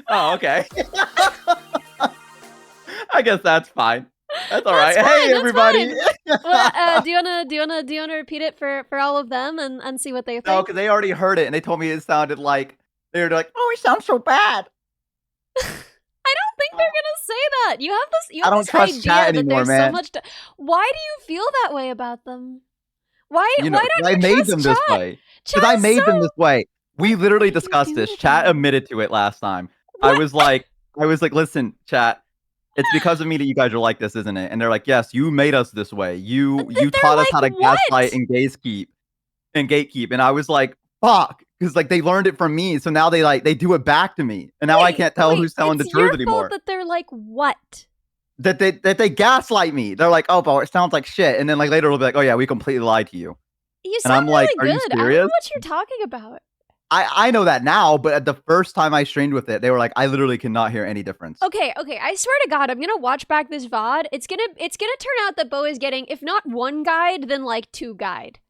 Oh, okay. I guess that's fine. That's all right. That's fine, Hey, that's everybody. fine. Well, do you wanna repeat it for all of them and see what they No, think? because they already heard it and they told me it sounded like they were like, "Oh, it sounds so bad." I don't think they're gonna say that. You I have don't this trust chat idea that anymore, there's so man. much. Why do you feel that way about them? Why You know, why 'cause don't I you made trust them this chat? way. Chat Because I is made them this so. way. We What literally did you discussed do this. to Chat them? admitted to it last time. I What? was like, "Listen, chat, it's because of me that you guys are like this, isn't it?" And they're like, "Yes, you made us this way. You They're taught us like how to gaslight what? and gatekeep." And I was like, "Fuck," because like they learned it from me, so now they do it back to me, and now I Wait, can't tell wait. who's telling It's the your truth fault anymore. that they're like what? That they gaslight me. They're like, "Oh, bro, it sounds like shit," and then like later they'll be like, "Oh yeah, we completely lied to you," You and sound I'm like, really "Are you good. I don't know serious?" what you're talking about. I know that now, but at the first time I streamed with it, they were like, "I literally cannot hear any difference." Okay, okay. I swear to God, I'm gonna watch back this VOD. It's gonna turn out that Bo is getting, if not one guide, then like two guide.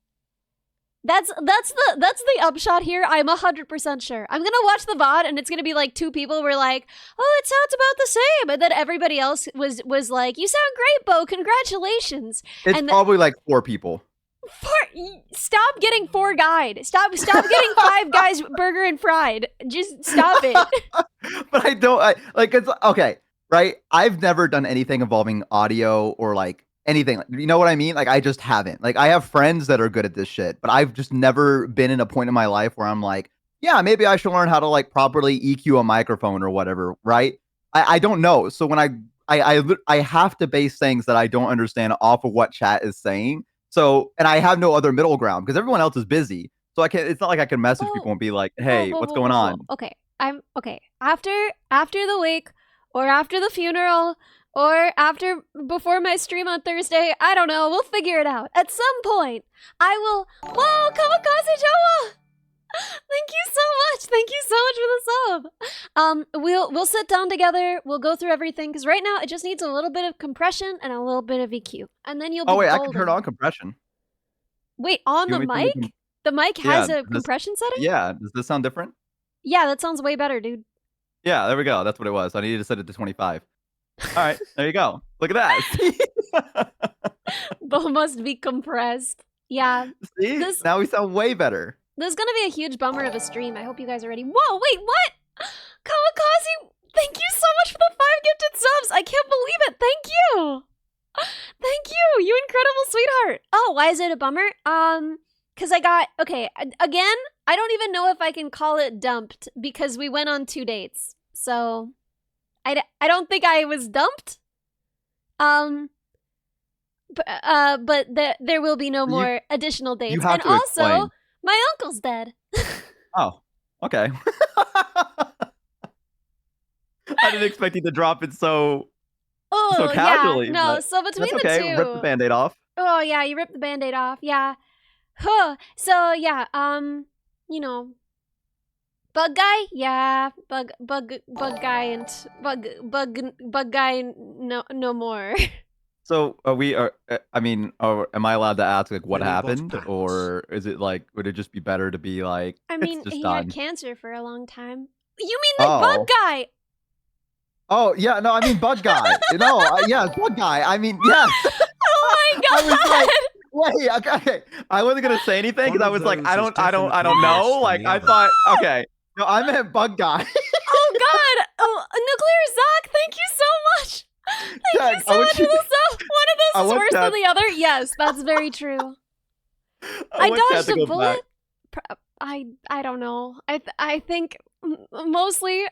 That's the upshot here. I'm 100% sure. I'm gonna watch the VOD and it's gonna be like two people were like, "Oh, it sounds about the same," and then everybody else was like, "You sound great, Bo. Congratulations." It's And probably like 4 people. stop getting four guide. Stop getting Five Guys burger and fried. Just stop it. But like, it's okay, right? I've never done anything involving audio or like anything. You know what I mean? Like, I just haven't. Like, I have friends that are good at this shit, but I've just never been in a point in my life where I'm like, yeah, maybe I should learn how to like properly EQ a microphone or whatever, right? I don't know. So when I have to base things that I don't understand off of what chat is saying. So, and I have no other middle ground because everyone else is busy. So I can't. It's not like I can message people Whoa, and be like, whoa, "Hey, whoa, what's whoa, going whoa, whoa. on?" Okay, I'm okay. After the wake, or after the funeral, or after before my stream on Thursday, I don't know. We'll figure it out. At some point, I will. Whoa, Kamikaze Jawa! Thank you so much. Thank you so much for the sub. We'll sit down together. We'll go through everything because right now it just needs a little bit of compression and a little bit of EQ, and then you'll Oh be wait, I can turn golden. on compression. Wait, on Do you the want me to turn the mic? The mic yeah, has a this compression setting? yeah, does this sound different? Yeah, that sounds way better, dude. Yeah, there we go. That's what it was. I needed to set it to 25. All right, there you go. Look at that. Bo must be compressed. Yeah. See? This Now we sound way better. this is gonna be a huge bummer of a stream. I hope you guys are ready. Whoa, wait, what? Kamikaze, thank you so much for the 5 gifted subs. I can't believe it. Thank you. Thank you, you incredible sweetheart. Oh, why is it a bummer? Because again, I don't even know if I can call it dumped because we went on 2 dates. So, I don't think I was dumped. But there will be no more additional dates. have And to also, explain. my uncle's dead. Oh, okay. I didn't expect you to drop it so Oh, yeah, casually, no, but so between that's the okay. Rip the two. Band-Aid off. Oh, yeah, you ripped the Band-Aid off, yeah. Huh. So, yeah, you know, bug guy? Yeah, bug guy and bug guy no more. So, I mean, am I allowed to ask, like, what Minibot happened? pants. Or is it, like would it just be better to be like, I "It's mean, just he had done?" cancer for a long time. You mean the bug Oh. guy? Oh, yeah, no, I mean Bug Guy. No, yeah, Bug Guy. I mean, yes. Oh my I was like, god! "Wait, okay." I wasn't gonna say anything because One I of was like, those "I is don't definitely worse know." than Like, the I other. thought, okay. No, I meant Bug Guy. Oh god! Oh, Nuclear Zoc, thank you so much! Thank you Jack, so much for the sub! One of I those is want worse chat than the other? Yes, that's very true. I want chat dodged to a go back. bullet? I don't know. I think mostly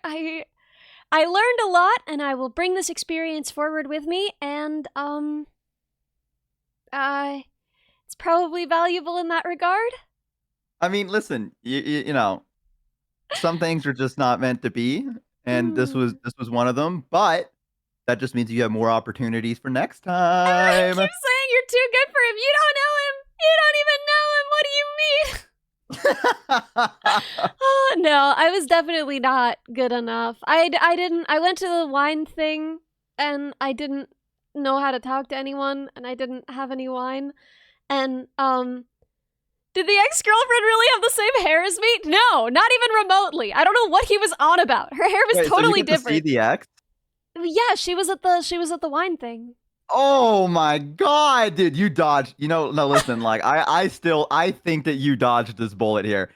I learned a lot and I will bring this experience forward with me and it's probably valuable in that regard. I mean, listen, you know, some things are just not meant to be, and Mm. this was one of them, but that just means you have more opportunities for next I keep time. saying you're too good for him. You don't know him. You don't even know him. What do you mean? Oh, no, I was definitely not good enough. I went to the wine thing and I didn't know how to talk to anyone and I didn't have any wine. And, Did the ex-girlfriend really have the same hair as me? No, not even remotely. I don't know what he was on about. Her hair was Wait, totally so you get different. to see the ex? Yeah, she was at the wine thing. Oh my god, dude, you dodged. No, listen, like I think that you dodged this bullet here.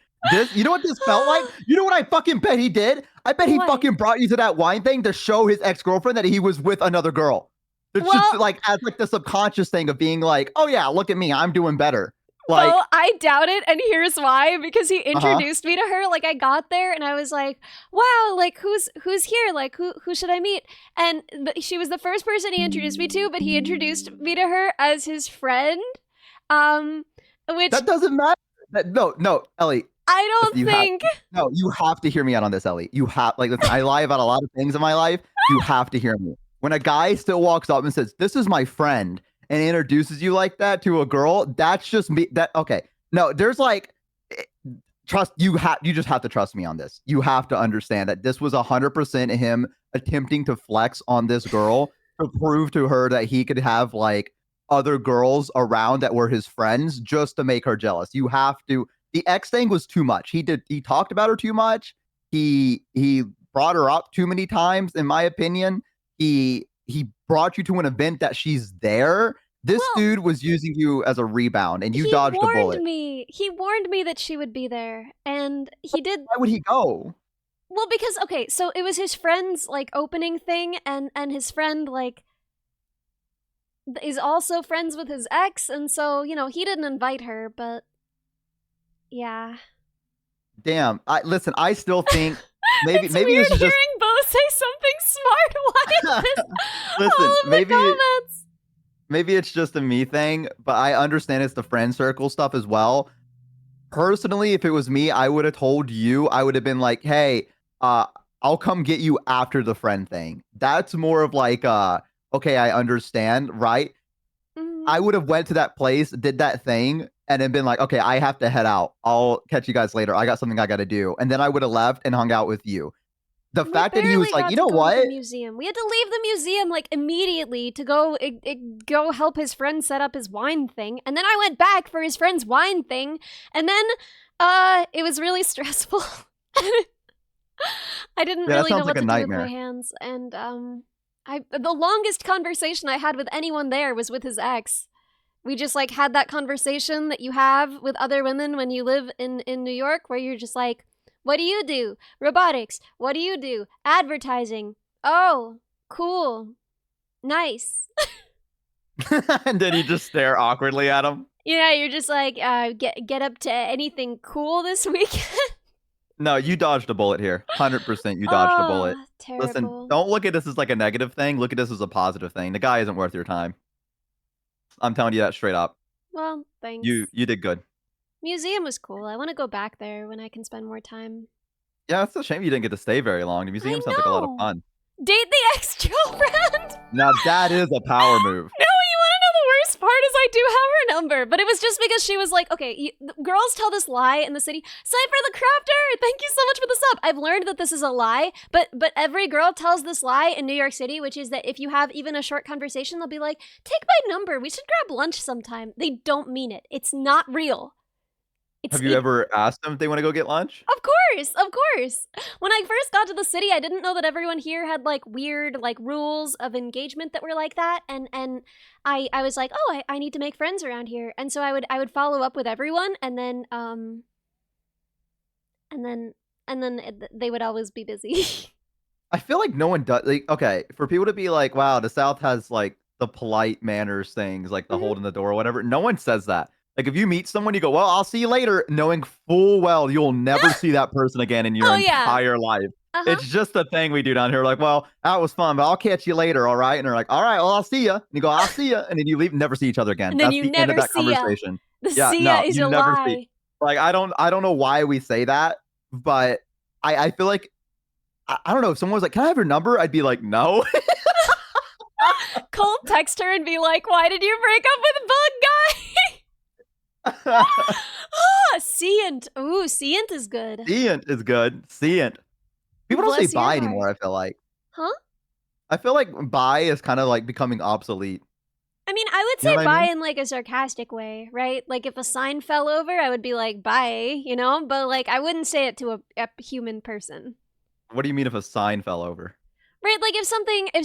You know what this felt like? You know what I fucking bet he did? I bet he What? fucking brought you to that wine thing to show his ex-girlfriend that he was with another girl. It's just like as like the subconscious thing of being like, oh yeah, look at me, I'm doing better. Like, Bo, I doubt it, and here's why. Because he introduced me to her. Like, I got there, and I was like, "Wow, like who's here? Like, who should I meet?" And she was the first person he introduced me to, but he introduced me to her as his friend. Which that doesn't matter. No, Ellie. I don't think. No, you have to hear me out on this, Ellie. You have listen, I lie about a lot of things in my life. You have to hear me. When a guy still walks up and says, "This is my friend," and introduces you like that to a girl, that's just me. Okay. No, there's like trust. You just have to trust me on this. You have to understand that this was 100% him attempting to flex on this girl to prove to her that he could have like other girls around that were his friends just to make her jealous. You have to. The ex thing was too much. He talked about her too much. He brought her up too many times, in my opinion. He brought you to an event that she's there. This dude was using you as a rebound, and you dodged a bullet. He warned me that she would be there, and he did. Why would he go? Well, because okay, so it was his friend's like opening thing, and his friend like is also friends with his ex, and so he didn't invite her, but yeah. Damn. Listen. I still think maybe it's maybe weird this is hearing just. Bo say something smart. Why is this Listen, all of maybe the comments? maybe it's just a me thing, but I understand it's the friend circle stuff as well. Personally, if it was me, I would have told you. I would have been like, "Hey, I'll come get you after the friend thing." That's more of like, okay, I understand, right? I would have went to that place, did that thing, and then been like, okay, I have to head out. I'll catch you guys later. I got something I got to do, and then I would have left and hung out with you. The fact that he was like, you know what? The museum. We had to leave the museum like immediately to go help his friend set up his wine thing, and then I went back for his friend's wine thing, and then it was really stressful. I didn't really know what to do with my hands, and the longest conversation I had with anyone there was with his ex. We just like had that conversation that you have with other women when you live in New York, where you're just like, what do you do? Robotics. What do you do? Advertising. Oh, cool. Nice. And then you just stare awkwardly at him. Yeah, you're just like, get up to anything cool this weekend? No, you dodged a bullet here. 100% you dodged a bullet. Terrible. Listen, don't look at this as like a negative thing. Look at this as a positive thing. The guy isn't worth your time. I'm telling you that straight up. Well, thanks. You did good. Museum was cool. I want to go back there when I can spend more time. Yeah, it's a shame you didn't get to stay very long. The museum sounds like a lot of fun. Date the ex-girlfriend? Now that is a power move. No, you want to know the worst part is I do have her number, but it was just because she was like, okay, girls tell this lie in the city. Cypher the Crafter, thank you so much for the sub. I've learned that this is a lie, but every girl tells this lie in New York City, which is that if you have even a short conversation, they'll be like, take my number, we should grab lunch sometime. They don't mean it. It's not real. Have you ever asked them if they want to go get lunch? Of course. When I first got to the city, I didn't know that everyone here had like weird like rules of engagement that were like that, and I was like, oh, I need to make friends around here, and so I would follow up with everyone, and then they would always be busy. I feel like no one does. Like, okay, for people to be like, wow, the South has like the polite manners things, like the holding the door or whatever. No one says that. Like, if you meet someone, you go, well, I'll see you later, knowing full well you'll never see that person again in your entire life. It's just a thing we do down here. Like, well, that was fun, but I'll catch you later, all right? And they're like, all right, well, I'll see you. And you go, I'll see you. And then you leave, never see each other again. And then That's you the never end of that see conversation. The see ya is a lie. See. Like, I don't know why we say that, but I feel like, I don't know, if someone was like, can I have your number? I'd be like, no. Cold text her and be like, why did you break up with Bug Guy? Seant. Ooh, Seant is good. Seant is good. Seant. People don't say bye anymore, I feel like. Huh? I feel like bye is kind of like becoming obsolete. I mean, I would You know say what I bye mean? in like a sarcastic way, right? Like if a sign fell over, I would be like bye, you know? But like I wouldn't say it to a human person. What do you mean if a sign fell over? Right? Like if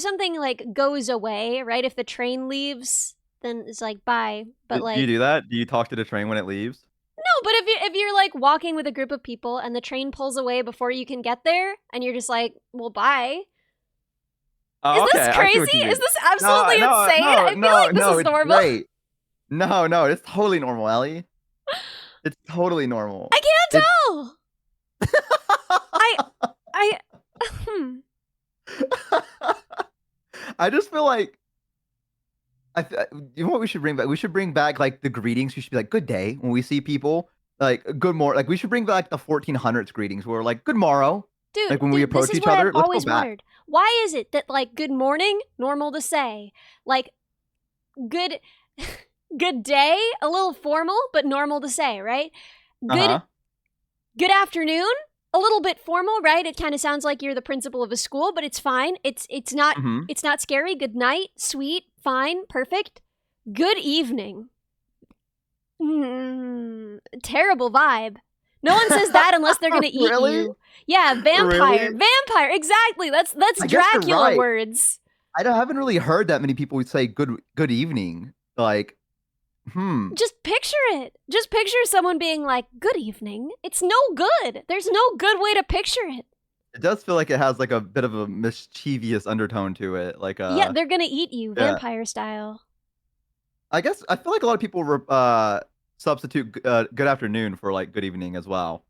something like goes away, right? If the train leaves, then it's like bye. But Do you like do that? Do you talk to the train when it leaves? no, but if you're like walking with a group of people and the train pulls away before you can get there and you're just like, "Well, bye." Is Oh, this okay. I see what crazy? you Is mean. this No, absolutely no, insane? no, I feel no, like this no. is It's normal. great. No, no, it's totally normal, Ellie. It's totally normal. I can't It's tell. I I hmm. I just feel like you know what we should bring back? We should bring back like the greetings. We should be like "good day" when we see people. Like "good morning." Like we should bring back the 1400s greetings where we're like "good morrow." Like when we Dude, this approach is each what I've other. Let's go always back. wondered. Why is it that like good morning, normal to say, like good good day, a little formal but normal to say, right? Uh Good huh. good afternoon, a little bit formal, right? It kind of sounds like you're the principal of a school, but it's fine. It's not Hmm. scary. Good night, sweet, fine, perfect. Good evening. Terrible vibe. No one says that unless they're gonna eat Really? you. Yeah, vampire. Really? Vampire, exactly. That's I guess you're Dracula right. words. Haven't really heard that many people would say good evening. Like, Just picture it. Just picture someone being like, good evening. It's no good. There's no good way to picture it. it does feel like it has like a bit of a mischievous undertone to it. Like, Yeah, they're gonna eat you, yeah. vampire style. I guess I feel like a lot of people substitute good afternoon for like good evening as well.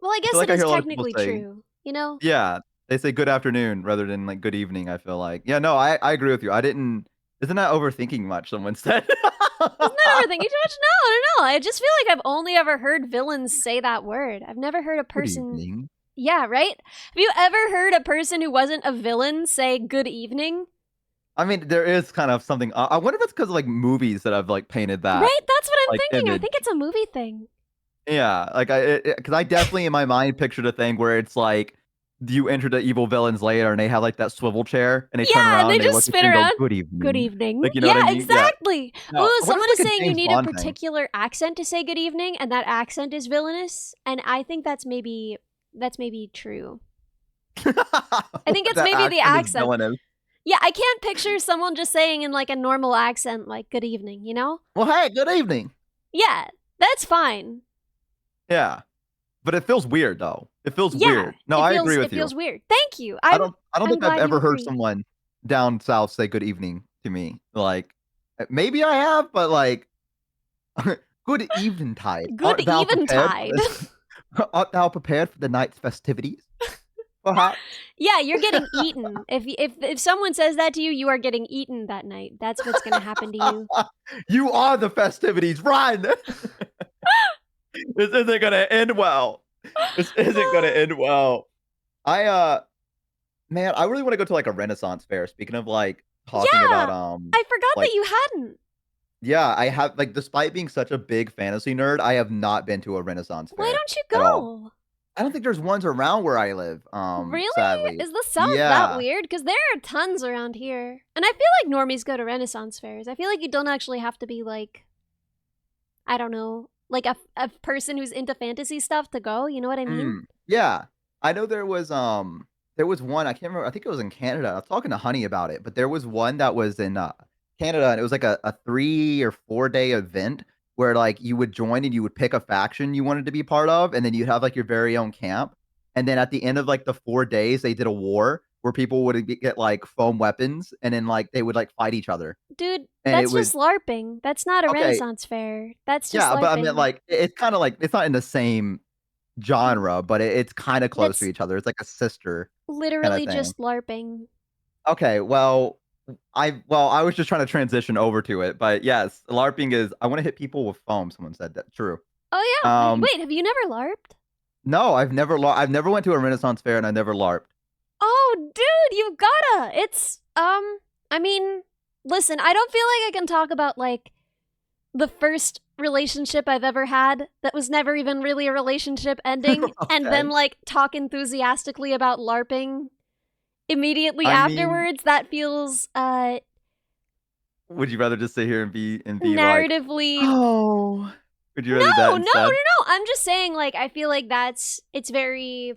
Well, I I feel guess like it I is hear a lot of people technically say, true, you know? yeah, they say good afternoon rather than like good evening. I feel like, yeah, no, I agree with you. I didn't. Isn't that overthinking much? Someone said. Isn't that overthinking too much? No, no, no. I just feel like I've only ever heard villains say that word. I've never heard a Good person. evening. Yeah, right? Have you ever heard a person who wasn't a villain say good evening? I mean, there is kind of something. I wonder if it's because of like movies that have like painted that Right? That's what I'm like thinking. I image. think it's a movie thing. Yeah, like because I definitely in my mind pictured a thing where it's like you enter the evil villains later and they have like that swivel chair and they turn Yeah, and around they and they just look at spin you and go around. good Good evening. evening. Like you know what I Yeah, mean? Yeah. exactly. No, Ooh, I wonder someone if is it's like a saying you James need a Bond thing. particular accent to say good evening, and that accent is villainous. And I think that's maybe true. I think it's That maybe the accent is accent. villainous. Yeah, I can't picture someone just saying in like a normal accent, like good evening, you know? Well, hey, good evening. Yeah, that's fine. Yeah, but it feels weird though. It feels Yeah, weird. No, I agree it with you. feels weird. Thank you. I don't I'm think I've glad you ever heard agree. someone down south say good evening to me. Like maybe I have, but like good evening tide. Good Art thou prepared for eventide. this? Art thou prepared for the night's festivities? Perhaps. Yeah, you're getting eaten. If someone says that to you, you are getting eaten that night. That's what's gonna happen to you. You are the festivities. Run! This isn't gonna end well. This isn't gonna end well. I man, I really want to go to like a Renaissance fair. Speaking of like talking about Yeah, I forgot that like you hadn't. yeah, I have like despite being such a big fantasy nerd, I have not been to a Renaissance Why fair don't you at all. go? I don't think there's ones around where I live, Really? sadly. Is the South that Yeah. weird? Because there are tons around here. And I feel like normies go to Renaissance fairs. I feel like you don't actually have to be like, I don't know, like a person who's into fantasy stuff to go. You know what I mean? Yeah. I know there was one, I can't remember, I think it was in Canada. I was talking to Honey about it, but there was one that was in Canada and it was like a 3 or 4 day event where like you would join and you would pick a faction you wanted to be part of, and then you'd have like your very own camp. And then at the end of like the 4 days, they did a war where people would get like foam weapons and then like they would like fight each other. Dude, And it that's would just LARPing. That's not a okay, Renaissance fair. That's just yeah, but I meant LARPing. like it's kind of like it's not in the same genre, but it's kind of close to That's each other. It's like a sister kind of literally thing. just LARPing. Okay, well, I was just trying to transition over to it, but yes, LARPing is I want to hit people with foam. Someone said that. True. Oh yeah. Um, Wait, have you never LARPed? no, I've never went to a Renaissance fair and I never LARPed. Oh, dude, you gotta. It's I mean, listen, I don't feel like I can talk about like the first relationship I've ever had that was never even really a relationship ending and then Okay. like talk enthusiastically about LARPing immediately I mean, afterwards. That feels Would you rather just sit here and be like, Narratively. oh? Would you No, rather that no, no, instead? no. I'm just saying, like, I feel like it's very,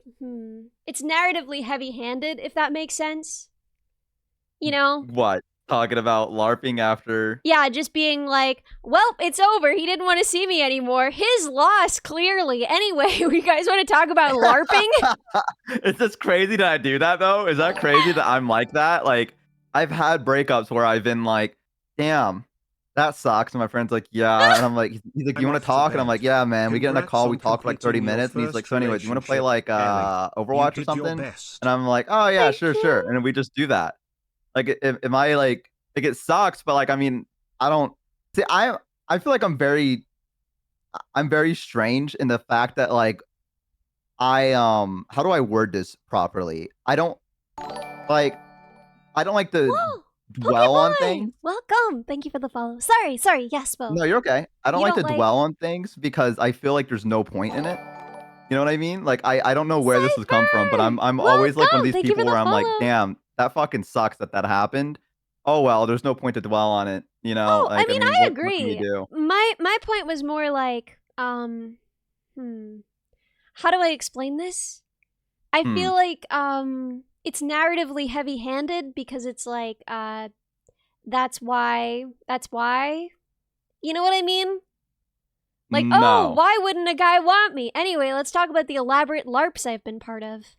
it's narratively heavy-handed, if that makes sense. You know? What? Talking about LARPing after? Yeah, just being like, well, it's over. He didn't want to see me anymore. His loss, clearly. Anyway, you guys want to talk about LARPing? Is this crazy that I do that though? Is that crazy that I'm like that? Like, I've had breakups where I've been like, damn, that sucks. And my friend's like, yeah. And I'm like, he's like, you I'm want to off to talk? And I'm like, bed. yeah, man. We get in a Congrats call, we on talk for like 30 completing your minutes. And he's like, first so anyways, you want to play relationship, like Ellie. You Overwatch or did your something? best. And I'm like, oh yeah, Thank sure, sure. you. And then we just do that. Like, am I like it sucks, but like, I mean, I don't see. I feel like I'm very strange in the fact that like how do I word this properly? Like I don't like to Whoa! dwell on Pokeboy! things. Welcome! Thank you for the follow. Sorry, yes, Bo. No, you're okay. I don't You like don't to like dwell on things because I feel like there's no point in it. You know what I mean? Like I don't know where this has come from, but Cypher! I'm always like one of Welcome! these Thank you for people the where I'm like, follow. damn, that fucking sucks that happened. Oh well, there's no point to dwell on it. You know, Oh, I like I mean, mean, I what can you agree. do? My point was more like, how do I explain this? I Hmm. feel like it's narratively heavy-handed because it's like that's why. You know what I mean? Like, oh, No. why wouldn't a guy want me? Anyway, let's talk about the elaborate LARPs I've been part of.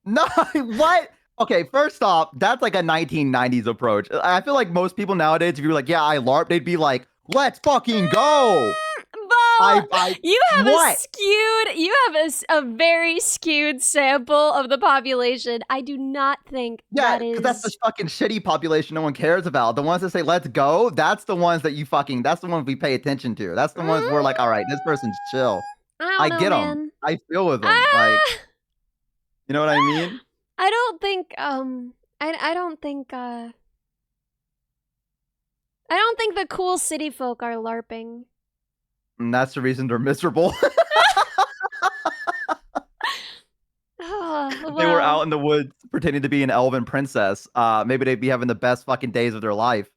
No, what? Okay, first off, that's like a 1990s approach. I feel like most people nowadays, if you were like, yeah, I LARP, they'd be like, let's fucking go. Bo, What? you have a very skewed sample of the population. I do not think Yeah, that because that's is. the fucking shitty population no one cares about. The ones that say, let's go, that's the ones that that's the ones we pay attention to. That's the ones we're like, all right, this person's chill. I don't I know, get them. man. I feel with them. Like, Ah, you know what I mean? I don't think I don't think the cool city folk are LARPing. And that's the reason they're miserable. Oh, If they were out well. in the woods pretending to be an elven princess, maybe they'd be having the best fucking days of their life.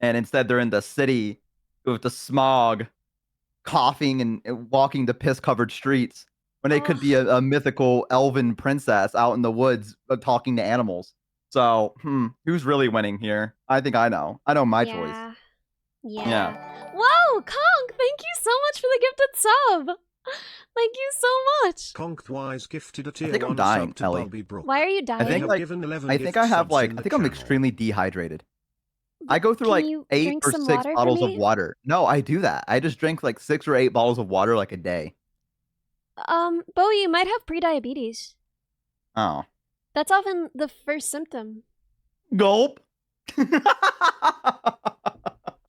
And instead they're in the city with the smog, coughing and walking the piss-covered streets when they could be Ugh. a mythical elven princess out in the woods talking to animals. So, who's really winning here? I think I know. I know my choice. Yeah. Yeah. Yeah. Whoa, Kong, thank you so much for the gifted sub. Thank you so much. Conkwise gifted a I tier think I'm 1 dying, sub to Ellie. Bobby Brook. Why are you I They think dying? have like given 11 I gift think I have subs like in I the think I'm channel. extremely dehydrated. I go through Can like you 8 drink or some 6 water for bottles of me? water. No, I do that. I just drink like 6 or 8 bottles of water like a day. Bo, you might have prediabetes. Oh. That's often the first symptom. Gulp.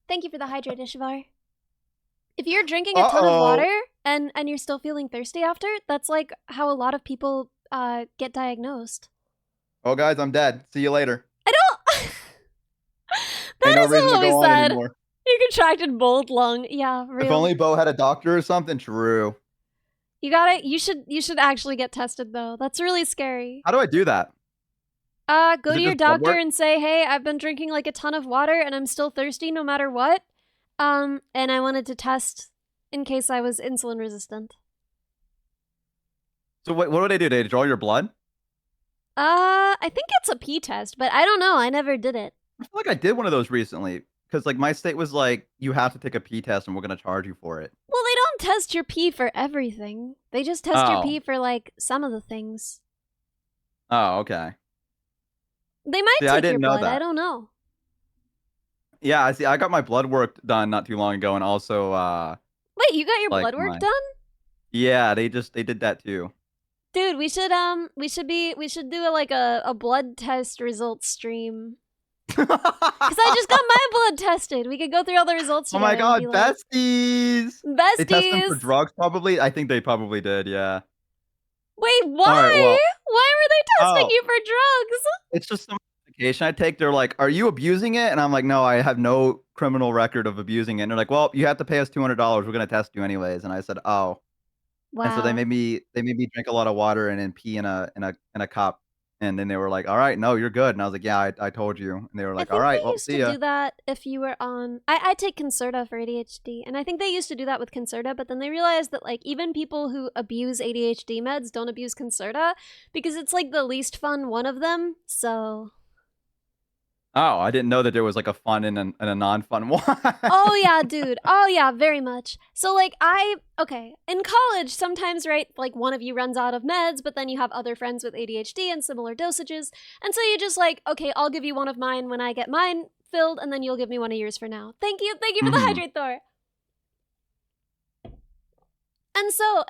Thank you for the hydrate, Ishivar. If you're drinking a ton of Uh-oh. water and you're still feeling thirsty after, that's like how a lot of people get diagnosed. Oh, guys, I'm dead. See you later. I don't. Ain't That no isn't reason to what we go on said. anymore. You contracted mold lung. Yeah, If real. only Bo had a doctor or something. True. You got it. You should actually get tested though. That's really scary. How do I do that? Go Is to it your just blood doctor work? and say, "Hey, I've been drinking like a ton of water and I'm still thirsty no matter what. And I wanted to test in case I was insulin resistant." So what do they do? They draw your blood? I think it's a pee test, but I don't know. I never did it. I feel like I did one of those recently. Because like my state was like, you have to take a pee test and we're gonna charge you for it. Well, they don't test your pee for everything. They just test your Oh. pee for like some of the things. Oh, okay. They might See, I take your didn't know blood. I that. don't know. Yeah, I see. I got my blood work done not too long ago, and also Wait, you got your like blood work my done? yeah, they did that too. Dude, we should do a blood test results stream. Cause I just got my blood tested. We could go through all the results Oh together my and god, be like, besties! They test them for besties. drugs, probably. I think they probably did. Yeah. Wait, All right. why? Well. Why were they testing Oh, you for drugs? it's just some medication I take. They're like, "Are you abusing it?" And I'm like, "No, I have no criminal record of abusing it." And they're like, "Well, you have to pay us $200. We're gonna test you anyways." And I said, "Oh." And so Wow. they made me drink a lot of water and then pee in a cup. And then they were like, all right, no, you're good. And I was like, yeah, I told you. And they were I like, think all right, they well, used see to ya. do that if you were on. I take Concerta for ADHD, and I think they used to do that with Concerta, but then they realized that like even people who abuse ADHD meds don't abuse Concerta because it's like the least fun one of them. So. Oh, I didn't know that there was like a fun and a non-fun one. Oh yeah, dude. Oh yeah, very much. So like okay, in college sometimes, right, like one of you runs out of meds, but then you have other friends with ADHD and similar dosages. And so you just like, okay, I'll give you one of mine when I get mine filled and then you'll give me one of yours for now. Thank you for the hydrate Thor. And so,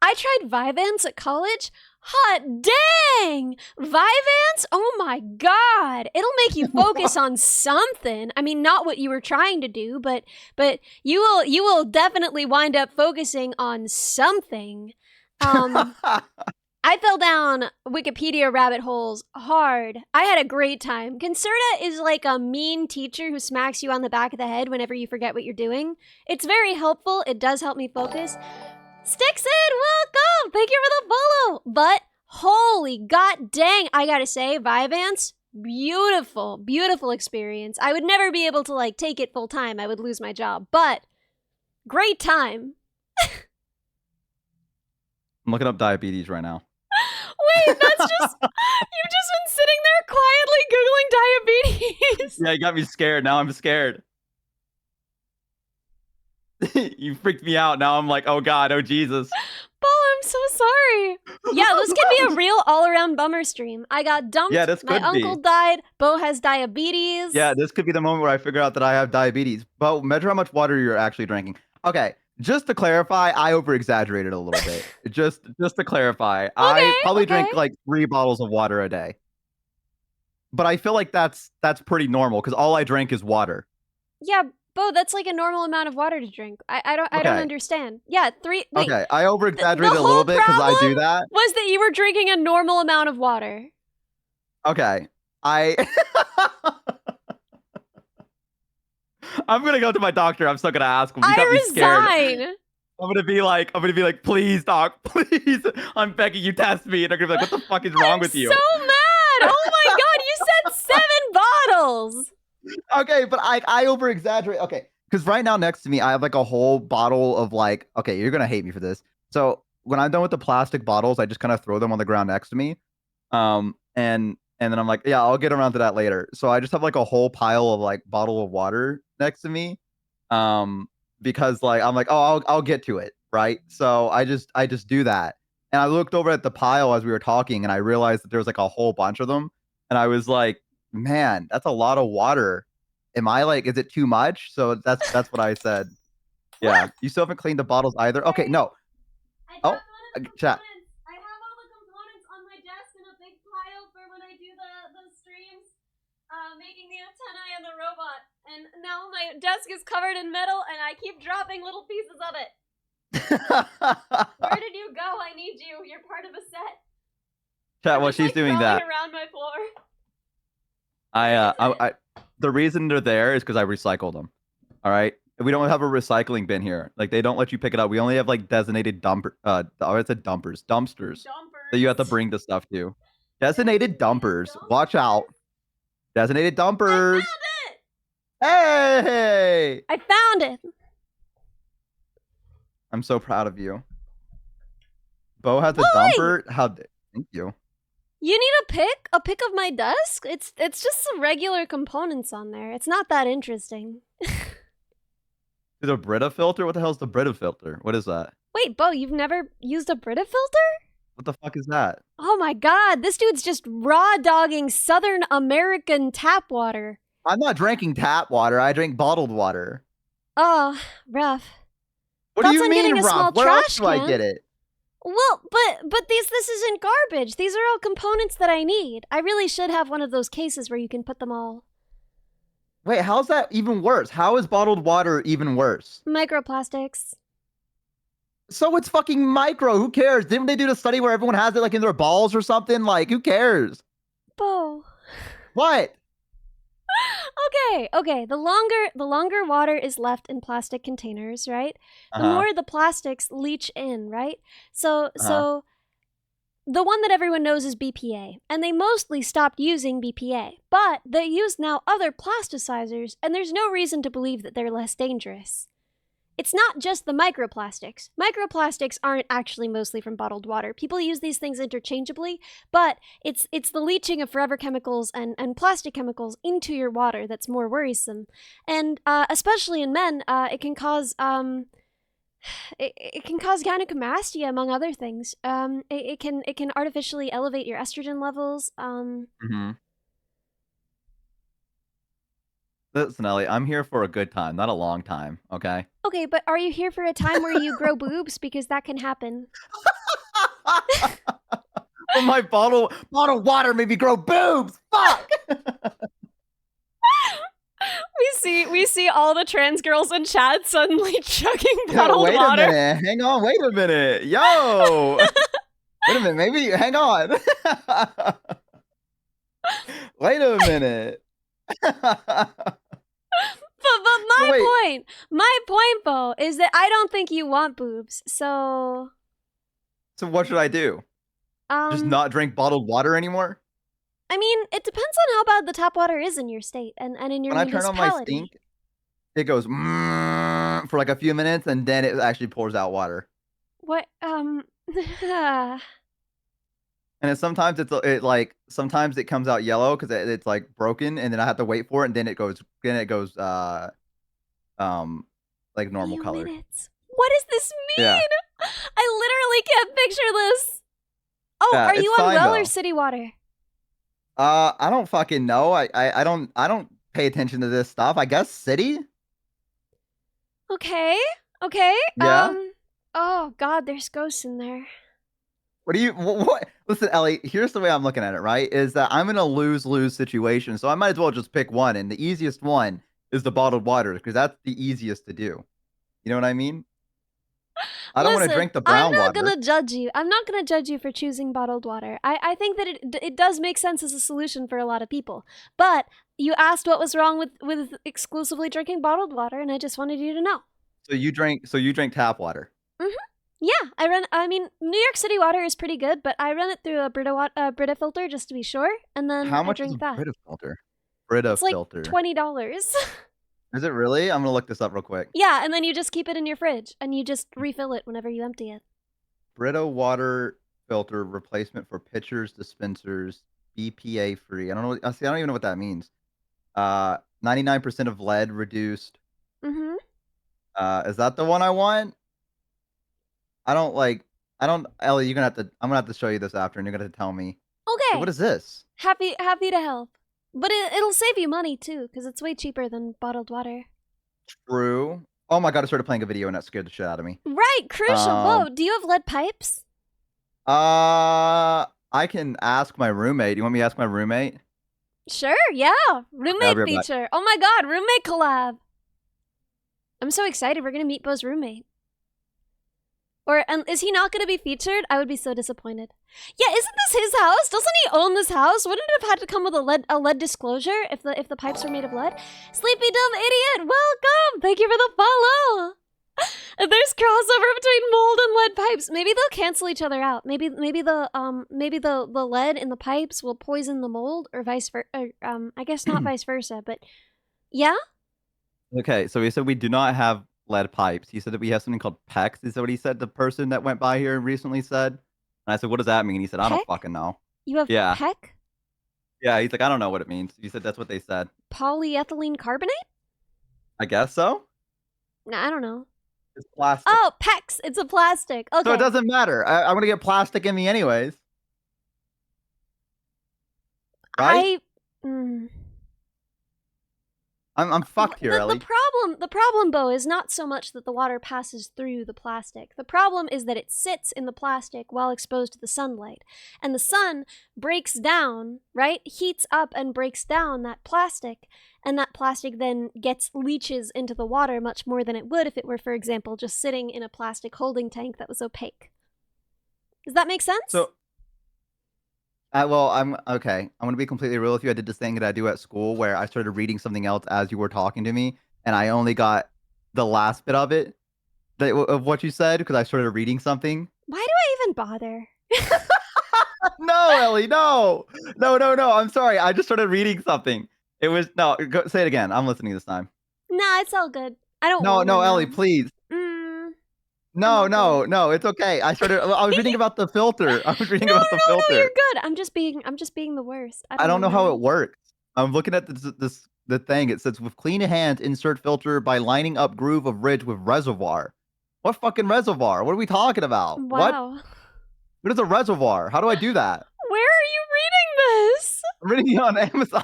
I tried Vyvanse at college. Hot dang! Vyvanse? Oh my god! It'll make you focus on something. I mean, not what you were trying to do, but you will definitely wind up focusing on something. I fell down Wikipedia rabbit holes hard. I had a great time. Concerta is like a mean teacher who smacks you on the back of the head whenever you forget what you're doing. It's very helpful. It does help me focus. Stixon, welcome! Thank you for the follow! But, holy god dang, I gotta say, Vyvanse, beautiful, beautiful experience. I would never be able to, like, take it full time. I would lose my job. But, great time. I'm looking up diabetes right now. Wait, that's just... You've just been sitting there quietly Googling diabetes. Yeah, you got me scared. Now I'm scared. You freaked me out. Now I'm like, oh god, oh Jesus. Bo, I'm so sorry. Yeah, this could be a real all-around bummer stream. I got dumped. Yeah, this My could be. uncle died. Bo has diabetes. Yeah, this could be the moment where I figure out that I have diabetes. But measure how much water you're actually drinking. Okay, just to clarify, I over-exaggerated a little bit. just to clarify, I probably drink like 3 bottles of water a day. But I feel like that's pretty normal because all I drink is water. Yeah, Bo, that's like a normal amount of water to drink. I don't understand. Yeah, 3. Wait, okay, I over-exaggerated a little bit because I do that. Was that you were drinking a normal amount of water? Okay, I'm gonna go to my doctor. I'm still gonna ask him. You got me scared. I'm gonna be like, please, doc, please. I'm begging you, test me. And they're gonna be like, what the fuck is wrong with you? I'm so mad. Oh my god, you said 7 bottles. Okay, but I over exaggerate. Okay, because right now next to me, I have like a whole bottle of like. Okay, you're gonna hate me for this. So when I'm done with the plastic bottles, I just kind of throw them on the ground next to me. And then I'm like, yeah, I'll get around to that later. So I just have like a whole pile of like bottle of water next to me. Because like I'm like, oh, I'll get to it, right? So I just do that. And I looked over at the pile as we were talking, and I realized that there was like a whole bunch of them. And I was like, man, that's a lot of water. Am I like, is it too much? So that's what I said. Yeah, you still haven't cleaned the bottles either. Okay, no. Oh, chat. I have all the components on my desk in a big pile for when I do the streams, making the antennae and the robot. And now my desk is covered in metal, and I keep dropping little pieces of it. Where did you go? I need you. You're part of a set. Chat, while she's doing that. Around my floor. I the reason they're there is because I recycled them. All right, we don't have a recycling bin here. Like they don't let you pick it up. We only have like designated dumpsters that you have to bring the stuff to. Designated dumpers. Watch out. Designated dumpers. I found it! Hey! I found it. I'm so proud of you. Bo has a dumper. Thank you. You need a pic of my desk? It's just some regular components on there. It's not that interesting. The Brita filter? What the hell is the Brita filter? What is that? Wait, Bo, you've never used a Brita filter? What the fuck is that? Oh my god, this dude's just raw dogging Southern American tap water. I'm not drinking tap water. I drink bottled water. Oh, rough. What do you mean, rough? Where else do I get it? Well, but this isn't garbage. These are all components that I need. I really should have one of those cases where you can put them all. Wait, how's that even worse? How is bottled water even worse? Microplastics. So it's fucking micro. Who cares? Didn't they do the study where everyone has it like in their balls or something? Like, who cares? Bo. What? Okay. The longer water is left in plastic containers, right? The more the plastics leach in, right? So the one that everyone knows is BPA, and they mostly stopped using BPA, but they use now other plasticizers, and there's no reason to believe that they're less dangerous. It's not just the microplastics. Microplastics aren't actually mostly from bottled water. People use these things interchangeably, but it's the leaching of forever chemicals and plastic chemicals into your water that's more worrisome. And especially in men, it can cause it can cause gynecomastia, among other things. It can artificially elevate your estrogen levels. Listen, Ellie, I'm here for a good time, not a long time, okay? Okay, but are you here for a time where you grow boobs? Because that can happen. Well, my bottle water made me grow boobs. Fuck. We see all the trans girls in chat suddenly chugging bottled wait water. a minute. Hang on. Wait a minute. Yo. Wait a minute. Maybe hang on. Wait a minute. But my point, Bo, is that I don't think you want boobs. So what should I do? Just not drink bottled water anymore? I mean, it depends on how bad the tap water is in your state and in your When municipality. I turn on my sink, it goes for like a few minutes, and then it actually pours out water. What? And sometimes sometimes it comes out yellow because it's like broken, and then I have to wait for it, and then it goes like normal color. Minutes. What does this mean? Yeah. I literally can't picture this. Oh, Yeah, are you it's on fine, well though. or city water? I don't fucking know. I don't pay attention to this stuff. I guess city. Okay. Yeah. Oh God, there's ghosts in there. What? Listen, Ellie, here's the way I'm looking at it, right? Is that I'm in a lose-lose situation, so I might as well just pick one, and the easiest one is the bottled water, because that's the easiest to do. You know what I mean? I don't want to drink the brown water. I'm not gonna judge you. I'm not gonna judge you for choosing bottled water. I think that it does make sense as a solution for a lot of people. But you asked what was wrong with exclusively drinking bottled water, and I just wanted you to know. So you drink tap water. Yeah, I mean, New York City water is pretty good, but I run it through a Brita filter just to be sure, and then How much I is drink a that. Brita filter? Brita It's like filter. $20. Is it really? I'm gonna look this up real quick. Yeah, and then you just keep it in your fridge, and you just refill it whenever you empty it. Brita water filter replacement for pitchers, dispensers, BPA free. I don't know. I don't even know what that means. 99% of lead reduced. Is that the one I want? Ellie, I'm gonna have to show you this after, and you're gonna have to tell me. Okay. So what is this? Happy to help. But it'll save you money too, because it's way cheaper than bottled water. True. Oh my god, I started playing a video and that scared the shit out of me. Right, crucial. Whoa, do you have lead pipes? I can ask my roommate. You want me to ask my roommate? Sure, yeah. Roommate right back. feature. Oh my god, roommate collab. I'm so excited. We're gonna meet Bo's roommate. Is he not going to be featured? I would be so disappointed. Yeah, isn't this his house? Doesn't he own this house? Wouldn't it have had to come with a lead disclosure if the pipes were made of lead? Sleepy dumb idiot, welcome! Thank you for the follow. There's crossover between mold and lead pipes. Maybe they'll cancel each other out. Maybe the lead in the pipes will poison the mold, or vice versa. I guess not vice versa, but yeah. Okay, so he said we do not have lead pipes. He said that we have something called PEX. Is that what he said? The person that went by here recently said. And I said, what does that mean? He said, I don't fucking know. You have PEC? Yeah, he's like, I don't know what it means. He said that's what they said. Polyethylene carbonate? I guess so. No, I don't know. It's plastic. Oh, PEX. It's a plastic. Okay. So it doesn't matter. I'm gonna get plastic in me anyways. Right? I'm fucked here, Ellie. The problem, Bo, is not so much that the water passes through the plastic. The problem is that it sits in the plastic while exposed to the sunlight. And the sun breaks down, right? Heats up and breaks down that plastic. And that plastic then leaches into the water much more than it would if it were, for example, just sitting in a plastic holding tank that was opaque. Does that make sense? So, well, I'm okay. I'm gonna be completely real with you. I did this thing that I do at school where I started reading something else as you were talking to me, and I only got the last bit of it, of what you said, because I started reading something. Why do I even bother? No, Ellie, no. No, no, no. I'm sorry. I just started reading something. It was no. Go, say it again. I'm listening this time. Nah, it's all good. I don't No, want no, one Ellie, now. please. No, all no, good. no. It's okay. I was reading about the filter. I was reading about the No, filter. you're good. I'm just being the worst. I don't know how now. it works. I'm looking at the thing. It says with clean hands, insert filter by lining up groove of ridge with reservoir. What fucking reservoir? What are we talking about? Wow. What is a reservoir? How do I do that? Where are you reading this? I'm reading it on Amazon.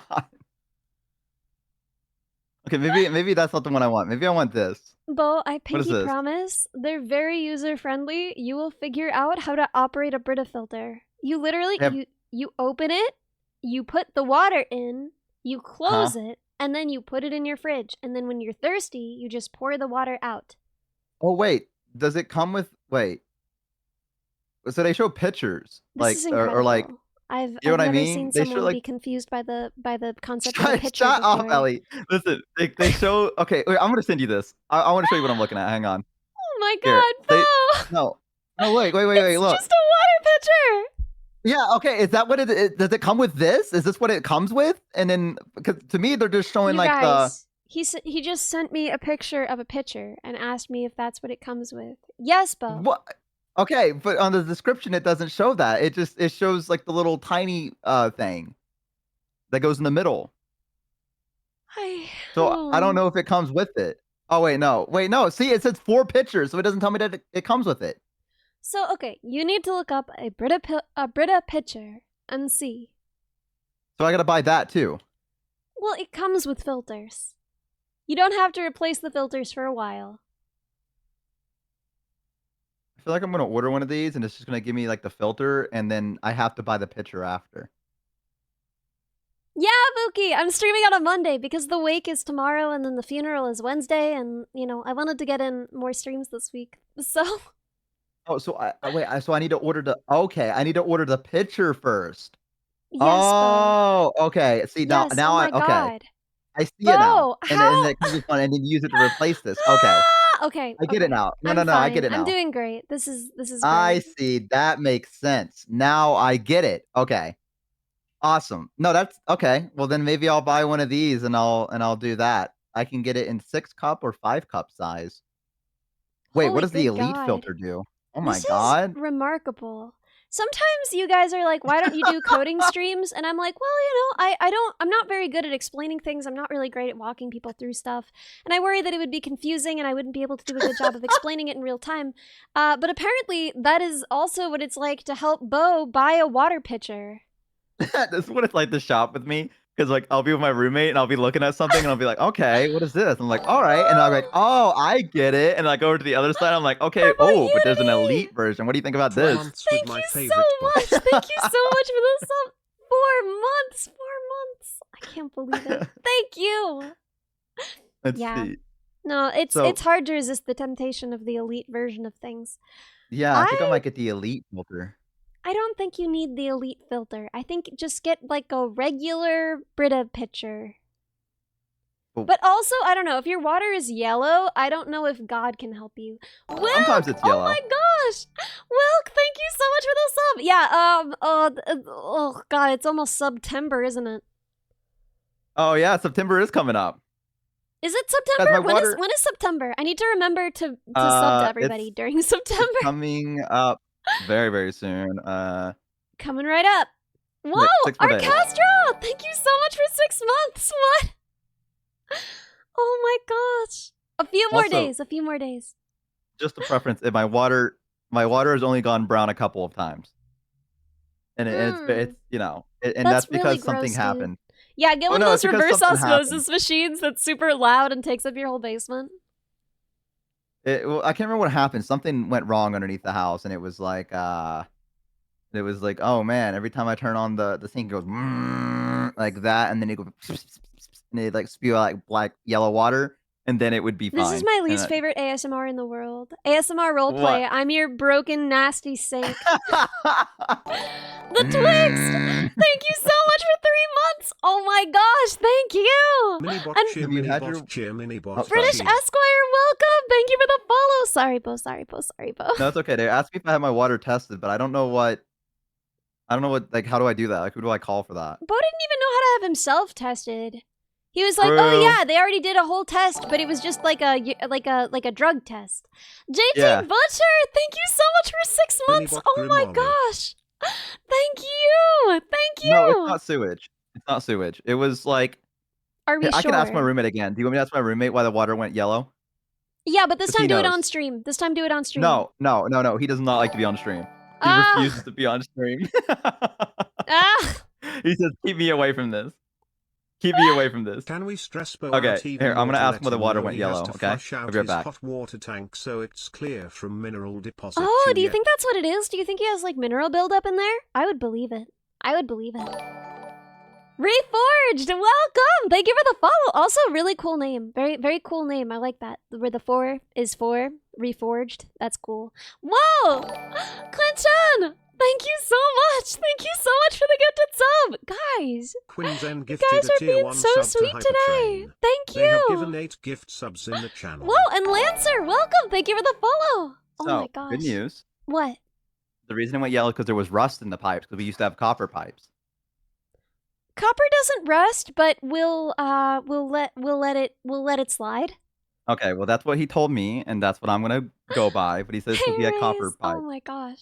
Okay, maybe that's not the one I want. Maybe I want this. Bo, I What is pinky this? promise, they're very user-friendly. You will figure out how to operate a Brita filter. You literally, you open it, you put the water in, you close it, and then you put it in your fridge. And then when you're thirsty, you just pour the water out. Oh, wait. Does it come with... Wait. So they show pictures. This is incredible. Or like... I've You know what I never mean? seen someone be confused by the concept of a picture Shut before. up, Ellie. Listen, they show... Okay, wait, I'm going to send you this. I want to show you what I'm looking at. Hang on. Oh my god, Bo! No. No, wait, look. It's just a water pitcher! Yeah, okay, is that what does it come with this? Is this what it comes with? And then, because to me, they're just showing You like guys, he just sent me a picture of a pitcher and asked me if that's what it comes with. Yes, Bo. What? Okay, but on the description, it doesn't show that. It shows like the little tiny thing that goes in the middle. So I don't know if it comes with it. Oh, wait, no. See, it says 4 pitchers, so it doesn't tell me that it comes with it. So, okay, you need to look up a Brita pitcher and see. So I gotta buy that too. Well, it comes with filters. You don't have to replace the filters for a while. I feel like I'm gonna order one of these, and it's just gonna give me like the filter, and then I have to buy the pitcher after. Yeah, Buki, I'm streaming on a Monday because the wake is tomorrow and then the funeral is Wednesday, and, you know, I wanted to get in more streams this week, so... Oh, so so I need to order I need to order the pitcher first. Yes, oh, Bo. okay. See, yes, now okay. God. I see Bo, it now. how? And it comes with one, and then use it to replace this. Okay. Okay. I get it now. No, I get it now. I'm doing great. This is great. I see. That makes sense. Now I get it. Okay. Awesome. No, that's okay. Well, then maybe I'll buy one of these and I'll do that. I can get it in 6-cup or 5-cup size. Wait, Holy what does the elite God. filter do? Oh my This God. is remarkable. Sometimes you guys are like, why don't you do coding streams? And I'm like, well, you know, I'm not very good at explaining things. I'm not really great at walking people through stuff. And I worry that it would be confusing and I wouldn't be able to do a good job of explaining it in real time. But apparently that is also what it's like to help Bo buy a water pitcher. This is what it's like to shop with me. Because like I'll be with my roommate and I'll be looking at something and I'll be like, okay, what is this? I'm like, all right. And I'm like, oh, I get it. And I go over to the other side. I'm like, okay, but there's an elite version. What do you think about this? Thank you so much. Thank you so much for the sub. 4 months. 4 months. I can't believe it. Thank you. Let's see. No, it's hard to resist the temptation of the elite version of things. Yeah, I think I might get the elite filter. I don't think you need the elite filter. I think just get like a regular Brita pitcher. Oh. But also, I don't know, if your water is yellow, I don't know if God can help you. Wilk, Sometimes it's yellow. Oh my gosh! Wilk, thank you so much for the sub! Yeah, oh god, it's almost September, isn't it? Oh yeah, September is coming up. Is it September? When is September? I need to remember to sub to everybody during September. It's coming up very, very soon. Coming right up. Whoa, Arcastro! Thank you so much for 6 months. What? Oh my gosh. A few more days. Just a preference. My water has only gone brown a couple of times. And it's you know, and that's because really something happened. Yeah, get one of those reverse osmosis machines that's super loud and takes up your whole basement. Well, I can't remember what happened. Something went wrong underneath the house, and it was like, oh man, every time I turn on the sink, it goes like that, and then it goes, and it like spew out like yellow water, and then it would be fine. This is my least favorite ASMR in the world. ASMR roleplay. I'm your broken, nasty sink. The Twixt! Thank you so much for 3 months! Oh my gosh, thank you! British Esquire, welcome! Thank you for the follow! Sorry, Bo. No, it's okay. They asked me if I had my water tested, but I don't know what I don't know what, like, how do I do that? Like, who do I call for that? Bo didn't even know how to have himself tested. He was like, "Oh True. yeah, they already did a whole test, but it was just like a drug test." JT Yeah. Butcher, thank you so much for 6 months. Minibot Oh my Grimani. gosh, thank you, thank you. No, it's not sewage. It's not sewage. It was like, Are we I sure? can ask my roommate again. Do you want me to ask my roommate why the water went yellow? Yeah, but this 'Cause he time do it knows. on stream. This time do it on stream. No. He does not like to be on stream. He Ah. refuses to be on stream. Ah. He says, "Keep me away from this. Keep me away from this." Can we stress Bo Okay, out even here, I'm more gonna to ask let him why the him water know went he has yellow, to okay? flush I'll out be right his back. hot water tank so it's clear from mineral deposit. Oh, do you yet. think that's what it is? Do you think he has like mineral buildup in there? I would believe it. I would believe it. Reforged, welcome! Thank you for the follow. Also, really cool name. Very, very cool name. I like that. Where the 4 is for Reforged. That's cool. Whoa! Clinton! Thank you so much! Thank you so much for the gifted sub! Guys! Quinzen You gifted guys a are tier being 1 so sub sweet to today! Hypertrain. Thank They have you! given 8 gift subs in the channel. Whoa, and Lancer, welcome! Thank you for the follow! Oh So, my gosh. good news. What? The reason it went yellow is because there was rust in the pipes, because we used to have copper pipes. Copper doesn't rust, but we'll let it slide. Okay, well, that's what he told me, and that's what I'm gonna go by. But he says because Hey, he had copper Raze. pipes. Oh my gosh.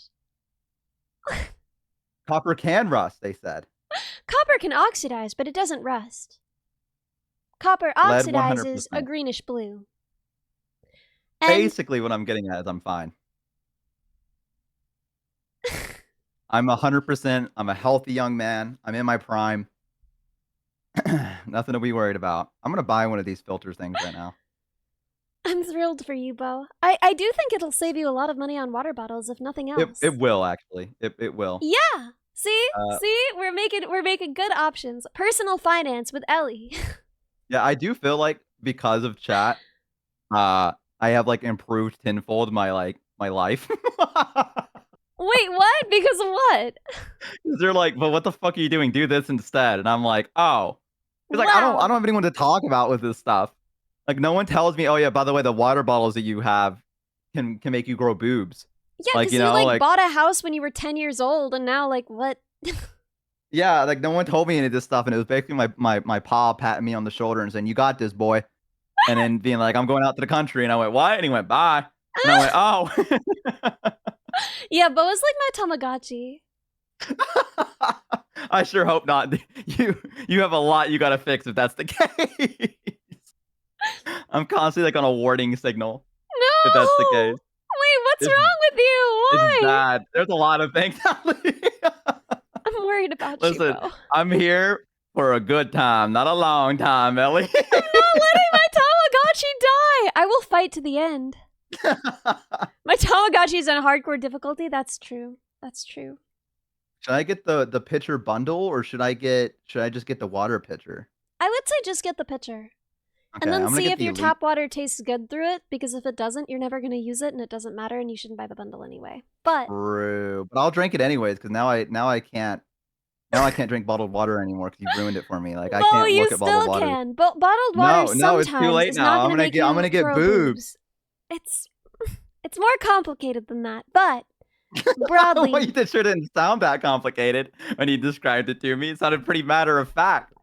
Copper can rust, they said. Copper can oxidize, but it doesn't rust. Copper Lead oxidizes a 100%. greenish blue. And Basically, what I'm getting at is I'm fine. I'm 100%. I'm a healthy young man. I'm in my prime. Nothing to be worried about. I'm gonna buy one of these filter things right now. I'm thrilled for you, Bo. I do think it'll save you a lot of money on water bottles, if nothing else. It will actually. It will. Yeah. See, we're making good options. Personal finance with Ellie. Yeah, I do feel like because of chat, I have like improved tenfold my life. Wait, what? Because of what? They're like, "But what the fuck are you doing? Do this instead." And I'm like, "Oh." It's like I don't have anyone to talk about with this stuff. Like no one tells me, "Oh yeah, by the way, the water bottles that you have can make you grow boobs." Yeah, like, because you you know, like like bought a house when you were 10 years old, and now like what? yeah, like no one told me any of this stuff, and it was basically my pa patting me on the shoulder and saying, "You got this, boy," and then being like, "I'm going out to the country," and I went, "What?" And he went, "Bye," and I went, "Oh." Yeah, Bo is like my Tamagotchi. I sure hope not. You have a lot you gotta fix if that's the case. I'm constantly like on a warning signal. No! If that's the case. Wait, what's It's- wrong with you? Why? It's bad. There's a lot of things. I'm worried about Listen, you, Bo. I'm here for a good time, not a long time, Ellie. I'm not letting my Tamagotchi die! I will fight to the end. My Tamagotchi's on hardcore difficulty. That's true. That's true. Should I get the pitcher bundle or should I just get the water pitcher? I would say just get the pitcher. Okay, And then I'm gonna see get if the your elite. tap water tastes good through it, because if it doesn't, you're never going to use it and it doesn't matter and you shouldn't buy the bundle anyway. But True. But I'll drink it anyways because now I can't drink bottled water anymore because you ruined it for me. Like I can't you look at bottled still water. can. Bottled water No, it's too sometimes late is now. not I'm going to gonna make get- I'm you gonna get grow boobs. It's more complicated than that, but broadly, Well, you sure didn't sound that complicated when you described it to me. It sounded pretty matter of fact.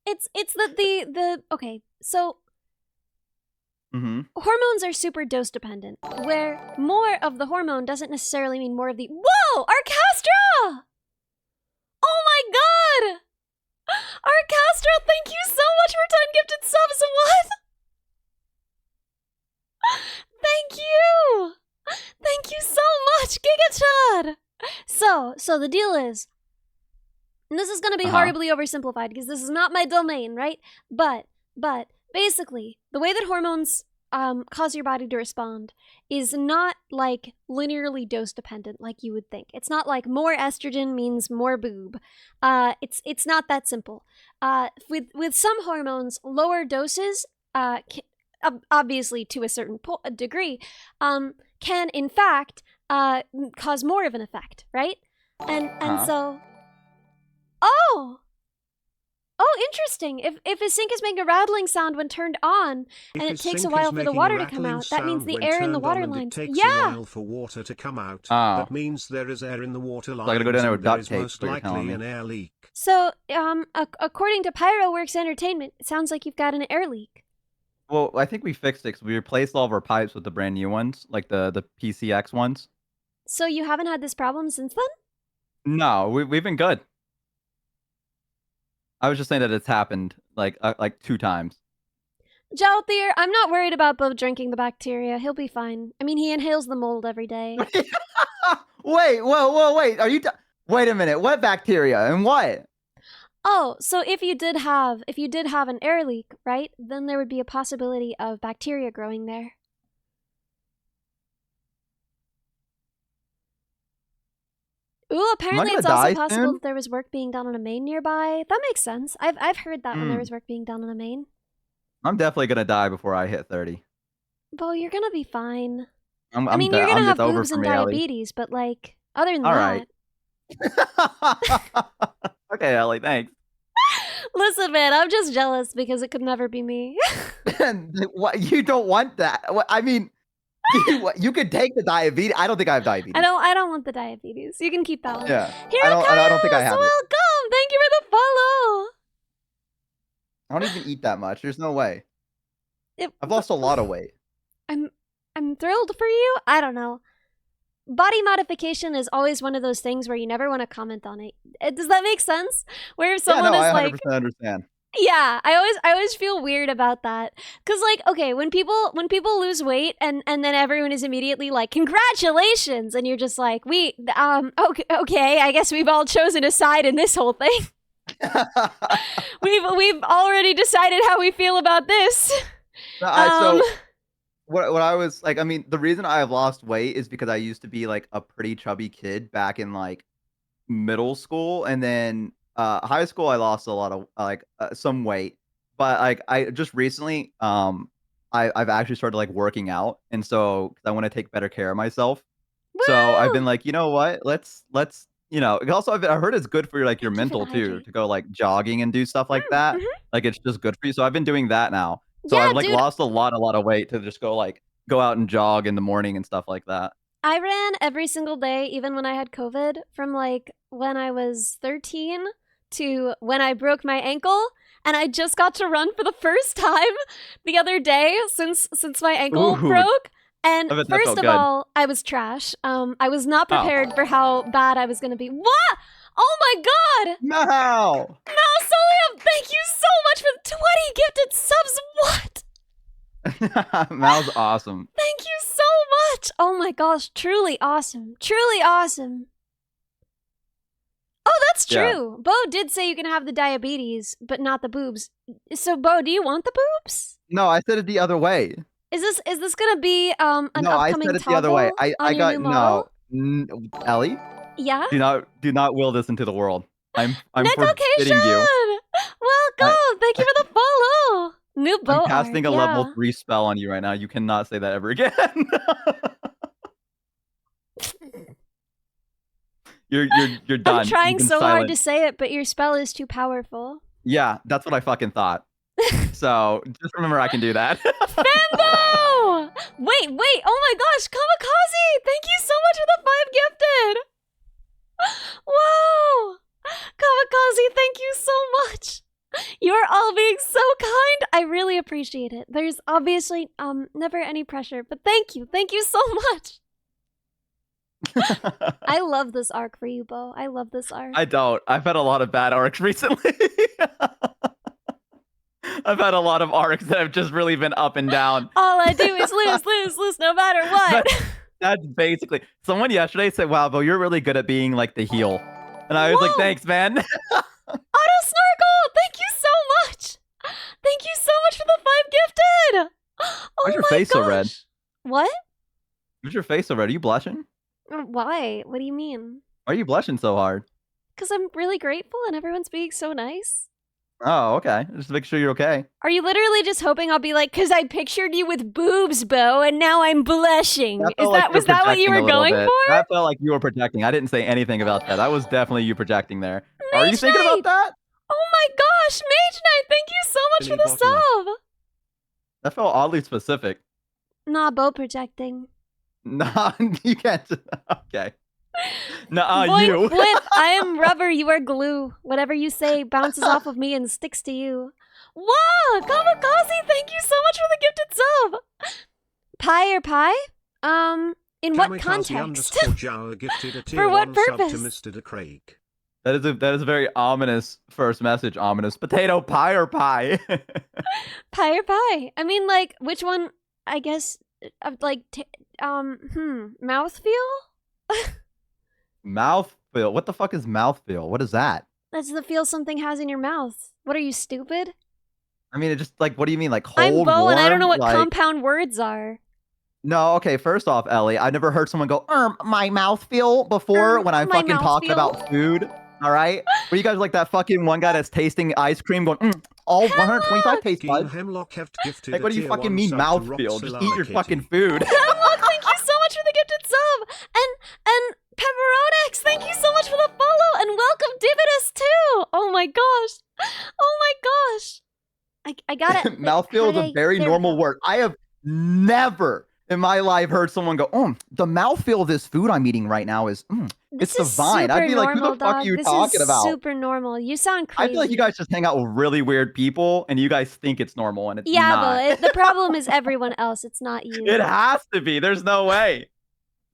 it's that the okay, so Mm-hmm. hormones are super dose dependent, where more of the hormone doesn't necessarily mean more of the— Whoa! Arcastra! Oh my god! Arcastra, thank you so much for 10 gifted subs! What? Thank you! Thank you so much, Gigachad! So the deal is, and this is gonna be horribly oversimplified because this is not my domain, right? But basically, the way that hormones cause your body to respond is not like linearly dose dependent like you would think. It's not like more estrogen means more boob. It's not that simple. With some hormones, lower doses, obviously to a certain degree, can in fact cause more of an effect, right? And so, oh, Oh, interesting. If his sink is making a rattling sound when turned on, and it takes a while for the water to come out, that means the air in the water lines. It takes Yeah. a while for water to come out. Oh. That means there is air in the water lines. I gotta go down there with and there duct is tape, most is what you're telling likely me. an air leak. So, according to Pyroworks Entertainment, it sounds like you've got an air leak. Well, I think we fixed it 'cause we replaced all of our pipes with the brand new ones, like the PCX ones. So you haven't had this problem since then? No, we've been good. I was just saying that it's happened like 2 times. Jalthir, I'm not worried about Bo drinking the bacteria. He'll be fine. I mean, he inhales the mold every day. Wait, whoa, wait. Are you? Wait a minute. What bacteria and what? Oh, so if you did have an air leak, right? Then there would be a possibility of bacteria growing there. Ooh, apparently it's also possible that there was work being done on a main nearby. That makes sense. I've heard that when there was work being done on a main. I'm definitely gonna die before I hit 30. Bo, you're gonna be fine. I mean, you're gonna have boobs and diabetes, but like, other than that. Okay, Ellie, thanks. Listen, man, I'm just jealous because it could never be me. What? You don't want that? I mean, you could take the diabetes. I don't think I have diabetes. I don't want the diabetes. You can keep that one. Yeah. Here, I don't think I have it. Welcome. Thank you for the follow. I don't even eat that much. There's no way. I've lost a lot of weight. I'm thrilled for you. I don't know. Body modification is always one of those things where you never want to comment on it. Does that make sense? Where if someone is I 100% like, understand. yeah, I always feel weird about that. Cause like, okay, when people lose weight and then everyone is immediately like, congratulations, and you're just like, okay, I guess we've all chosen a side in this whole thing. we've already decided how we feel about this. So what I was like, I mean, the reason I have lost weight is because I used to be like a pretty chubby kid back in like middle school, and then high school I lost a lot of some weight, but like I just recently I've actually started like working out, and so 'cause I want to take better care of myself. Woo! So I've been like, you know what? Let's also I heard it's good for your mental too, to go like jogging and do stuff like that. Like it's just good for you. So I've been doing that now. So Yeah, I've like dude. lost a lot of weight to just go out and jog in the morning and stuff like that. I ran every single day, even when I had COVID, from like when I was 13 to when I broke my ankle, and I just got to run for the first time the other day since my ankle broke. And first of all, I was trash. I was not prepared for how bad I was going to be. What? Oh my god! No! Solium, thank you so much for the 20 gifted subs. What? Mal's awesome. Thank you so much. Oh my gosh, truly awesome. Truly awesome. Oh, that's true. Yeah. Bo did say you can have the diabetes, but not the boobs. So, Bo, do you want the boobs? No, I said it the other way. Is this gonna be an upcoming I said it the other way. I got no. Ellie? Yeah? Do not will this into the world. I'm forbidding you. Welcome. Thank you for the follow. New Bo. I'm casting a level 3 spell on you right now. You cannot say that ever again. You're done. I'm trying so hard to say it, but your spell is too powerful. Yeah, that's what I fucking thought. So just remember I can do that. Fambo! Wait, oh my gosh, Kamikaze! Thank you so much for the 5 gifted! Whoa! Kamikaze, thank you so much! You're all being so kind! I really appreciate it. There's obviously never any pressure, but thank you so much! I love this arc for you, Bo. I love this arc. I don't. I've had a lot of bad arcs recently. I've had a lot of arcs that have just really been up and down. All I do is lose, no matter what. That's basically. Someone yesterday said, "Wow, Bo, you're really good at being like the heel," and I was like, "Thanks, man." Auto Snorkel, thank you so much. Thank you so much for the 5 gifted. Why's your face so red? What? Why's your face so red? Are you blushing? Why? What do you mean? Why are you blushing so hard? Because I'm really grateful and everyone's being so nice. Oh, okay. Just to make sure you're okay. Are you literally just hoping I'll be like, because I pictured you with boobs, Bo, and now I'm blushing? Was that what you were going for? I felt like you were projecting. I didn't say anything about that. That was definitely you projecting there. Are you thinking about that? Oh my gosh, Mage Knight, thank you so much for the Minibot. sub. That felt oddly specific. Nah, bow projecting. Nah, you can't. Okay. Nah, Boing you. flip, I am rubber, you are glue. Whatever you say bounces off of me and sticks to you. Wow, Kamikaze, thank you so much for the gifted sub. Pie or pie? In what context? Jauer gifted a tier For what 1 sub to purpose? Mr. Craig. That is a very ominous first message. Ominous potato pie or pie. Pie or pie? I mean, like, which one? I guess, like, mouthfeel? Mouthfeel. What the fuck is mouthfeel? What is that? That's the feel something has in your mouth. What are you, stupid? I mean, it just like, what do you mean, like I'm hold, Bo, and I don't know warm? what Like, compound words are. no, okay. First off, Ellie, I never heard someone go, my mouthfeel before when I'm My fucking talking mouthfeel. about food. All right, were you guys like that fucking one guy that's tasting ice cream, going, all 125 taste Game buds? Hemlock have gifted Like, what a do you tier fucking 1 mean sub to mouthfeel? Just eat your Roxalala fucking Kitty. food. Hemlock, thank you so much for the gifted sub! And Pepperonex, thank you so much for the follow! And welcome Dividus too! Oh my gosh! Oh my gosh! I got it. Mouthfeel is a very normal word. I have never in my life heard someone go, the mouthfeel of this food I'm eating right now is, This it's is divine. I'd super be like, who the normal, fuck dog. are you This talking is about? super normal. You sound I crazy. feel like you guys just hang out with really weird people and you guys think it's normal and it's Yeah, not. but the problem is everyone else. It's not you. It has to be. There's no way.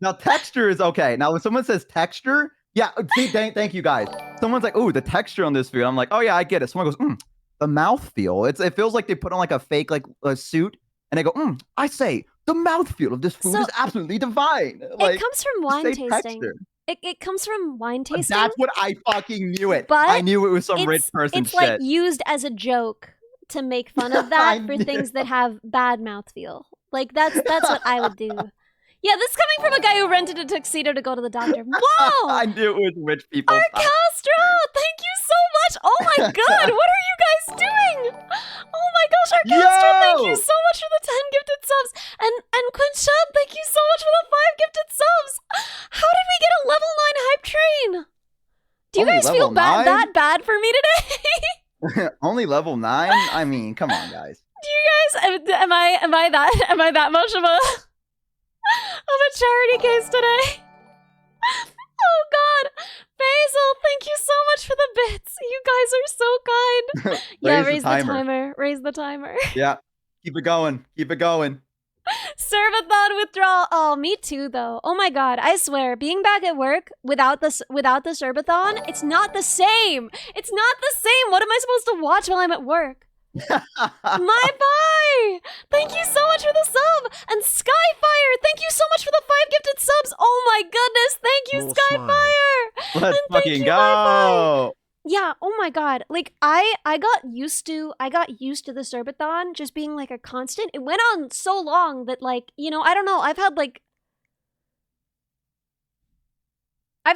Now, texture is okay. Now, when someone says texture, yeah, see, thank you guys. Someone's like, the texture on this food. I'm like, oh yeah, I get it. Someone goes, the mouthfeel. It feels like they put on like a fake like a suit and they go, I say the mouthfeel of this food is absolutely divine. Like, it comes from wine tasting. Texture. It comes from wine tasting. That's what I fucking knew it. But I knew it was some rich person it's shit. like used as a joke to make fun of that for things that have bad mouthfeel. Like that's what I would do. Yeah, this is coming from a guy who rented a tuxedo to go to the doctor. Whoa! I knew it was rich people. Arcastro, thank you so much. Oh my god, what are you guys doing? Oh my gosh, Arcastro, thank you so much for the 10 gifted subs. And Quinchad, thank you so much for the 5 gifted subs. How did we get a level 9 hype train? Do you guys feel that bad for me today? Only level 9? I mean, come on, guys. Do you guys am I that much of a charity case today? Oh god. Basil, thank you so much for the bits. You guys are so kind. Yeah, raise the timer. Raise the timer. Yeah. Keep it going. Keep it going. Servathon withdrawal. Oh, me too though. Oh my god, I swear, being back at work without the Servathon, it's not the same. It's not the same. What am I supposed to watch while I'm at work? My bye! Thank you so much for the sub! And Skyfire, thank you so much for the 5 gifted subs! Oh my goodness, thank you, Skyfire! Let's fucking go! Yeah, oh my god. Like I got used to the Serbathon just being like a constant. It went on so long that like, you know, I don't know, I've had like I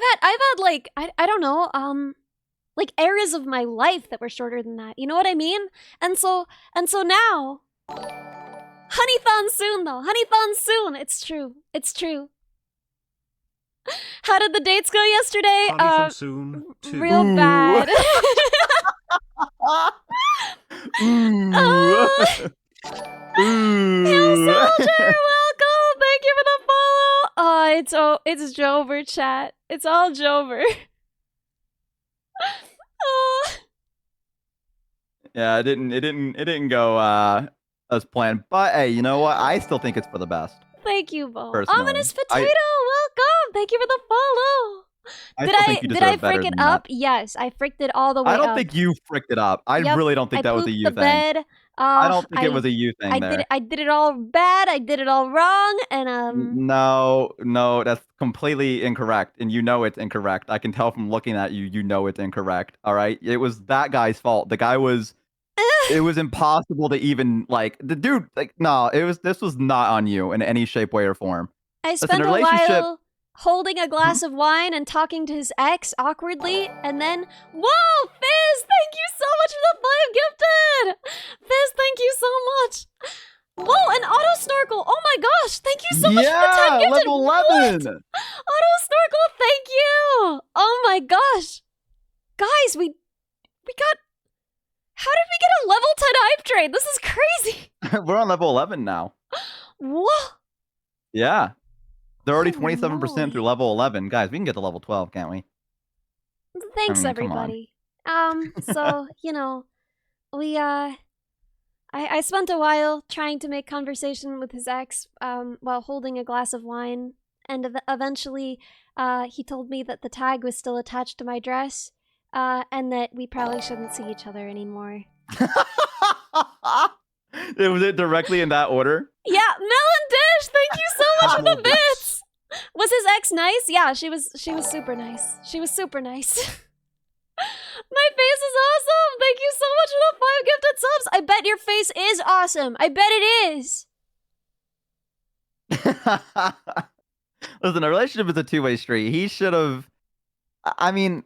don't know, like eras of my life that were shorter than that. You know what I mean? And so now Honeython soon though. Honeython soon. It's true. It's true. How did the dates go yesterday? Soon too. Real bad. Hill Soldier, welcome! Thank you for the follow. It's Jover chat. It's all Jover. Yeah, it didn't go as planned. But hey, you know what? I still think it's for the best. Thank you, Bo. Personally. Ominous Potato, welcome! Thank you for the follow. Did I frick it up? Yes, I fricked it all the way up. I don't think you fricked it up. I really don't think that was a you thing. Bed. I don't think it was a you thing there. I did it all bad. I did it all wrong, and No, that's completely incorrect, and you know it's incorrect. I can tell from looking at you. You know it's incorrect. All right, it was that guy's fault. The guy was. It was impossible to even like the dude. Like no, this was not on you in any shape, way, or form. I spent a while holding a glass of wine and talking to his ex awkwardly, and then, whoa, Fizz, thank you so much for the 5 gifted! Fizz, thank you so much! Whoa, an auto snorkel! Oh my gosh, thank you so much for the 10 gifted! Level 11! What? Auto snorkel, thank you! Oh my gosh! Guys, we got How did we get a level 10 hype train? This is crazy. We're on level 11 now. What? Yeah. They're already Holy 27% through moly. level 11. Guys, we can get to level 12, can't we? Thanks, mean, come on. everybody. So, I spent a while trying to make conversation with his ex, while holding a glass of wine, and eventually, he told me that the tag was still attached to my dress, and that we probably shouldn't see each other anymore. Was it directly in that order? Yeah, Melon Dish, thank you so much for the bits! Was his ex nice? Yeah, she was super nice. She was super nice. My face is awesome! Thank you so much for the 5 gifted subs! I bet your face is awesome! I bet it is! Listen, a relationship is a two-way street. He should have... I mean,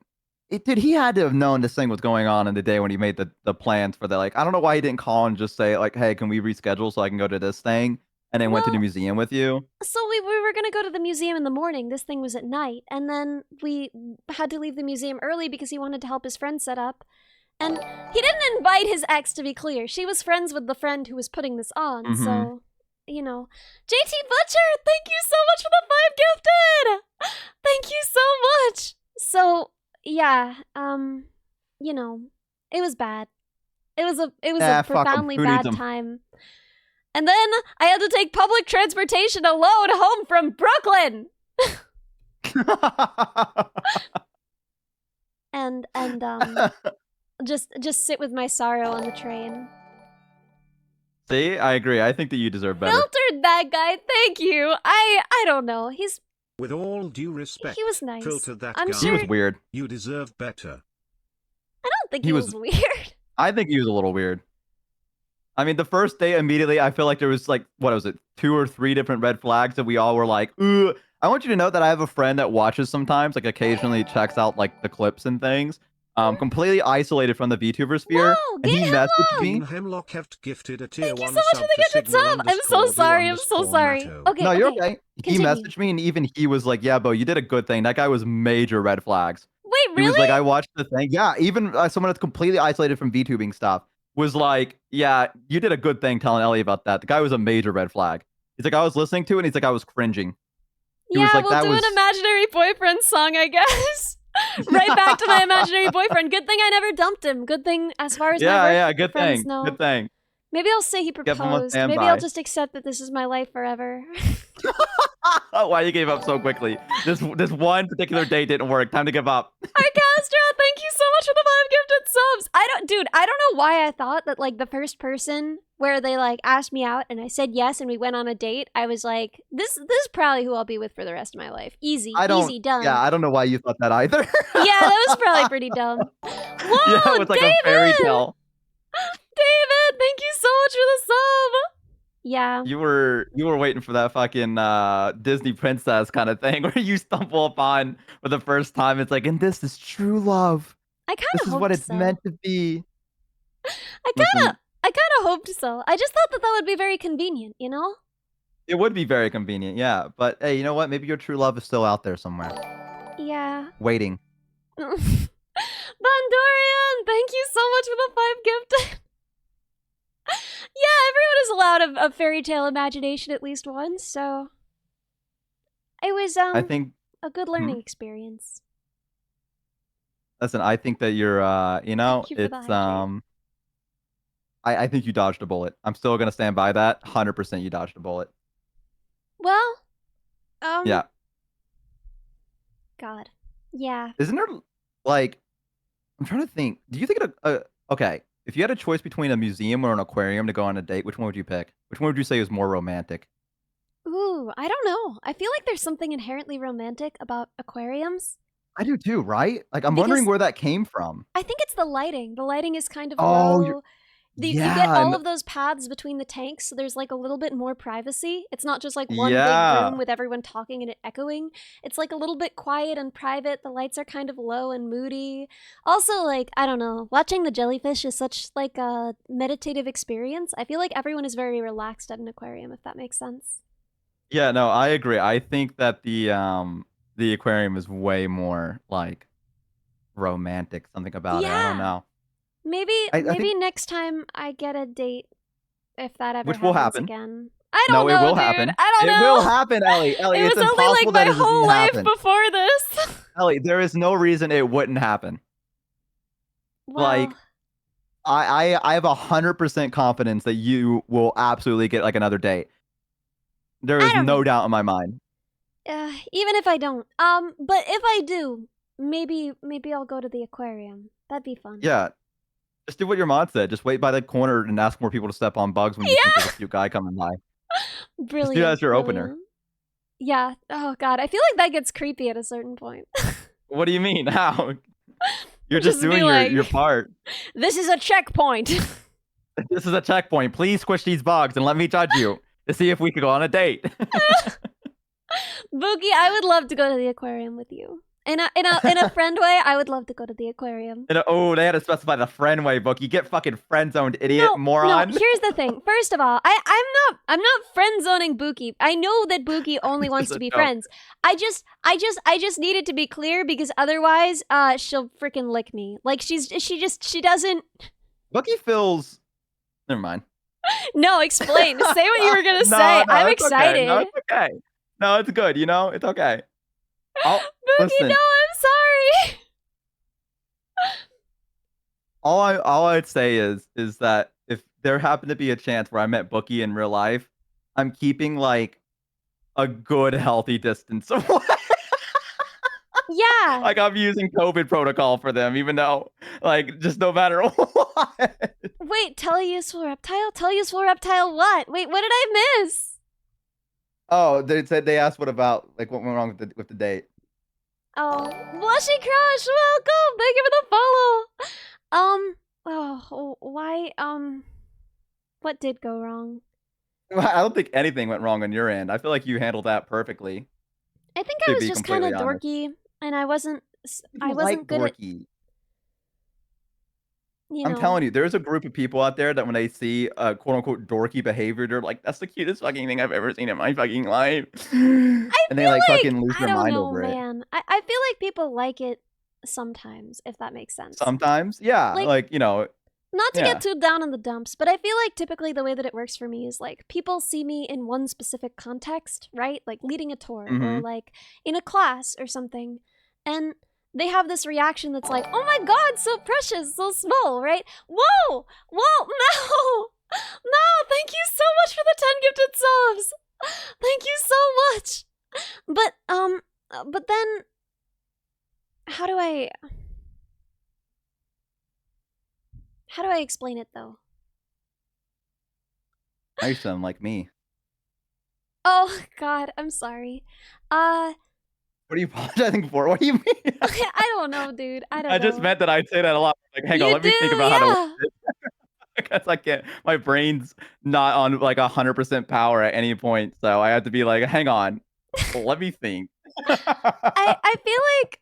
dude, he had to have known this thing was going on in the day when he made the plans for the, like... I don't know why he didn't call and just say, like, hey, can we reschedule so I can go to this thing? And then went to the museum with you? So we were gonna go to the museum in the morning. This thing was at night. And then we had to leave the museum early because he wanted to help his friend set up. And he didn't invite his ex, to be clear. She was friends with the friend who was putting this on, so... JT Butcher, thank you so much for the 5 gifted! Thank you so much! So, yeah, it was bad. It was a profoundly bad time. And then I had to take public transportation alone home from Brooklyn! and just sit with my sorrow on the train. See, I agree. I think that you deserve better. Filtered that guy, thank you. I don't know. With all due respect, he was nice. filtered that I'm guy. sure He was weird. You deserve better. I don't think he was weird. I think he was a little weird. I mean, the first day immediately, I feel like there was like, what was it, 2 or 3 different red flags that we all were like, ooh. I want you to know that I have a friend that watches sometimes, like occasionally checks out like the clips and things. Completely isolated from the VTuber sphere. Whoa, and he messaged me. Team Hemlock have gifted a tier Thank you 1 so much for the gifted sub. I'm so sorry. I'm so sorry. Okay. No, you're okay. He Continue. messaged me and even he was like, yeah, Bo, you did a good thing. That guy was major red flags. Wait, really? He was like, I watched the thing. Yeah, even someone that's completely isolated from VTubing stuff was like, yeah, you did a good thing telling Ellie about that. The guy was a major red flag. He's like, I was listening to it and he's like, I was cringing. He was like, we'll do an imaginary boyfriend song, I guess. Right back to my imaginary boyfriend. Good thing I never dumped him. Good thing as far as my good friends thing. know. Good thing. Maybe I'll say he proposed. Maybe I'll just accept that this is my life forever. Why you gave up so quickly? This one particular date didn't work. Time to give up. Arcastra, thank you so much for the 5 gifted subs. I don't know why I thought that like the first person where they like asked me out and I said yes and we went on a date, I was like, this is probably who I'll be with for the rest of my life. Easy done. Yeah, I don't know why you thought that either. Yeah, that was probably pretty dumb. Whoa, yeah, it was like David! a fairy tale. David, thank you so much for the sub. Yeah. You were waiting for that fucking Disney princess kind of thing where you stumble upon for the first time. It's like, and this is true love. I kind This of is hoped what it's so. meant to be. I kind of hoped so. I just thought that would be very convenient, you know? It would be very convenient, yeah. But hey, you know what? Maybe your true love is still out there somewhere. Yeah. Waiting. Bandorian, thank you so much for the 5 gifted. Yeah, everyone is allowed a fairy tale imagination at least once, so it was I think a good learning experience. Listen, I think that you're Thank you for the it's hydrate. I think you dodged a bullet. I'm still gonna stand by that. 100% you dodged a bullet. Well, Yeah. God. Yeah. Isn't there like I'm trying to think. Do you think okay, if you had a choice between a museum or an aquarium to go on a date, which one would you pick? Which one would you say is more romantic? Ooh, I don't know. I feel like there's something inherently romantic about aquariums. I do too, right? Like I'm Because wondering where that came from. I think it's the lighting. The lighting is kind of Oh, low. You get yeah, all and of those paths between the tanks, so there's like a little bit more privacy. It's not just like one big yeah. room with everyone talking and it echoing. It's like a little bit quiet and private. The lights are kind of low and moody. Also, like, I don't know, watching the jellyfish is such like a meditative experience. I feel like everyone is very relaxed at an aquarium, if that makes sense. Yeah, no, I agree. I think that the aquarium is way more like romantic. Something about it. I don't know. Maybe I maybe think next time I get a date, if that ever which will happens happen. again. I No, don't it know, will dude. happen. I don't It know. will happen, Ellie. Ellie, It it's was only like impossible my that it doesn't whole life happen. before this. Ellie, there is no reason it wouldn't happen. Well, Like, I have 100% confidence that you will absolutely get like another date. There I is don't no know. doubt in my mind. Even if I don't. But if I do, maybe I'll go to the aquarium. That'd be fun. Yeah. Just do what your mod said. Just wait by the corner and ask more people to step on bugs when you think there's a cute guy coming by. Brilliant. Just do that as your brilliant. opener. Yeah. Oh god, I feel like that gets creepy at a certain point. What do you mean? How? You're Just just be doing like- your part. This is a checkpoint. This is a checkpoint. Please squish these bugs and let me judge you to see if we could go on a date. Boogie, I would love to go to the aquarium with you. In a friend way, I would love to go to the aquarium. And, oh, they had to specify the friend way book. You get fucking friend zoned, idiot, moron. No, here's the thing. First of all, I'm not friend zoning Buki. I know that Buki only wants to be friends. I just needed to be clear because otherwise, she'll freaking lick me. Like she doesn't. Bucky feels. Never mind. No, explain. Say what you were gonna say. No, I'm it's excited. Okay. No, it's okay. No, it's good. You know, it's okay. Buki, listen. no, I'm sorry. All I'd say is that if there happened to be a chance where I met Bookie in real life, I'm keeping like a good healthy distance away. Yeah. Like I'm using COVID protocol for them, even though like just no matter what. Wait, tell a useful reptile? Tell a useful reptile what? Wait, what did I miss? Oh, they asked what about like what went wrong with the date. Oh, Blushy Crush, welcome! Thank you for the follow! Why, what did go wrong? Well, I don't think anything went wrong on your end. I feel like you handled that perfectly. I think I To was be just kind of completely honest. dorky, and I wasn't Like good at, dorky. you I'm know. telling you, there's a group of people out there that when they see quote unquote dorky behavior, they're like, "That's the cutest fucking thing I've ever seen in my fucking life," and they like fucking lose their mind over it. Man. I feel like people like it sometimes, if that makes sense. Sometimes, yeah, like you know. Not to get too down in the dumps, but I feel like typically the way that it works for me is like people see me in one specific context, right? Like leading a tour or like in a class or something. And they have this reaction that's like, oh my god, so precious, so small, right? Whoa! Whoa! No! No! Thank you so much for the 10 gifted subs! Thank you so much! But then... How do I explain it though? I used to sound like me. Oh god, I'm sorry. What are you apologizing for? What do you mean? I don't know, dude. I don't know. I just meant that I'd say that a lot. Like, hang on, let me think about how to work it. Because I can't. My brain's not on like 100% power at any point, so I have to be like, hang on, let me think. I feel like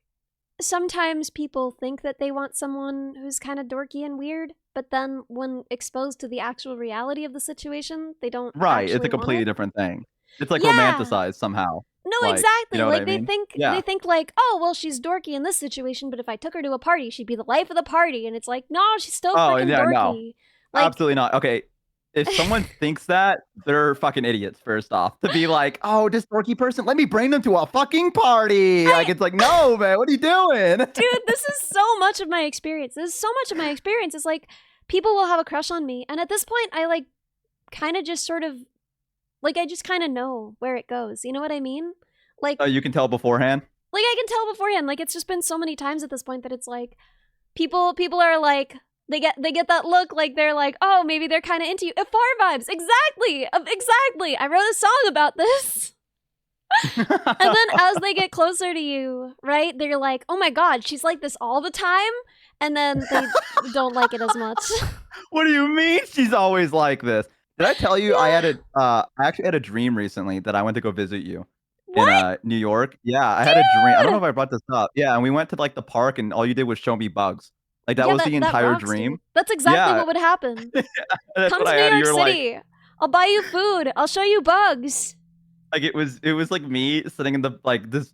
sometimes people think that they want someone who's kind of dorky and weird, but then when exposed to the actual reality of the situation, they don't. Right, it's a completely different thing. It's like romanticized somehow. No, like, exactly. You know like what I mean? they think like, oh well, she's dorky in this situation, but if I took her to a party, she'd be the life of the party. And it's like, no, she's still freaking dorky. No. Like, absolutely not. Okay, if someone thinks that, they're fucking idiots. First off, to be like, oh, this dorky person, let me bring them to a fucking party. Like it's like, no, man, what are you doing? Dude, this is so much of my experience. This is so much of my experience. It's like people will have a crush on me, and at this point, I like kind of just sort of like I just kind of know where it goes. You know what I mean? Like, you can tell beforehand. Like I can tell beforehand. Like it's just been so many times at this point that it's like people are like they get that look like they're like, oh, maybe they're kind of into you. Afar vibes, exactly. I wrote a song about this. And then as they get closer to you, right, they're like, oh my god, she's like this all the time, and then they don't like it as much. What do you mean she's always like this? Did I tell you I actually had a dream recently that I went to go visit you in New York? Yeah, I had a dream. I don't know if I brought this up. Yeah, and we went to like the park, and all you did was show me bugs. Like that was the entire dream. Dude. That's exactly what would happen. Come to New York City. I'll buy you food. I'll show you bugs. Like it was like me sitting in the like this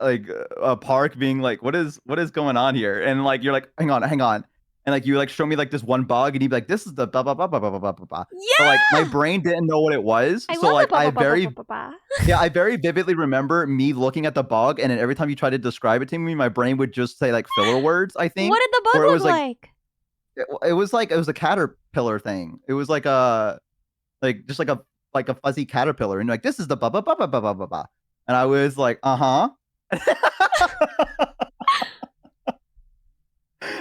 like a park being like, what is going on here? And like you're like, hang on. and like you like show me like this one bug, and you'd be like, "This is the blah blah blah blah blah blah blah blah." But like my Yeah! brain didn't know what it was, I so love like the I ba ba ba very ba ba ba. yeah, I very vividly remember me looking at the bug, and then every time you tried to describe it to me, my brain would just say like filler words. I think, What did the where bug it look was like like? it was like it was a caterpillar thing. It was like just like a fuzzy caterpillar, and you're like, "This is the blah blah blah blah blah blah blah blah," and I was like, "Uh huh."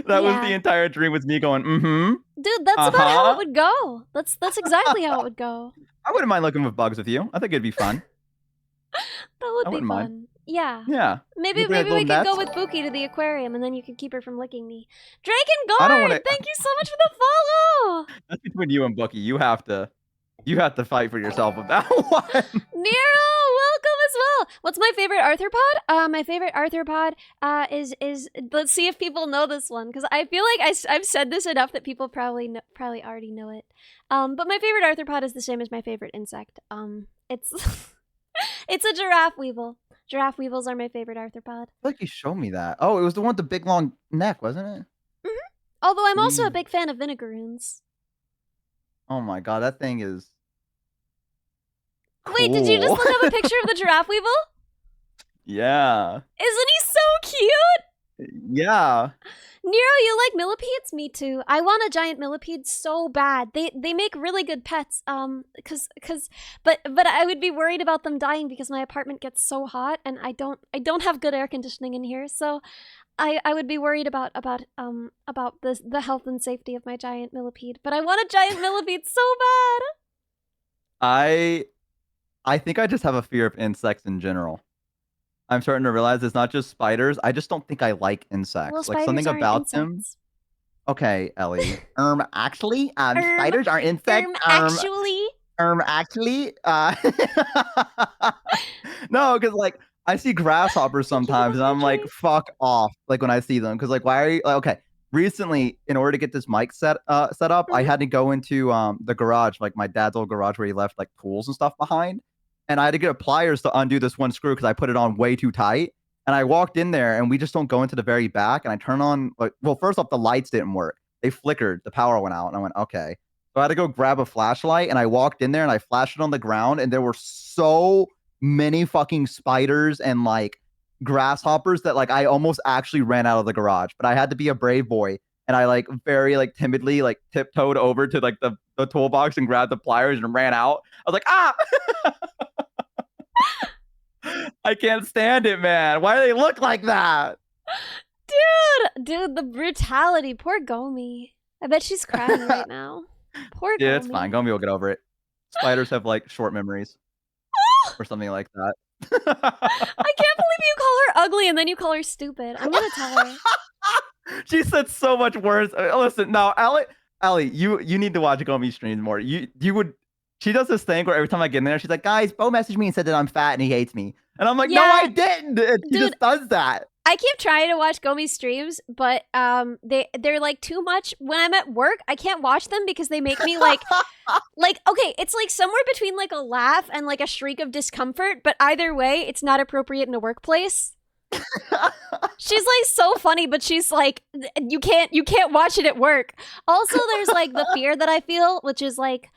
That was the Yeah. entire dream, was me going, "Mm-hmm, Dude, that's about how it uh-huh." would go. That's exactly how it would go. I wouldn't mind looking with bugs with you. I think it'd be fun. That would I be wouldn't mind. fun. Yeah. Yeah. Maybe You bring, like, maybe we little could go nets. with Buki to the aquarium and then you can keep her from licking me. Drake and I don't want Guard, to. thank you so much for the follow. That's between you and Bucky. You have to fight for yourself with that one. Nero, welcome as well. What's my favorite arthropod? My favorite arthropod is let's see if people know this one, because I feel like I've said this enough that people probably already know it. But my favorite arthropod is the same as my favorite insect. It's it's a giraffe weevil. Giraffe weevils are my favorite arthropod. I feel like you showed me that. Oh, it was the one with the big long neck, wasn't it? Although I'm also a Weave. big fan of vinegaroons. Oh my god, that thing is Wait, did you just cool. look up a picture of the giraffe weevil? Yeah. Isn't he so cute? Yeah. Nero, you like millipedes? Me too. I want a giant millipede so bad. They make really good pets. But I would be worried about them dying because my apartment gets so hot and I don't have good air conditioning in here. So I would be worried about the health and safety of my giant millipede. But I want a giant millipede so bad. I think I just have a fear of insects in general. I'm starting to realize it's not just spiders. I just don't think I like insects. Well, Like spiders something aren't about them. insects. Okay, Ellie. Actually, spiders are insects. Actually. Actually, no, because like I see grasshoppers sometimes, and I'm like, fuck off. Like when I see them, because like, why are you? Like, okay, recently, in order to get this mic set up, I had to go into the garage, like my dad's old garage where he left like tools and stuff behind, and I had to get pliers to undo this one screw because I put it on way too tight. And I walked in there, and we just don't go into the very back. And I turn on like, well, first off, the lights didn't work. They flickered. The power went out, and I went, okay. So I had to go grab a flashlight, and I walked in there and I flashed it on the ground, and there were so many fucking spiders and like grasshoppers that like I almost actually ran out of the garage. But I had to be a brave boy, and I like very like timidly like tiptoed over to like the toolbox and grabbed the pliers and ran out. I was like, ah. I can't stand it, man. Why do they look like that? Dude, the brutality. Poor Gomi. I bet she's crying right now. Poor Yeah, Gomi. it's fine. Gomi will get over it. Spiders have like short memories or something like that. I can't believe you call her ugly and then you call her stupid. I'm gonna tell her. She said so much worse. Listen, no, Ellie, you need to watch Gomi streams more. You would. She does this thing where every time I get in there, she's like, "Guys, Bo messaged me and said that I'm fat and he hates me," and I'm like, "No, Yeah. I didn't." And she Dude, just does that. I keep trying to watch Gomi's streams, but they're like too much. When I'm at work, I can't watch them because they make me like okay, it's like somewhere between like a laugh and like a shriek of discomfort, but either way, it's not appropriate in a workplace. She's like so funny, but she's like you can't watch it at work. Also, there's like the fear that I feel, which is like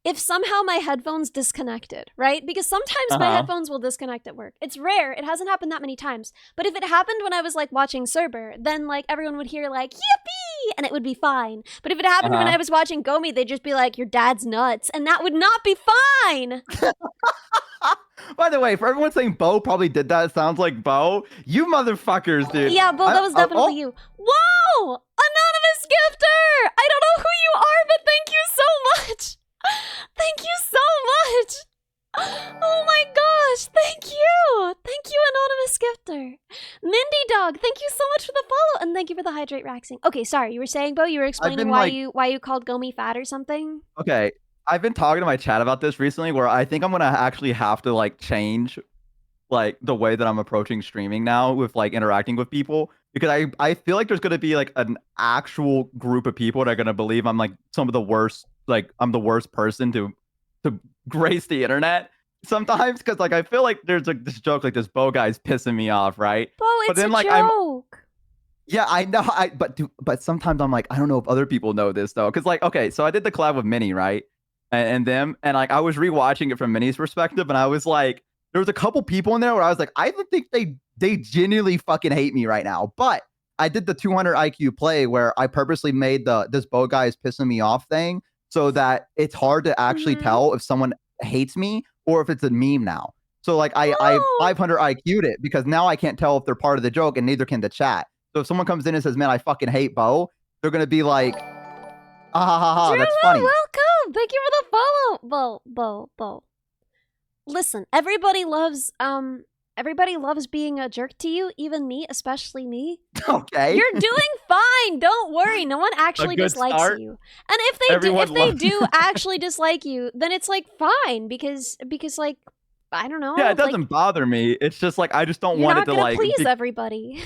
if somehow my headphones disconnected, right? Because sometimes my headphones will disconnect at work. It's rare. It hasn't happened that many times. But if it happened when I was like watching Cerber, then like everyone would hear like yippee and it would be fine. But if it happened when I was watching Gomi, they'd just be like, your dad's nuts. And that would not be fine. By the way, for everyone saying Bo probably did that, it sounds like Bo. You motherfuckers, dude. Yeah, Bo, that was definitely you. Whoa! Anonymous gifter! I don't know who you are, but thank you so much. Thank you so much. Oh my gosh, thank you. Thank you, anonymous gifter. Mindy Dog, thank you so much for the follow, and thank you for the hydrate raxing. Okay, sorry, you were saying, Bo, you were explaining why you called Gomi fat or something? Okay, I've been talking to my chat about this recently, where I think I'm gonna actually have to like change like the way that I'm approaching streaming now with like interacting with people, because I feel like there's gonna be like an actual group of people that are gonna believe I'm like some of the worst, like I'm the worst person to grace the internet sometimes, because like I feel like there's like this joke like this Bo guy's pissing me off, right? Bo, it's but then, a like, joke. Yeah, I know. But sometimes I'm like, I don't know if other people know this though, because like, okay, so I did the collab with Minnie, right, and them, and like I was rewatching it from Minnie's perspective, and I was like, there was a couple people in there where I was like, I don't think they genuinely fucking hate me right now, but I did the 200 IQ play where I purposely made the this bow guy is pissing me off thing so that it's hard to actually Mhm. tell if someone hates me or if it's a meme now. So like I Oh, 500 IQ'd it because now I can't tell if they're part of the joke and neither can the chat. So if someone comes in and says, "Man, I fucking hate Bo," they're gonna be like, "Ah ha ha ha, that's Drilla, funny." welcome. Thank you for the follow. Bo. Listen, everybody loves being a jerk to you, even me, especially me. Okay, You're doing fine. Don't worry. No one a actually good dislikes start. you. And Everyone if they loves. do actually dislike you, then it's like fine because like I don't Yeah, know, it like doesn't bother me. It's just like I just don't you're want it not to gonna like. please everybody.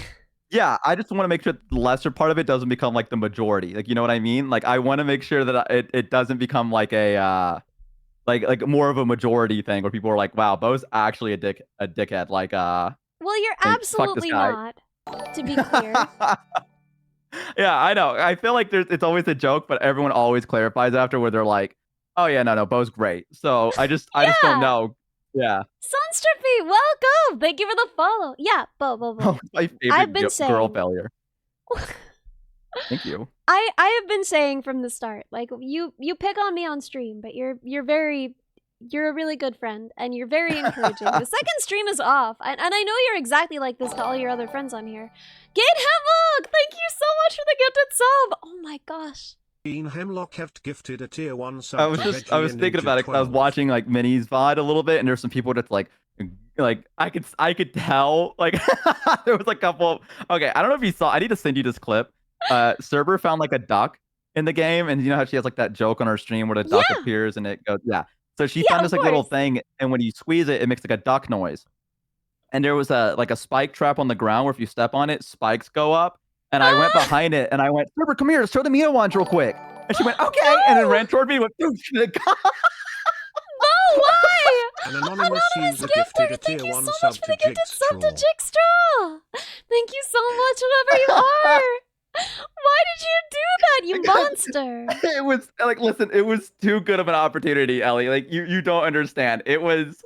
Yeah, I just want to make sure the lesser part of it doesn't become like the majority. Like, you know what I mean? Like, I want to make sure that it doesn't become like a like more of a majority thing where people are like, "Wow, Bo's actually a dickhead." Well, you're Like, fuck this absolutely guy. not, to be clear. Yeah, I know. I feel like it's always a joke, but everyone always clarifies after where they're like, "Oh yeah, no, Bo's great." So I just don't Yeah. know. Yeah. Sunstrippy, welcome. Thank you for the follow. Yeah, Oh, Bo. my I've favorite been girl saying failure. Thank you. I have been saying from the start, like you pick on me on stream, but you're a really good friend and you're very encouraging. The second stream is off, and I know you're exactly like this to all your other friends on here. Gate Hemlock, thank you so much for the gifted sub. Oh my gosh. Dean Hemlock have gifted a tier 1 sub to I Veggie was thinking Ninja about it because I was 12. watching like Minnie's VOD a little bit, and there's some people that's like I could tell like there was a couple. Okay, I don't know if you saw. I need to send you this clip. Cerber found like a duck in the game, and you know how she has like that joke on her stream where the duck Yeah, appears and it goes, yeah. So she yeah, found of this like little course. thing, and when you squeeze it, it makes like a duck noise. And there was a spike trap on the ground where if you step on it, spikes go up. And I went Ah, behind it and I went, Cerber, come here, show the Mio launch real quick. And she went, okay, and then no! ran toward me and went, Bo, why? An anonymous Anonymous user gifter, gifted a thank tier you 1 so much sub for to the gifted sub to Jigstraw. Jigstraw. Thank you so much, whoever you are. Why did you do that, you because monster? it was like, listen, it was too good of an opportunity, Ellie. Like you don't understand. It was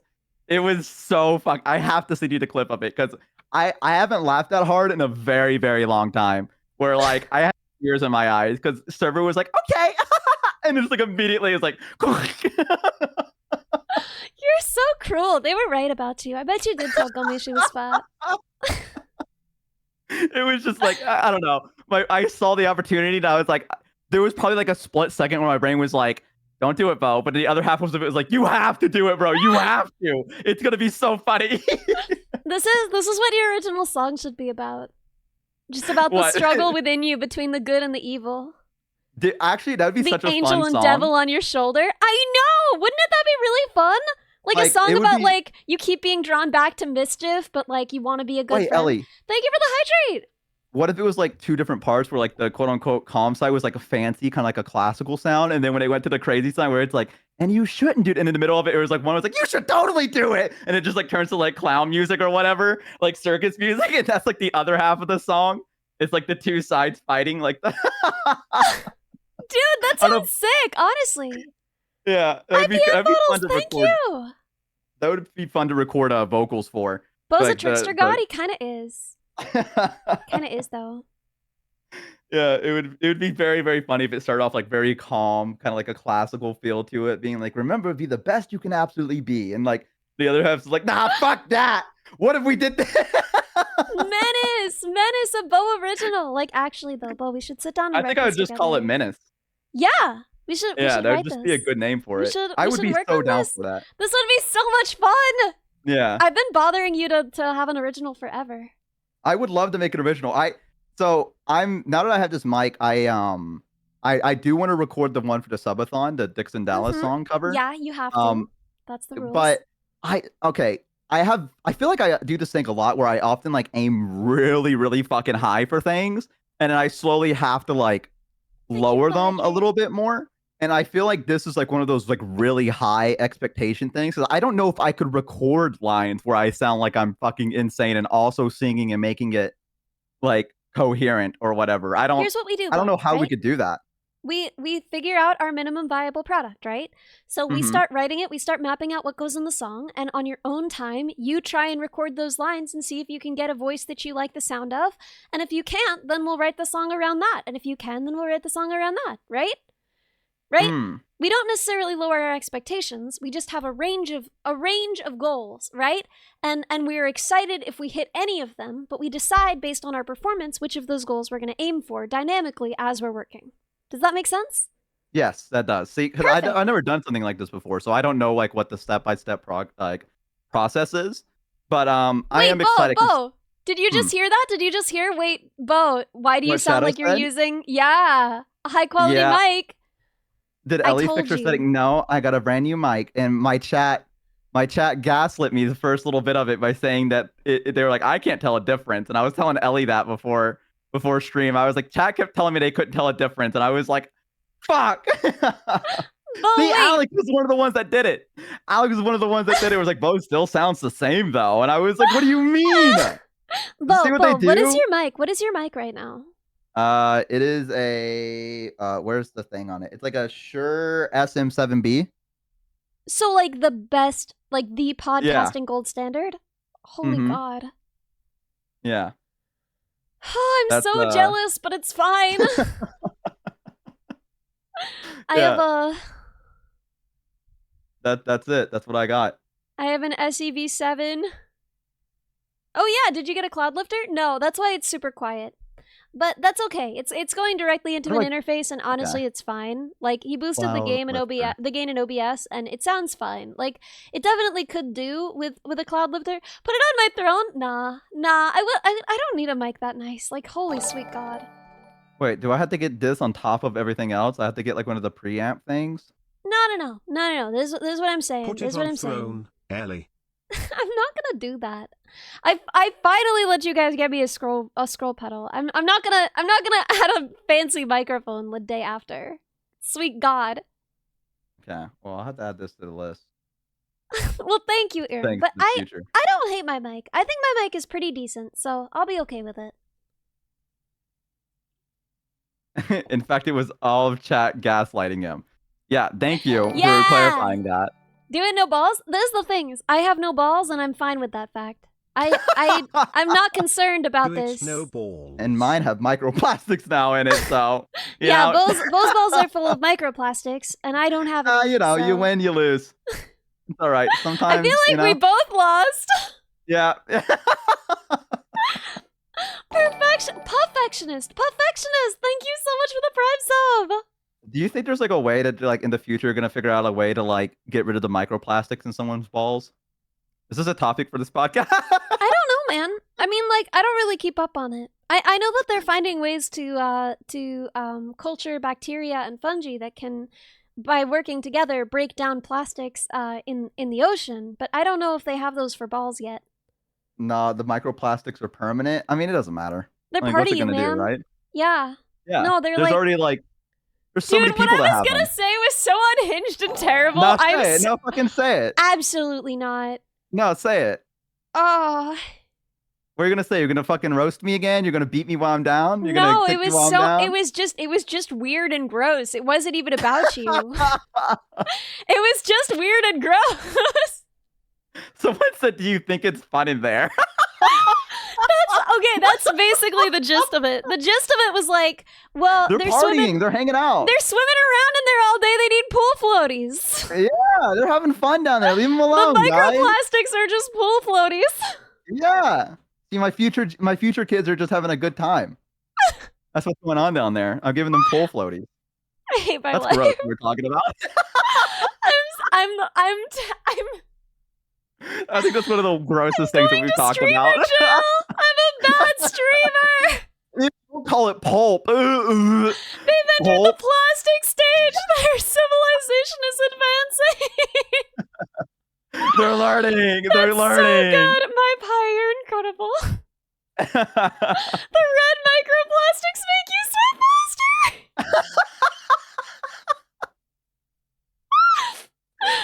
so fuck. I have to send you the clip of it because I haven't laughed that hard in a very very long time. Where like I had tears in my eyes because Server was like, okay, and it's like immediately it's like. You're so cruel. They were right about you. I bet you did tell Gummy she was fat. It was just like I don't know. I saw the opportunity and I was like, there was probably like a split second where my brain was like, "Don't do it, Bo," but the other half of it was like, "You have to do it, bro. You have to. It's gonna be so funny." This is what your original song should be about. Just about the What? struggle within you between the good and the evil. Actually, that would be The such a angel fun and song. devil on your shoulder. I know! Wouldn't it that be really fun? Like a Like, song it would about be. like you keep being drawn back to mischief, but like you want to be a good Wait, friend. Ellie. Thank you for the hydrate. What if it was like two different parts where like the quote unquote calm side was like a fancy kind of like a classical sound, and then when it went to the crazy side where it's like, and you shouldn't do it, and in the middle of it, it was like one was like, you should totally do it, and it just like turns to like clown music or whatever, like circus music, and that's like the other half of the song. It's like the two sides fighting like that. Dude, that I don't know. sounds sick, honestly. Yeah, IPM that'd be fun models, to thank record. you. That would be fun to record vocals for. Bo's a Like trickster god, he kinda is. Kinda is though. Yeah, it would be very very funny if it started off like very calm, kind of like a classical feel to it, being like, "Remember, be the best you can absolutely be," and like the other half's like, "Nah, fuck that. What if we did that?" Menace, a Bo original. Like actually though, Bo, we should sit down and I write think I this would just call it together. Menace. Yeah, we should Yeah, that would write just be a this. good name for it. I We would should be work so on down this. for that. This would be so much fun. Yeah, I've been bothering you to have an original forever. I would love to make an original. I'm now that I have this mic, I do want to record the one for the subathon, the Dixon Dallas song cover. Yeah, you have to. Um, That's the rules. But I feel like I do this thing a lot where I often like aim really, really fucking high for things, and then I slowly have to like lower them a little bit more. And I feel like this is like one of those like really high expectation things. Cause I don't know if I could record lines where I sound like I'm fucking insane and also singing and making it like coherent or whatever. I don't Here's what we do, I don't know Bo, how we right? could do that. We figure out our minimum viable product, right? So we start writing it, we start mapping out what goes in the song, and on your own time, you try and record those lines and see if you can get a voice that you like the sound of. And if you can't, then we'll write the song around that. And if you can, then we'll write the song around that, right? Right? We don't necessarily lower our expectations. We just have a range of goals, right? And we're excited if we hit any of them, but we decide based on our performance which of those goals we're going to aim for dynamically as we're working. Does that make sense? Yes, that does. See, because I've never done something like this before, so I don't know like what the step-by-step process is. But I am excited. Bo, did you just hear that? Did you just hear? Wait, Bo, why do you sound like you're using a high-quality mic? Did Ellie fix her setting? No, I got a brand new mic, and my chat gaslit me the first little bit of it by saying that they were like, I can't tell a difference, and I was telling Ellie that before stream. I was like, chat kept telling me they couldn't tell a difference, and I was like, fuck. See, Alex was one of the ones that did it. Alex was one of the ones that did it. It was like, Bo still sounds the same though, and I was like, what do you mean? Bo, what is your mic? What is your mic right now? It is a where's the thing on it? It's like a Shure SM7B. So like the best, like the podcasting gold standard. Holy God. Yeah. I'm so jealous, but it's fine. I have That's it. That's what I got. I have an SEV7. Oh yeah, did you get a cloud lifter? No, that's why it's super quiet. But that's okay. It's going directly into an interface, and honestly, it's fine. Like he boosted the gain in OBS, and it sounds fine. Like it definitely could do with a cloud lifter. Put it on my throne? Nah. I don't need a mic that nice. Like holy sweet God. Wait, do I have to get this on top of everything else? I have to get like one of the preamp things? No. This is what I'm saying. Put it on throne, Ellie. I'm not gonna do that. I finally let you guys get me a scroll pedal. I'm not gonna add a fancy microphone the day after. Sweet God. Okay. Well, I'll have to add this to the list. Well, thank you, Aaron. But I don't hate my mic. I think my mic is pretty decent, so I'll be okay with it. In fact, it was all of chat gaslighting him. Yeah, thank you for clarifying that. Doing no balls? There's the things. I have no balls, and I'm fine with that fact. I'm not concerned about this. No balls. And mine have microplastics now in it, so yeah, Bo's balls are full of microplastics, and I don't have any. You know, so. You win, you lose. It's all right. Sometimes I feel like we both lost. Yeah. Perfectionist. Thank you so much for the Prime sub. Do you think there's like a way to like in the future you're gonna figure out a way to like get rid of the microplastics in someone's balls? Is this a topic for this podcast? I don't know, man. I mean, like, I don't really keep up on it. I know that they're finding ways to culture bacteria and fungi that can, by working together, break down plastics in the ocean. But I don't know if they have those for balls yet. No, the microplastics are permanent. I mean, it doesn't matter. They're part of you, man. Do, right? Yeah. Yeah. No, there's already like. There's so many people what that I was gonna say was so unhinged and terrible. No, say it. No, fucking say it. Absolutely not. No, say it. Oh. What are you gonna say? You're gonna fucking roast me again? You're gonna beat me while I'm down? You're no, gonna kick me while I'm down? it was just weird and gross. It wasn't even about you. It was just weird and gross. Someone said, do you think it's fun in there? That's basically the gist of it. The gist of it was like, well, they're partying, they're hanging out. They're swimming around in there all day. They need pool floaties. Yeah, they're having fun down there. Leave them alone, the microplastics are just pool floaties. Yeah. See, my future kids are just having a good time. That's what's going on down there. I'm giving them pool floaties. I hate my life. That's gross. We're talking about. I think that's one of the grossest things that we've talked about. I'm a bad streamer. Don't call it pulp. They've entered the plastic stage. Their civilization is advancing. They're learning. They're So learning. good. My pie, you're incredible. The red microplastics make you swim faster.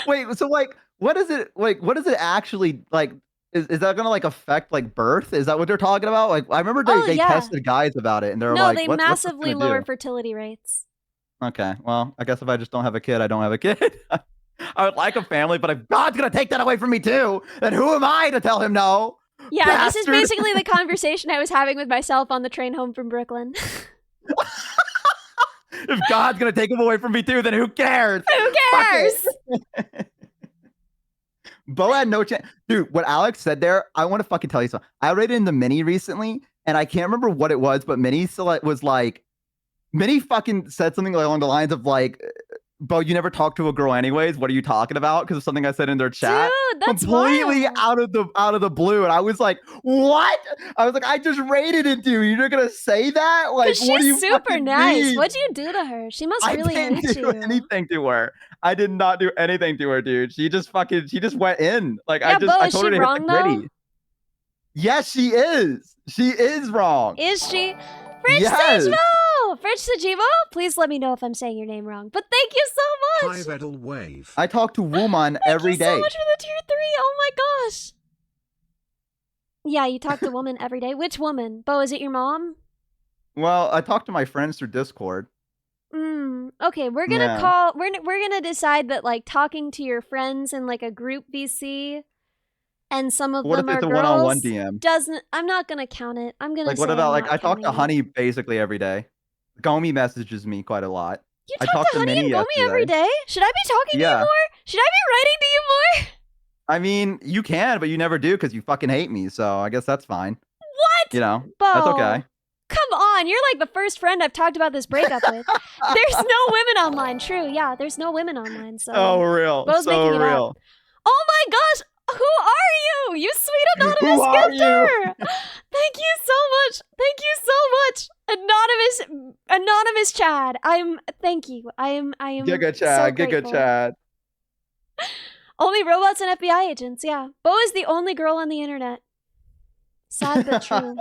Wait, so like, what is it like? What is it actually like? Is that gonna like affect like birth? Is that what they're talking about? Like I remember Oh, they yeah. tested guys about it and they're No, like, they what's this massively gonna lower do? fertility rates. Okay, well, I guess if I just don't have a kid, I don't have a kid. I would like a family, but if God's gonna take that away from me too, then who am I to tell him no? Yeah, Bastard. this is basically the conversation I was having with myself on the train home from Brooklyn. If God's gonna take him away from me too, then who cares? Who Fuck cares? it. Bo had no chance. Dude, what Alex said there, I want to fucking tell you something. I read it in the mini recently, and I can't remember what it was, but Mini was like, Mini fucking said something along the lines of like, Bo, you never talk to a girl anyways. What are you talking about? Because of something I said in their chat. Dude, that's completely wild. out of the blue. And I was like, what? I was like, I just rated it, dude. You're gonna say that? Like, Because what do you she's super fucking nice. mean? What'd you do to her? She must I really didn't hate do you. anything to her. I did not do anything to her, dude. She just went in. Like Yeah, Bo, I is told she her to hit wrong the though? gritty. Yes, she is. She is wrong. Is she? Fridge Yes. Sajivo! Fridge Sajivo? Please let me know if I'm saying your name wrong. But thank you so much! Hi Vedal Wave. I talk to woman every day. Thank you so much for the tier 3. Oh my gosh. Yeah, you talk to woman every day. Which woman? Bo, is it your mom? Well, I talk to my friends through Discord. Okay, we're gonna call we're gonna decide that like talking to your friends in like a group VC and some of What them if are it's a girls one-on-one DM? doesn't I'm not gonna count it. I'm gonna Like, say what about I'm like not I talk to counting it. Honey basically every day. Gomi messages me quite a lot. You I talk talked to to Honey and Minnie Gomi every yesterday. day? Should I be talking to you Yeah. more? Should I be writing to you more? I mean, you can, but you never do because you fucking hate me. So I guess that's fine. What? You know, Bo, that's okay. come on, you're like the first friend I've talked about this breakup with. There's no women online. True, yeah, there's no women online. So So real. Bo's so making it real. up. Oh my gosh, who are you? You sweet anonymous Who are gifter. Thank you so much. Thank you so much, anonymous Chad. Thank you. I am. Giga so Chad. grateful. Giga Chad. Only robots and FBI agents. Yeah, Bo is the only girl on the internet. Sad but true.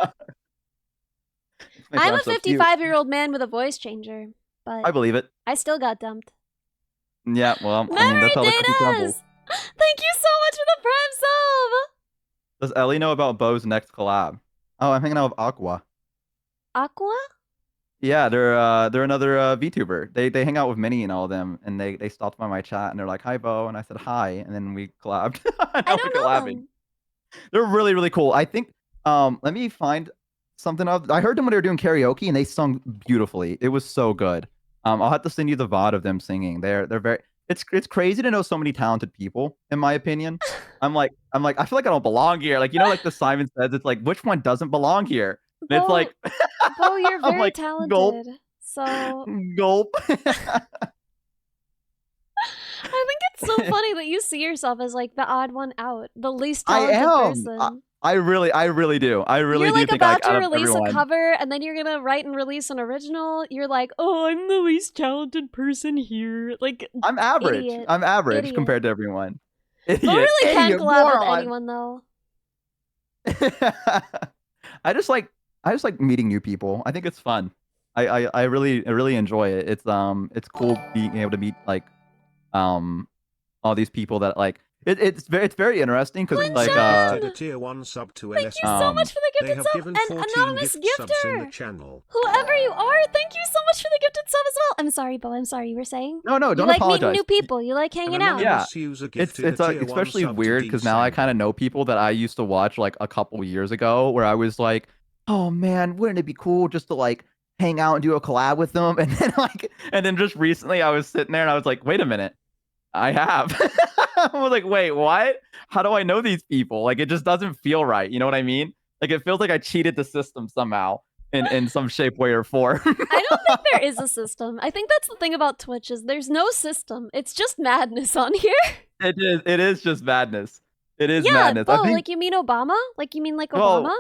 I'm a 55-year-old man with a voice changer, but I believe it. I still got dumped. Yeah, well, I mean, Memory that's how the cookie crumbles. datas! Thank you so much for the Prime sub! Does Ellie know about Bo's next collab? Oh, I'm hanging out with Aqua. Aqua? Yeah, they're another VTuber. They hang out with Minnie and all of them, and they stopped by my chat and they're like, "Hi, Bo," and I said hi, and then we collabed. I don't know them. They're really really cool. I think let me find something of. I heard them when they were doing karaoke, and they sung beautifully. It was so good. I'll have to send you the VOD of them singing. They're very. It's crazy to know so many talented people. In my opinion, I'm like I feel like I don't belong here. Like like the Simon Says, it's like which one doesn't belong here? And it's like, Bo, you're very like, talented. gulp. So Gulp. I think it's so funny that you see yourself as like the odd one out, the least I talented am. person. I really do. I really You're do like think about out to of release everyone. a cover, and then you're gonna write and release an original. You're like, oh, I'm the least talented person here. Like, I'm average. idiot. I'm average Idiot. compared to everyone. Bo really can collab with anyone though. I just like meeting new people. I think it's fun. I really enjoy it. It's cool being able to meet like all these people that like it's very interesting because like Gifted a tier 1 sub to Thank you so much for the They gifted have sub, given and 14 anonymous gift subs in the gifter. channel. Whoever you are, thank you so much for the gifted sub as well. I'm sorry, Bo. I'm sorry. You were saying? no, You don't like apologize. meeting new people. You like hanging out. Yeah, User it's gifted a tier 1 especially sub to weird because now I kind of Descender. know people that I used to watch like a couple years ago, where I was like, oh man, wouldn't it be cool just to like hang out and do a collab with them? And then just recently I was sitting there and I was like, wait a minute, I have. I was like, wait, what? How do I know these people? Like, it just doesn't feel right. You know what I mean? Like, it feels like I cheated the system somehow in some shape, way, or form. I don't think there is a system. I think that's the thing about Twitch is there's no system. It's just madness on here. It is just madness. It is Yeah, madness. Bo, like you mean Obama? Like you mean like Obama?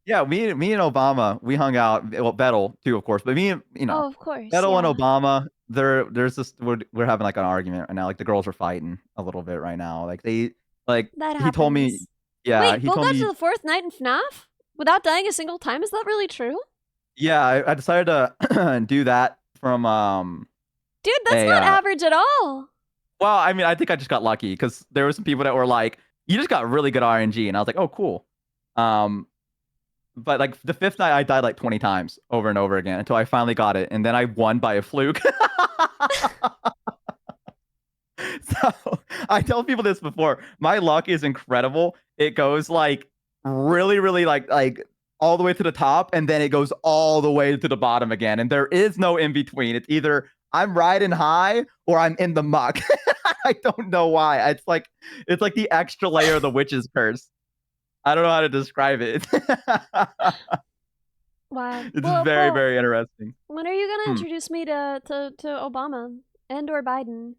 Yeah, me and Obama, we hung out. Well, Bettel too, of course, but me and Oh, of course. Bettel and yeah. Obama. There's this. We're having like an argument right now. Like the girls are fighting a little bit right now. Like he told me. happens. Yeah, Wait, he Bo told got me. to the 4th night in FNAF without dying a single time? Is that really true? Yeah, I decided to do that from Dude, that's not average at all. Well, I mean, I think I just got lucky because there were some people that were like, you just got really good RNG, and I was like, oh, cool. But like the 5th night, I died like 20 times over and over again until I finally got it, and then I won by a fluke. So I tell people this before. My luck is incredible. It goes like really, really like all the way to the top, and then it goes all the way to the bottom again. And there is no in between. It's either I'm riding high or I'm in the muck. I don't know why. It's like the extra layer of the witch's curse. I don't know how to describe it. Wow. It's Well, very, well, very interesting. when are you gonna Hmm. introduce me to Obama and or Biden?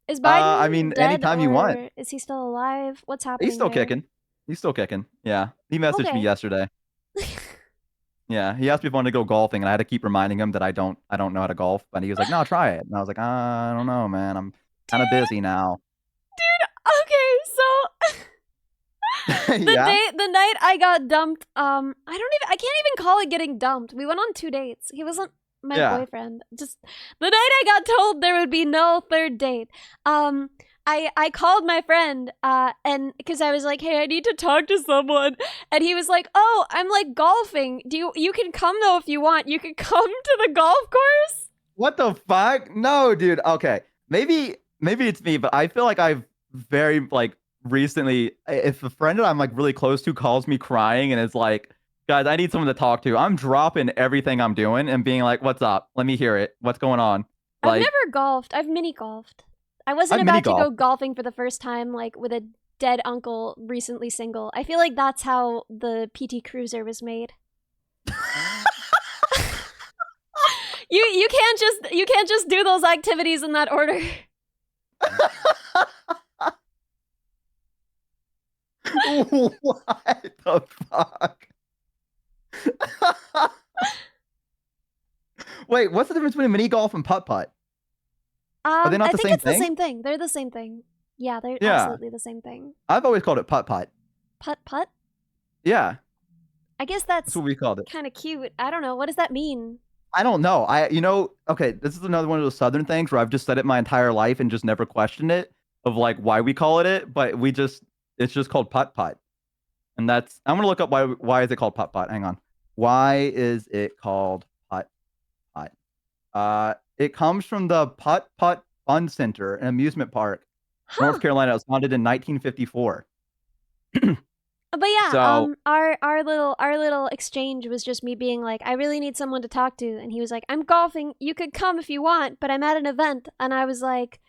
Is Biden I mean, dead anytime you want. or is he still alive? What's He's happening still there? kicking. He's still kicking. Yeah. He messaged me Okay. yesterday. Yeah, he asked me if I wanted to go golfing, and I had to keep reminding him that I don't know how to golf. But he was like, "No, try it." And I was like, I don't know, man. I'm kind of busy now." Okay, so Yeah. the night I got dumped, I can't even call it getting dumped. We went on 2 dates. He wasn't my Yeah. boyfriend. Just the night I got told there would be no 3rd date. I called my friend, and because I was like, hey, I need to talk to someone, and he was like, oh, I'm like golfing. You can come though if you want. You can come to the golf course. What the fuck? No, dude. Okay, maybe it's me, but I feel like I've very like recently, if a friend that I'm like really close to calls me crying and is like, guys, I need someone to talk to, I'm dropping everything I'm doing and being like, what's up? Let me hear it. What's going on? I've Like, never golfed. I've mini golfed. I wasn't I've about to go mini-golfed. golfing for the first time, like with a dead uncle recently single. I feel like that's how the PT Cruiser was made. You can't just do those activities in that order. What the fuck? Wait, what's the difference between mini golf and putt putt? Are they not I the think same it's the thing? same thing. They're the same thing. Yeah, they're Yeah. absolutely the same thing. I've always called it putt putt. Putt putt? Yeah, I guess that's that's what we called it. kind of cute. I don't know. What does that mean? I don't know. Okay, this is another one of those Southern things where I've just said it my entire life and just never questioned it of like why we call it, but it's just called putt putt. And I'm gonna look up why is it called putt putt. Hang on. Why is it called putt putt? It comes from the Putt Putt Fun Center, an amusement park, Huh. North Carolina. It was founded in 1954. But yeah, So- our little exchange was just me being like, I really need someone to talk to, and he was like, I'm golfing. You could come if you want, but I'm at an event, and I was like,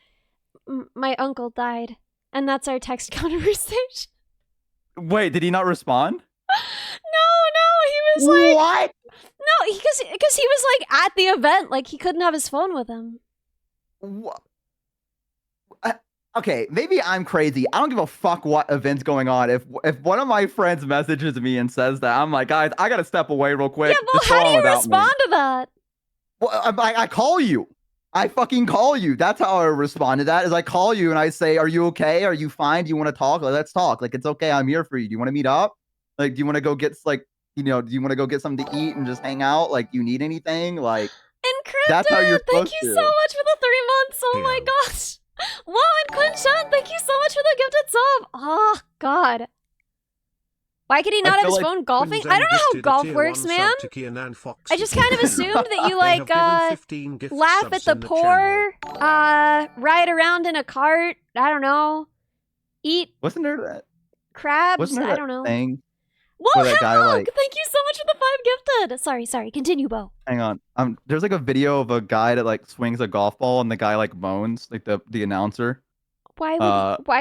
my uncle died, and that's our text conversation. Wait, did he not respond? No, he was like, What? no, because he was like at the event, like he couldn't have his phone with him. What? Okay, maybe I'm crazy. I don't give a fuck what event's going on. If one of my friends messages me and says that, I'm like, guys, I gotta step away real quick. Yeah, well, Just go how do on you without me. respond to that? Well, I call you. I fucking call you. That's how I respond to that. Is I call you and I say, "Are you okay? Are you fine? Do you want to talk? Like, let's talk. Like, it's okay. I'm here for you. Do you want to meet up? Like, do you want to go get do you want to go get something to eat and just hang out? Like, do you need anything? Like, that's how you're Encrypted! Thank supposed you to. so much for the 3 months. Oh my Yeah. gosh. Wow, and Quinshan, thank you so much for the gifted sub. Oh god. Why could he not have feel his like phone golfing? Quinzen I don't know how gifted a golf tier works, 1 man. sub to Kian and Fox I just to kind of Kian. assumed that you They have like given 15 gift laugh subs at the in the poor, channel. ride around in a cart, I don't know. Eat Wasn't there that? crabs, Wasn't there I that don't know. thing? Whoa, where that guy, Hemlock! like- Thank you so much for the 5 gifted. Sorry, continue, Bo. Hang on. There's like a video of a guy that like swings a golf ball and the guy like moans, like the announcer. Why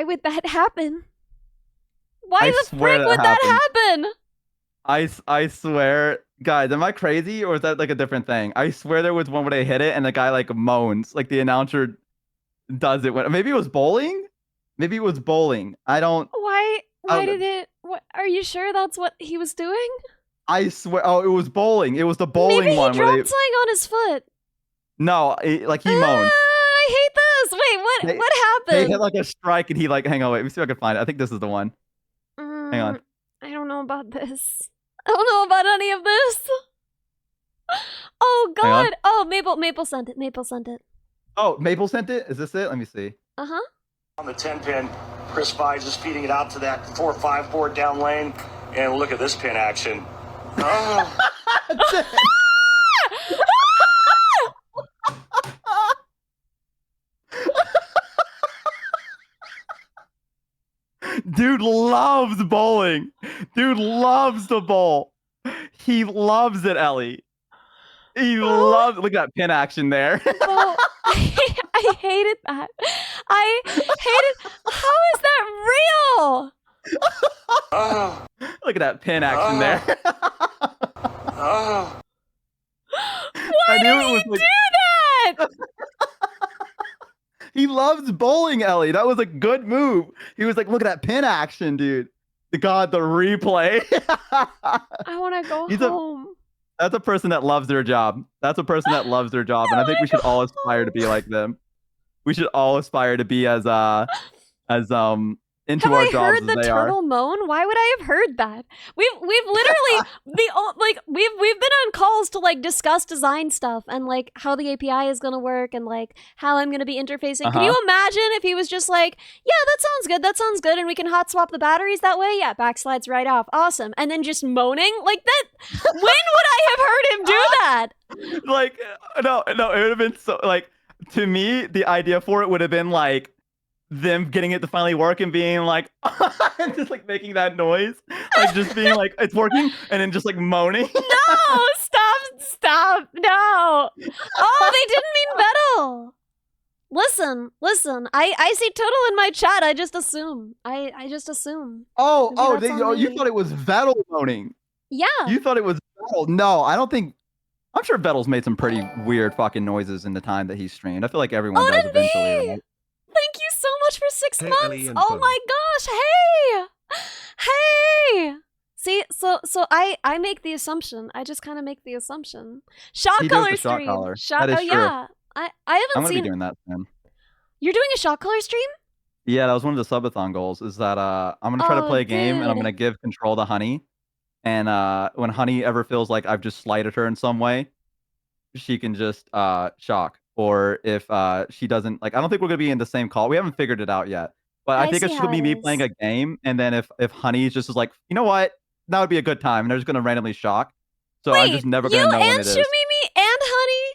would that happen? Why I the swear frick that would that happen? I swear, guys, am I crazy or is that like a different thing? I swear there was one where they hit it and the guy like moans, like the announcer does it when maybe it was bowling. Maybe it was bowling. I don't. Why Oh, did it? What? Are you sure that's what he was doing? I swear. Oh, it was bowling. It was the bowling Maybe he one dropped where something on his foot. No, like he moans. I hate this. Wait, what They happened? hit like a strike and he like. Hang on, wait. Let me see if I can find it. I think this is the one. Hang on. I don't know about this. I don't know about any of this. Oh Hang on. god. Oh, Maple sent it. Oh, Maple sent it. Is this it? Let me see. Uh-huh. On the 10 pin, Chris Vise is feeding it out to that 4-5 board down lane. And look at this pin action. Oh. Dude loves bowling. Dude loves to bowl. He loves it, Ellie. He loves. Look at that pin action there. Oh, I hated that. I hated. How is that real? Oh. Look at that pin action there. Oh. Why did he do that? He loves bowling, Ellie. That was a good move. He was like, look at that pin action, dude. God, the replay. I want to go He's home. That's a person that loves their job. That's a person that loves their job. And I think we should all aspire to be like them. We should all aspire to be as into Have our I jobs heard as the they turtle are. moan? Why would I have heard that? We've literally we've been on calls to like discuss design stuff and like how the API is gonna work and like how I'm gonna be interfacing. Can you imagine if he was just like, yeah, that sounds good, and we can hot swap the batteries that way? Yeah, backslides right off, awesome, and then just moaning like that. When would I have heard him do that? Like, no, it would have been so like, to me, the idea for it would have been like them getting it to finally work and being like, and just like making that noise, like just being like, it's working, and then just like moaning. No, stop, no. Oh, they didn't mean Vettel. Listen, I see Total in my chat. I just assume. I just assume. Oh, Maybe that's on you me. thought it was Vettel moaning. Yeah. You thought it was Vettel. No, I don't think. I'm sure Vettel's made some pretty weird fucking noises in the time that he streamed. I feel like everyone does Odin eventually. B! Right? Thank you so much for 6 Hey, months. Ellie and Oh Boom. my gosh. Hey. See, so I make the assumption. I just kind of make the assumption. Shot He does color the shot stream. color. Shot. That Oh is true. yeah. I I'm haven't gonna seen. be doing that soon. You're doing a shot color stream? Yeah, that was one of the subathon goals. Is that I'm gonna try to Oh, play a game and I'm dude. gonna give control to Honey, and when Honey ever feels like I've just slighted her in some way, she can just shock. Or if she doesn't, like, I don't think we're gonna be in the same call. We haven't figured it out yet, but I I think see it's how gonna be it me is. playing a game, and then if Honey just is like, you know what, that would be a good time, and they're just gonna randomly shock. So I'm just never you gonna know when and it is. Shumimi and Honey?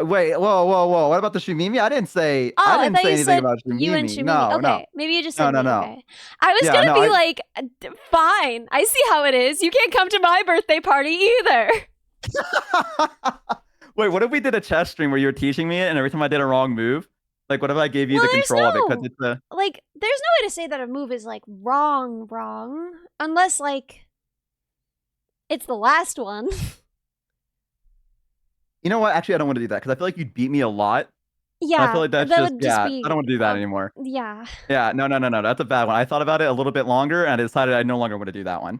Wait, whoa! What about the Shumimi? I didn't say. Oh, I I didn't thought say you anything said about Shumimi. you and Shumimi. No, Okay, no. maybe you just No, said no, me. no. Okay. I was Yeah, gonna no, be I- like, fine. I see how it is. You can't come to my birthday party either. Wait, what if we did a chess stream where you were teaching me it, and every time I did a wrong move, like what if I gave you Well, the there's control of it? no- Because it's a Like, there's no way to say that a move is like wrong, unless like it's the last one. You know what? Actually, I don't want to do that because I feel like you'd beat me a lot. Yeah, I feel like that's that just would just yeah. be. I don't want to do that anymore. Yeah. Yeah, no. That's a bad one. I thought about it a little bit longer, and I decided I no longer want to do that one.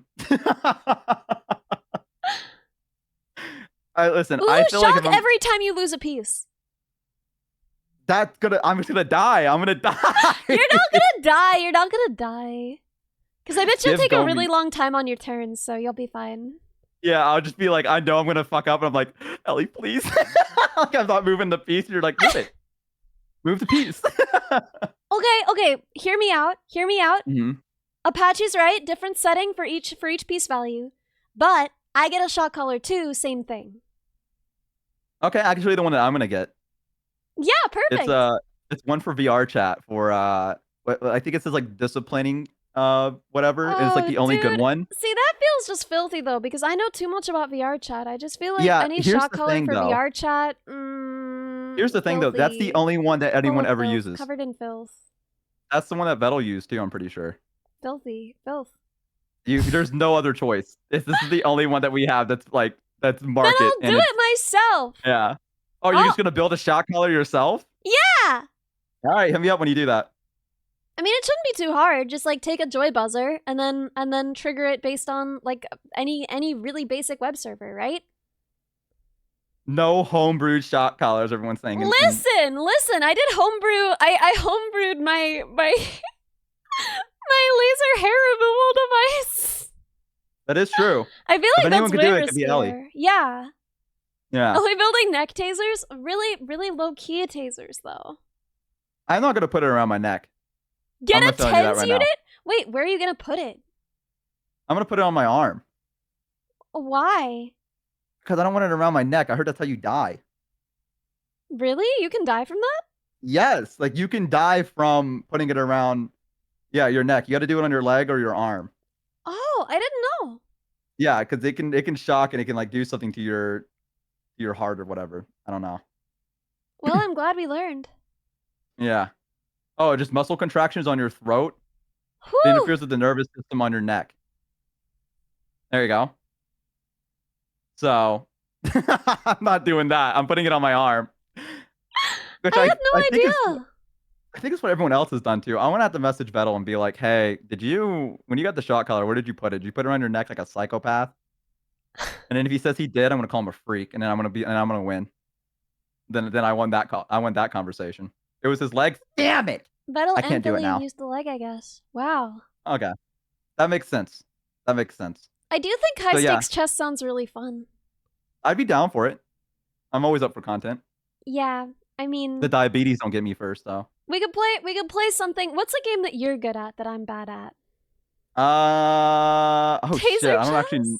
Listen. Ooh, I feel shock like if every time you lose a piece. I'm just gonna die. I'm gonna die. You're not gonna die. You're not gonna die. Because I bet you'll Give take a Gomi- really long time on your turns, so you'll be fine. Yeah, I'll just be like, I know I'm gonna fuck up, and I'm like, Ellie, please. Like I'm not moving the piece. And you're like, move it. Move the piece. Okay. Hear me out. hmm Apache's right. Different setting for each piece value, but I get a shot color too. Same thing. Okay, actually, the one that I'm gonna get. Yeah, perfect. It's one for VR chat for I think it says like disciplining whatever. And it's like Oh, the only good dude. one. See, that feels just filthy though, because I know too much about VR chat. I just feel like Yeah, any here's shot the color thing, for though. VR chat. Here's the thing though, that's the filthy. only one that Full anyone of ever filth, uses. Covered in filth. That's the one that Vettel used too, I'm pretty sure. Filthy. Filth. There's no other choice. This is the only one that we have that's Then market. I'll and do it's- it myself. Yeah. Oh, you're Oh. just gonna build a shot color yourself? Yeah. All right, hit me up when you do that. I mean, it shouldn't be too hard. Just like take a joy buzzer and then trigger it based on like any really basic web server, right? No homebrewed shot collars, everyone's saying. Listen. I did homebrew. I homebrewed my my laser hair removal device. That is true. I feel If like anyone that's could way do it, it could be Ellie. riskier. Yeah. Yeah. Are we building neck tasers? Really low key tasers though. I'm not gonna put it around my neck. Get I'm a gonna tell you that TENS right unit? now. Wait, where are you gonna put it? I'm gonna put it on my arm Why? because I don't want it around my neck. I heard that's how you die. Really? You can die from that? Yes, like you can die from putting it around, yeah, your neck. You got to do it on your leg or your arm. Oh, I didn't know. Yeah, because it can shock and it can like do something to your heart or whatever. I don't know. Well, I'm glad we learned. Yeah. Oh, just muscle contractions on your throat. It Whew! interferes with the nervous system on your neck. There you go. So I'm not doing that. I'm putting it on my arm. Which I had no think is idea. I think it's what everyone else has done too. I'm gonna have to message Vettel and be like, "Hey, when you got the shot collar, where did you put it? Did you put it around your neck like a psychopath?" And then if he says he did, I'm gonna call him a freak, and then I'm gonna win. Then I won that I won that conversation. It was his leg. Damn it! Vettel I and can't do it Philly now. used the leg, I guess. Wow. Okay, that makes sense. That makes sense. I do think high So, yeah. stakes chess sounds really fun. I'd be down for it. I'm always up for content. Yeah, I mean, The diabetes don't get me first though. we could play something. What's a game that you're good at that I'm bad at? Oh shit! Taser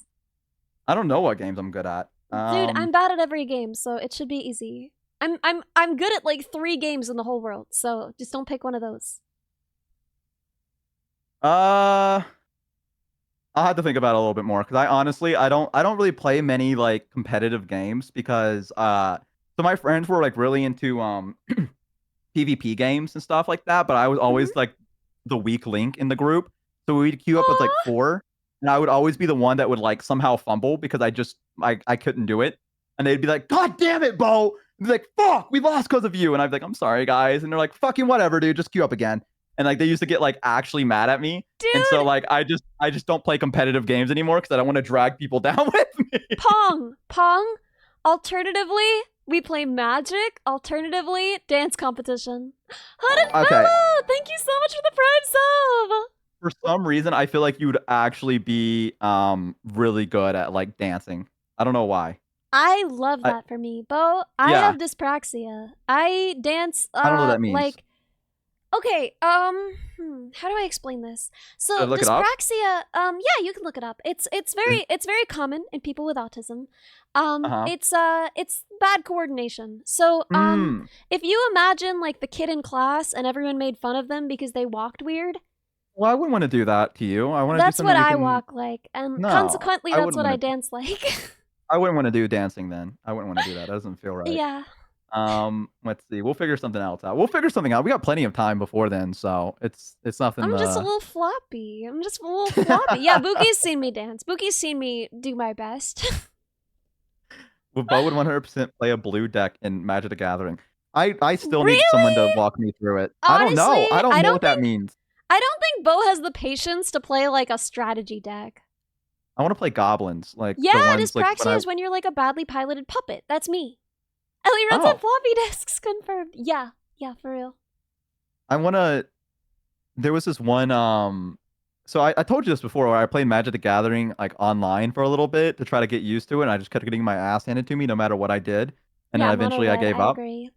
I don't know what games I'm good at. Dude, I'm bad at every game, so it should be easy. I'm good at like 3 games in the whole world, so just don't pick one of those. I'll have to think about it a little bit more because I don't really play many like competitive games because so my friends were like really into PvP games and stuff like that, but I was always like the weak link in the group. So we'd queue up with like Aw. 4, and I would always be the one that would like somehow fumble because I couldn't do it. And they'd be like, "God damn it, Bo!" And be like, "Fuck, we lost because of you." And I'd be like, "I'm sorry, guys." And they're like, "Fucking whatever, dude. Just queue up again." And like they used to get like actually mad at me. Dude, And so like I just don't play competitive games anymore because I don't want to drag people down with me. Pong. Alternatively, we play Magic. Alternatively, dance competition. Okay. Thank you so much for the Prime sub. For some reason, I feel like you would actually be really good at like dancing. I don't know why. I love that for me, Bo. I Yeah. have dyspraxia. I dance. I don't know what that means. Like, okay. How do I explain this? So Look it up? dyspraxia. Yeah, you can look it up. It's very common in people with autism. It's bad coordination. So if you imagine like the kid in class and everyone made fun of them because they walked weird. Well, I wouldn't want to do that to you. I want to do That's something what we I can... walk like, and No, consequently, I that's wouldn't what I wanna- dance like. I wouldn't want to do dancing then. I wouldn't want to do that. That doesn't feel right. Yeah. Let's see. We'll figure something else out. We'll figure something out. We got plenty of time before then, so it's nothing. I'm just a little floppy. Yeah, Bookie's seen me dance. Bookie's seen me do my best. Well, Bo would 100% play a blue deck in Magic the Gathering. I still need someone to walk me through it. I don't know. Honestly, I don't I know don't what that means. I don't think Bo has the patience to play like a strategy deck. I want to play goblins. Like the Yeah, ones, like, dyspraxia is when you're like a badly piloted puppet. That's me. Ellie runs Oh. on floppy disks, confirmed. Yeah, for real. I want to. There was this one. So I told you this before, where I played Magic the Gathering like online for a little bit to try to get used to it. And I just kept getting my ass handed to me no matter what I did, and yeah, then eventually I mono red, gave I up. agree.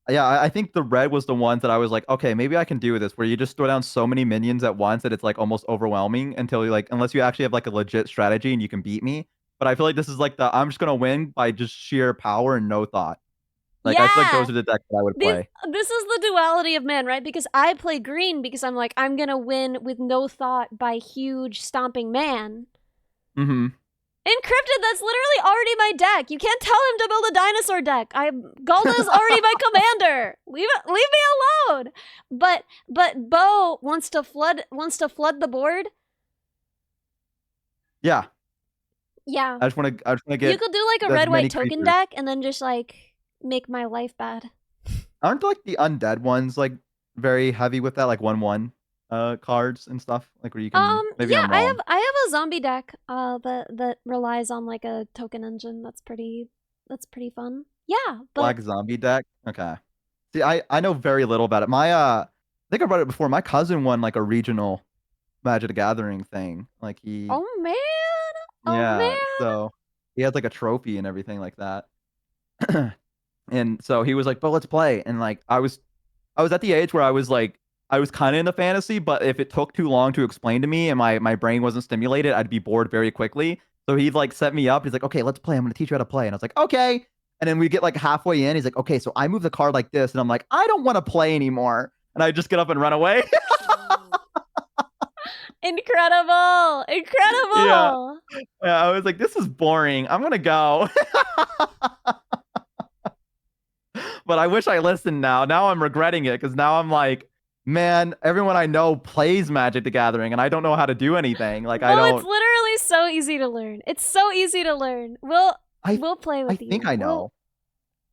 Yeah, I think the red was the ones that I was like, okay, maybe I can do this, where you just throw down so many minions at once that it's like almost overwhelming until you like, unless you actually have like a legit strategy and you can beat me. But I feel like this is like I'm just gonna win by just sheer power and no thought. Like I feel like those are the decks that I would play. This is the duality of man, right? Because I play green because I'm like, I'm gonna win with no thought by huge stomping man. Mm-hmm. Encrypted, that's literally already my deck. You can't tell him to build a dinosaur deck. Galda's already my commander. Leave me alone. But Bo wants to flood the board. Yeah. Yeah. I just want to get. You could do like a as red many white token creatures. deck and then just like make my life bad. Aren't like the undead ones like very heavy with that, like 1/1 cards and stuff, like where you can. Maybe yeah, I'm wrong. I have a zombie deck that relies on like a token engine. That's pretty fun. Yeah, but Black zombie deck. Okay. See, I know very little about it. I think I brought it before. My cousin won like a regional Magic the Gathering thing. Like he. oh man. Yeah. man. So he has like a trophy and everything like that. And so he was like, "But let's play." And like I was at the age where I was like I was kind of into fantasy, but if it took too long to explain to me and my brain wasn't stimulated, I'd be bored very quickly. So he'd like set me up. He's like, okay, let's play. I'm gonna teach you how to play. And I was like, okay. And then we get like halfway in. He's like, okay, so I move the card like this, and I'm like, I don't want to play anymore. And I just get up and run away. Incredible! Incredible! Yeah, I was like, this is boring. I'm gonna go. But I wish I listened now. Now I'm regretting it because now I'm like, man, everyone I know plays Magic the Gathering, and I don't know how to do anything. Like well, I don't. it's literally so easy to learn. It's so easy to learn. We'll play with you. I think I know.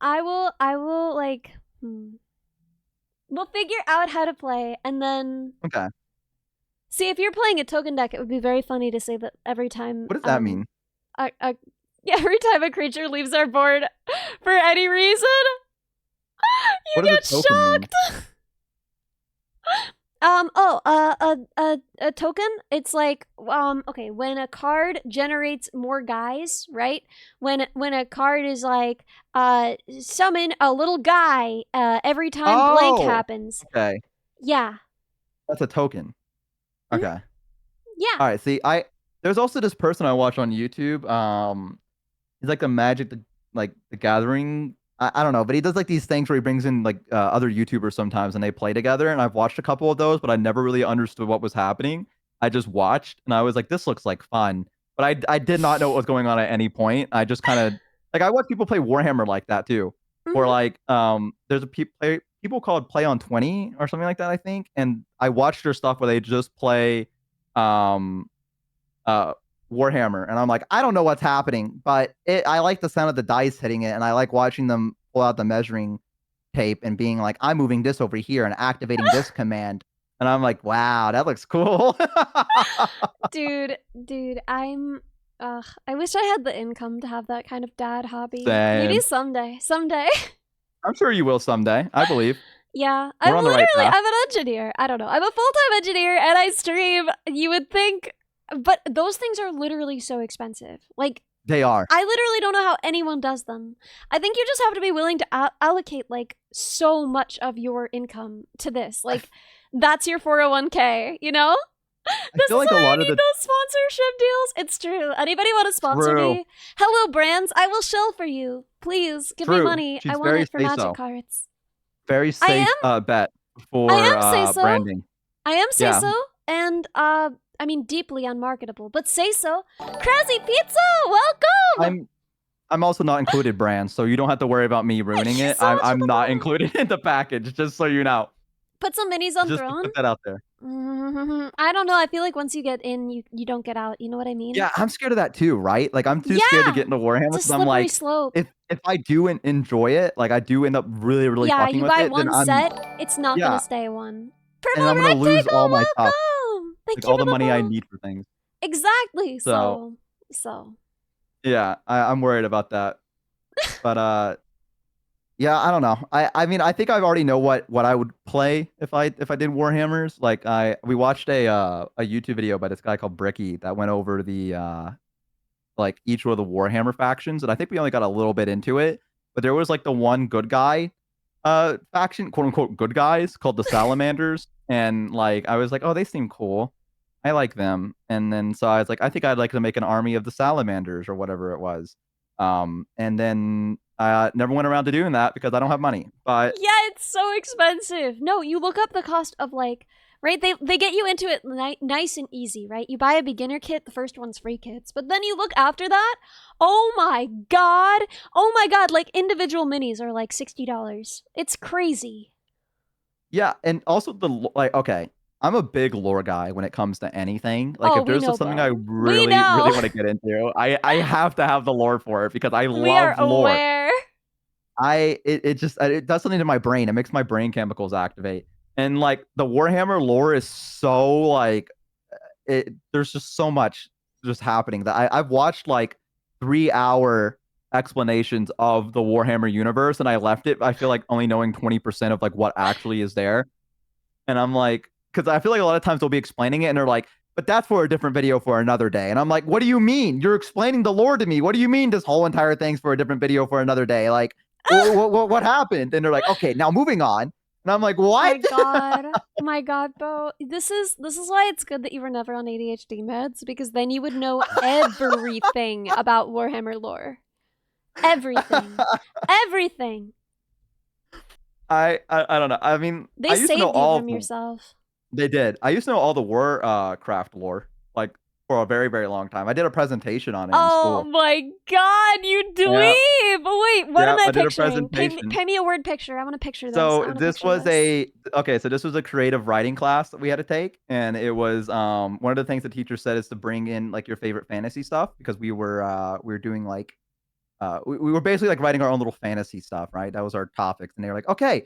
I will like. We'll figure out how to play, and then. Okay. See, if you're playing a token deck, it would be very funny to say that every time. What does that mean? Yeah, every time a creature leaves our board for any reason, you get shocked. A token. It's like okay, when a card generates more guys, right? When a card is like summon a little guy every time blank happens. Okay. Yeah. That's a token. Okay. Yeah. All right. See, there's also this person I watch on YouTube. He's like the Gathering. I don't know, but he does like these things where he brings in like other YouTubers sometimes, and they play together. And I've watched a couple of those, but I never really understood what was happening. I just watched, and I was like, this looks like fun, but I did not know what was going on at any point. I just kind of like I watch people play Warhammer like that too, or like there's a people called Play on 20 or something like that, I think. And I watched their stuff where they just play Warhammer, and I'm like, I don't know what's happening, but I like the sound of the dice hitting it, and I like watching them pull out the measuring tape and being like, I'm moving this over here and activating this command, and I'm like, wow, that looks cool. dude, I wish I had the income to have that kind of dad hobby. Same. Maybe someday. I'm sure you will someday. I believe. Yeah, We're on the right path. I'm an engineer. I don't know. I'm a full-time engineer and I stream. You would think, but those things are literally so expensive. Like, they are. I literally don't know how anyone does them. I think you just have to be willing to allocate like so much of your income to this. Like, that's your 401k, you know? This feel is like why a lot I of need the- those sponsorship deals. It's true. Anybody want to sponsor True. me? Hello, brands. I will shell for you. Please give me True. money. She's I want very it for magic say-so. cards. Very safe bet for branding. I am say Yeah. so, and I mean deeply unmarketable, but say so. Crazy Pizza, welcome. I'm also not included brand, so you don't have to worry about me ruining it. so much I'm for the not money. included in the package, just so you know. Put some minis on Just to Throne. put that out there. I don't know. I feel like once you get in, you don't get out. You know what I mean? Yeah, I'm scared of that too, right? Like I'm too scared to get into Warhammer It's a because I'm slippery like, slope. if I do enjoy it, like I do end up really Yeah, fucking you with buy it, one then set, it's not Yeah. gonna stay one. and Purple I'm gonna lose Rectangle, all my stuff, welcome. Thank like you all for the money I follow. need for things. Exactly. So- So. Yeah, I'm worried about that. But yeah, I don't know. I mean, I think I already know what I would play if I did Warhammers. Like we watched a YouTube video by this guy called Bricky that went over the like each of the Warhammer factions, and I think we only got a little bit into it, but there was like the one good guy faction, quote unquote good guys, called the Salamanders, and like I was like, oh, they seem cool. I like them. And then so I was like, I think I'd like to make an army of the Salamanders or whatever it was. And then I never went around to doing that because I don't have money. But Yeah, it's so expensive. No, you look up the cost of like, right? They get you into it nice and easy, right? You buy a beginner kit, the first one's free kits. But then you look after that, oh my god, like individual minis are like $60. It's crazy. yeah, and also okay, I'm a big lore guy when it comes to anything. Like Oh, if we there's know, just something bro. I We really know. want to get into, I have to have the lore for it because I We are love lore. aware. It does something to my brain. It makes my brain chemicals activate. And like the Warhammer lore is so like there's just so much just happening that I've watched like 3-hour explanations of the Warhammer universe, and I left it, I feel like, only knowing 20% of like what actually is there. And I'm like, because I feel like a lot of times they'll be explaining it and they're like, but that's for a different video for another day. And I'm like, what do you mean? You're explaining the lore to me. What do you mean this whole entire thing's for a different video for another day? Like, what happened? And they're like, okay, now moving on. And I'm like, My what? god. My god, Bo. This is why it's good that you were never on ADHD meds, because then you would know everything about Warhammer lore. Everything. Everything. I don't know. I mean, They I used to know saved you all from of them. yourself. They did. I used to know all the Warcraft lore, like for a very, very long time. I did a presentation on it in Oh school. my god, you Yeah, dweeb! Wait, what yeah, am I I did a picturing? presentation. Paint me a word picture. I want to picture this. I So want to this picture was this. so this was a creative writing class that we had to take, and it was one of the things the teacher said is to bring in like your favorite fantasy stuff because we were doing like we were basically like writing our own little fantasy stuff, right? That was our topics, and they were like, okay,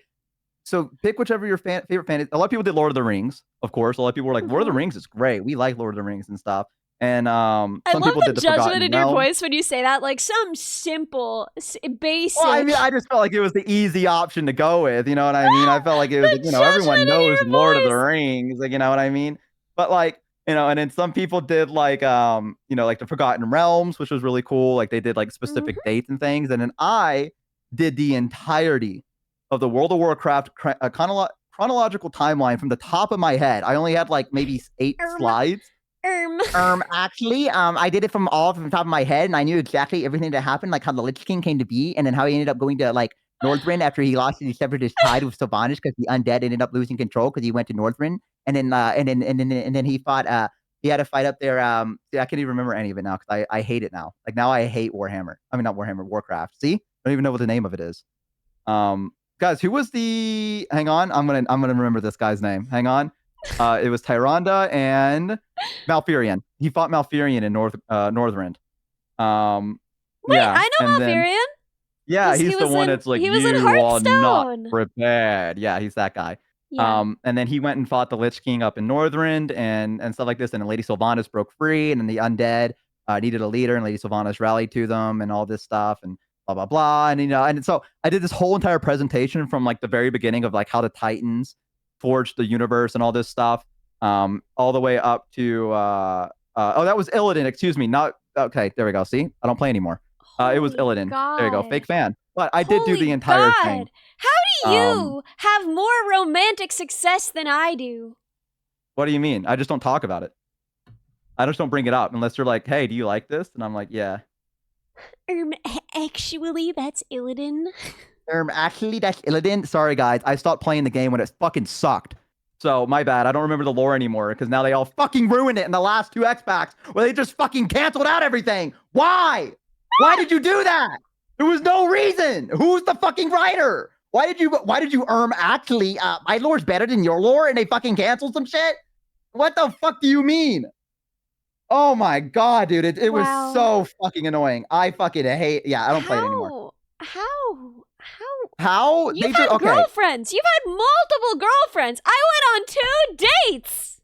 so pick whichever your favorite fantasy. A lot of people did Lord of the Rings, of course. A lot of people were like, Lord of the Rings is great. We like Lord of the Rings and stuff. And I some love people the did the judgment Forgotten in your Realm. voice when you say that. Like some simple, basic. Well, I mean, I just felt like it was the easy option to go with. You know what I mean? I felt like it was The like, everyone judgment in knows your Lord of the voice. Rings, like, you know what I mean? But like, and then some people did like like the Forgotten Realms, which was really cool. Like they did like specific dates and things. And then I did the entirety of the World of Warcraft chronological timeline from the top of my head. I only had like maybe 8 slides. Actually, I did it from the top of my head, and I knew exactly everything that happened, like how the Lich King came to be, and then how he ended up going to like Northrend after he lost and he severed his tide with Sylvanas because the undead ended up losing control because he went to Northrend, and then he fought. He had a fight up there. I can't even remember any of it now because I hate it now. Like now I hate Warhammer. I mean not Warhammer, Warcraft. See, I don't even know what the name of it is. Guys, who was the? Hang on, I'm gonna remember this guy's name. Hang on. It was Tyrande and Malfurion. He fought Malfurion in Northrend. Wait, Yeah, I know and then Malfurion. yeah, He he's the was one in that's like he was in you are not Hearthstone. prepared. Yeah, he's that guy. Yeah. And then he went and fought the Lich King up in Northrend and stuff like this. And then Lady Sylvanas broke free, and then the undead needed a leader, and Lady Sylvanas rallied to them, and all this stuff, and blah blah blah. And and so I did this whole entire presentation from like the very beginning of like how the Titans forged the universe and all this stuff, all the way up to oh, that was Illidan. Excuse me, not okay. There we go. See, I don't play anymore. It was Holy Illidan. There you go. God. Fake fan. But I did do the Holy entire thing. God. How do you have more romantic success than I do? What do you mean? I just don't talk about it. I just don't bring it up unless you're like, hey, do you like this? And I'm like, yeah. Actually, that's Illidan. Actually, that's Illidan. Sorry, guys. I stopped playing the game when it fucking sucked. So, my bad. I don't remember the lore anymore because now they all fucking ruined it in the last 2 X-Packs where they just fucking canceled out everything. Why? Why did you do that? There was no reason. Who's the fucking writer? Why did you actually, my lore's better than your lore and they fucking canceled some shit? What the fuck do you mean? Oh my God, dude. It was so fucking annoying. I fucking hate, yeah, I don't play it anymore. How? You've had girlfriends. You've had multiple girlfriends. I went on 2 dates.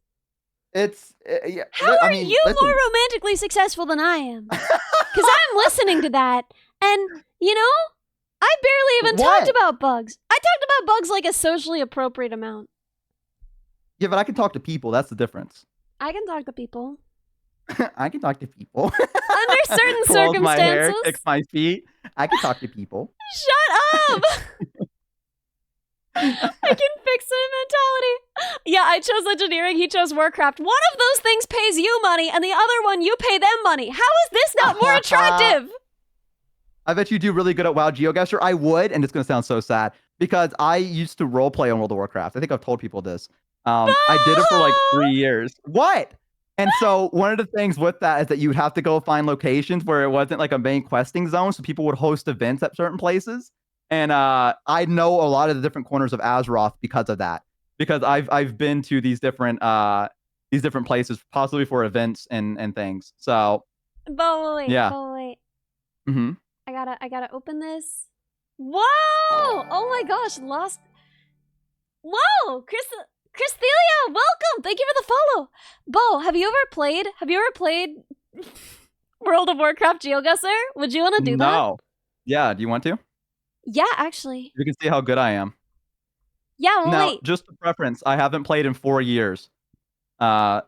Yeah. How are you more romantically successful than I am? Because I'm listening to that, and I barely even talked about bugs. I talked about bugs like a socially appropriate amount. Yeah, but I can talk to people. That's the difference. I can talk to people. I can talk to people. Under certain Close circumstances. my hair, fix my feet. I can talk to people. Shut up! I can fix it mentality. Yeah, I chose engineering. He chose Warcraft. One of those things pays you money, and the other one you pay them money. How is this not more attractive? I bet you do really good at WoW GeoGuessr. I would, and it's going to sound so sad, because I used to roleplay on World of Warcraft. I think I've told people this. I did it for like 3 years. What? And so one of the things with that is that you would have to go find locations where it wasn't like a main questing zone, so people would host events at certain places. And I know a lot of the different corners of Azeroth because of that. Because I've been to these different places, possibly for events and things. So Wait. yeah. Mm-hmm. I gotta open this. Whoa! Oh my gosh, lost. Whoa! Christhelia, welcome! Thank you for the follow. Bo, have you ever played World of Warcraft GeoGuessr? Would you want to do that? No. Yeah, do you want to? Yeah, actually. You can see how good I am. Yeah, well, now, wait. Just a preference. I haven't played in 4 years. So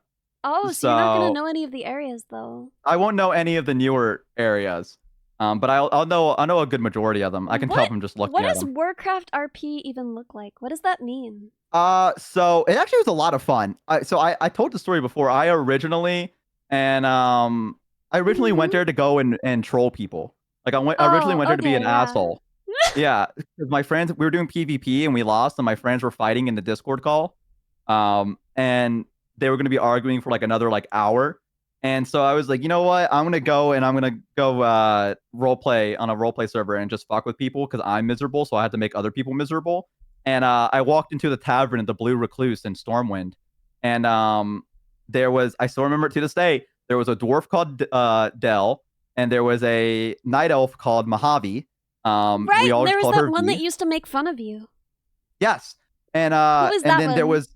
you're not gonna know any of the areas, though. I won't know any of the newer areas. But I'll know a good majority of them. I can tell from just looking What at does them. Warcraft RP even look like? What does that mean? So it actually was a lot of fun. I told the story before. I originally went there to go and troll people. Like I originally went there to be an asshole. Yeah, because my friends, we were doing PvP and we lost, and my friends were fighting in the Discord call. And they were going to be arguing for like another like hour. And so I was like, you know what? I'm gonna go roleplay on a roleplay server and just fuck with people because I'm miserable. So I had to make other people miserable. And I walked into the tavern at the Blue Recluse in Stormwind, and there was, I still remember it to this day. There was a dwarf called Dell, and there was a night elf called Mojave. Right, we all there was called that her one V. that used to make fun of you. Yes, and Who was that and then there one? was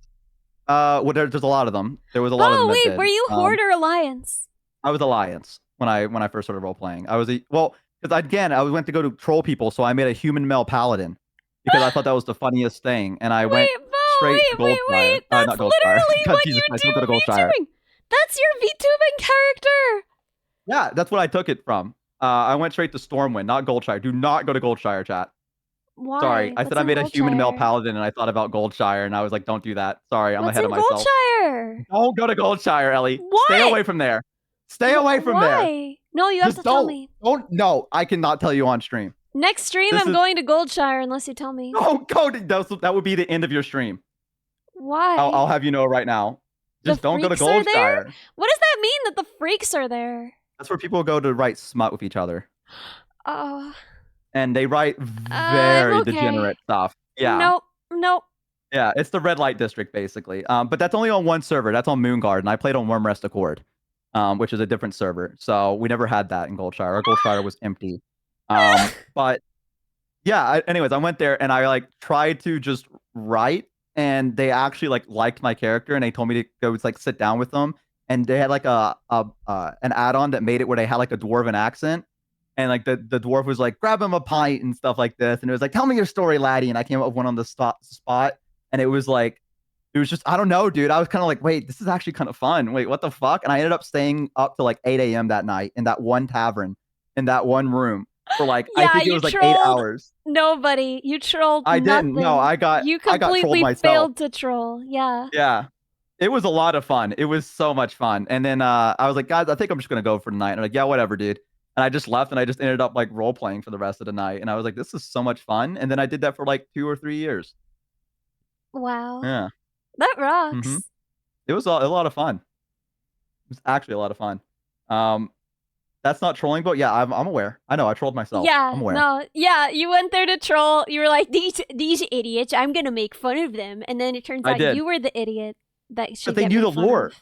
well, there's a lot of them. There was a lot of them. Oh that wait, did. were you Horde or Alliance? I was Alliance when I first started role playing. I was because again I went to go to troll people, so I made a human male paladin because I thought that was the funniest thing, and I went straight to Goldfire. That's not Goldfire. literally God, what Jesus you Christ, do don't go to Goldfire. VTubing. That's your VTubing character. Yeah, that's what I took it from. I went straight to Stormwind, not Goldshire. Do not go to Goldshire, chat. Why? Sorry, I What's said I in made a human male Goldshire? paladin, and I thought about Goldshire, and I was like, don't do that. Sorry, I'm What's ahead in of myself. Goldshire? Don't go to Goldshire, Ellie. What? Stay away from there. Stay away from there. Why? No, you have Just to tell me. No, I cannot tell you on stream. Next stream, I'm going to Goldshire unless you tell me. Oh, that would be the end of your stream. Why? I'll have you know right now. Just don't go to Goldshire. Goldshire. What does that mean that the freaks are there? That's where people go to write smut with each other. Oh. And they write very degenerate stuff. Yeah. Nope. Yeah, it's the red light district basically. But that's only on one server. That's on Moonguard, and I played on Wormrest Accord, which is a different server. So we never had that in Goldshire. Our Goldshire was empty. But yeah. Anyways, I went there and I like tried to just write, and they actually like liked my character, and they told me to go like sit down with them. And they had like an add-on that made it where they had like a dwarven accent. And like the dwarf was like, grab him a pint and stuff like this. And it was like, tell me your story, laddie. And I came up with one on the spot. And it was just, I don't know, dude. I was kind of like, wait, this is actually kind of fun. Wait, what the fuck? And I ended up staying up to like 8 a.m. that night in that one tavern, in that one room for like, I think it was like 8 hours. Nobody. You trolled I nothing. didn't. No, You completely failed to troll. Yeah. Yeah. It was a lot of fun. It was so much fun. And then I was like, guys, I think I'm just going to go for the night. And I'm like, yeah, whatever, dude. And I just left, and I just ended up like role playing for the rest of the night. And I was like, this is so much fun. And then I did that for like 2 or 3 years. Wow. Yeah. That rocks. Mm-hmm. It was a lot of fun. It was actually a lot of fun. That's not trolling, but yeah, I'm aware. I know I trolled myself. Yeah, I'm aware. no, yeah, you went there to troll. You were like, these idiots, I'm gonna make fun of them. And then it turns out you were the idiot that should But they get knew made the fun lore. of.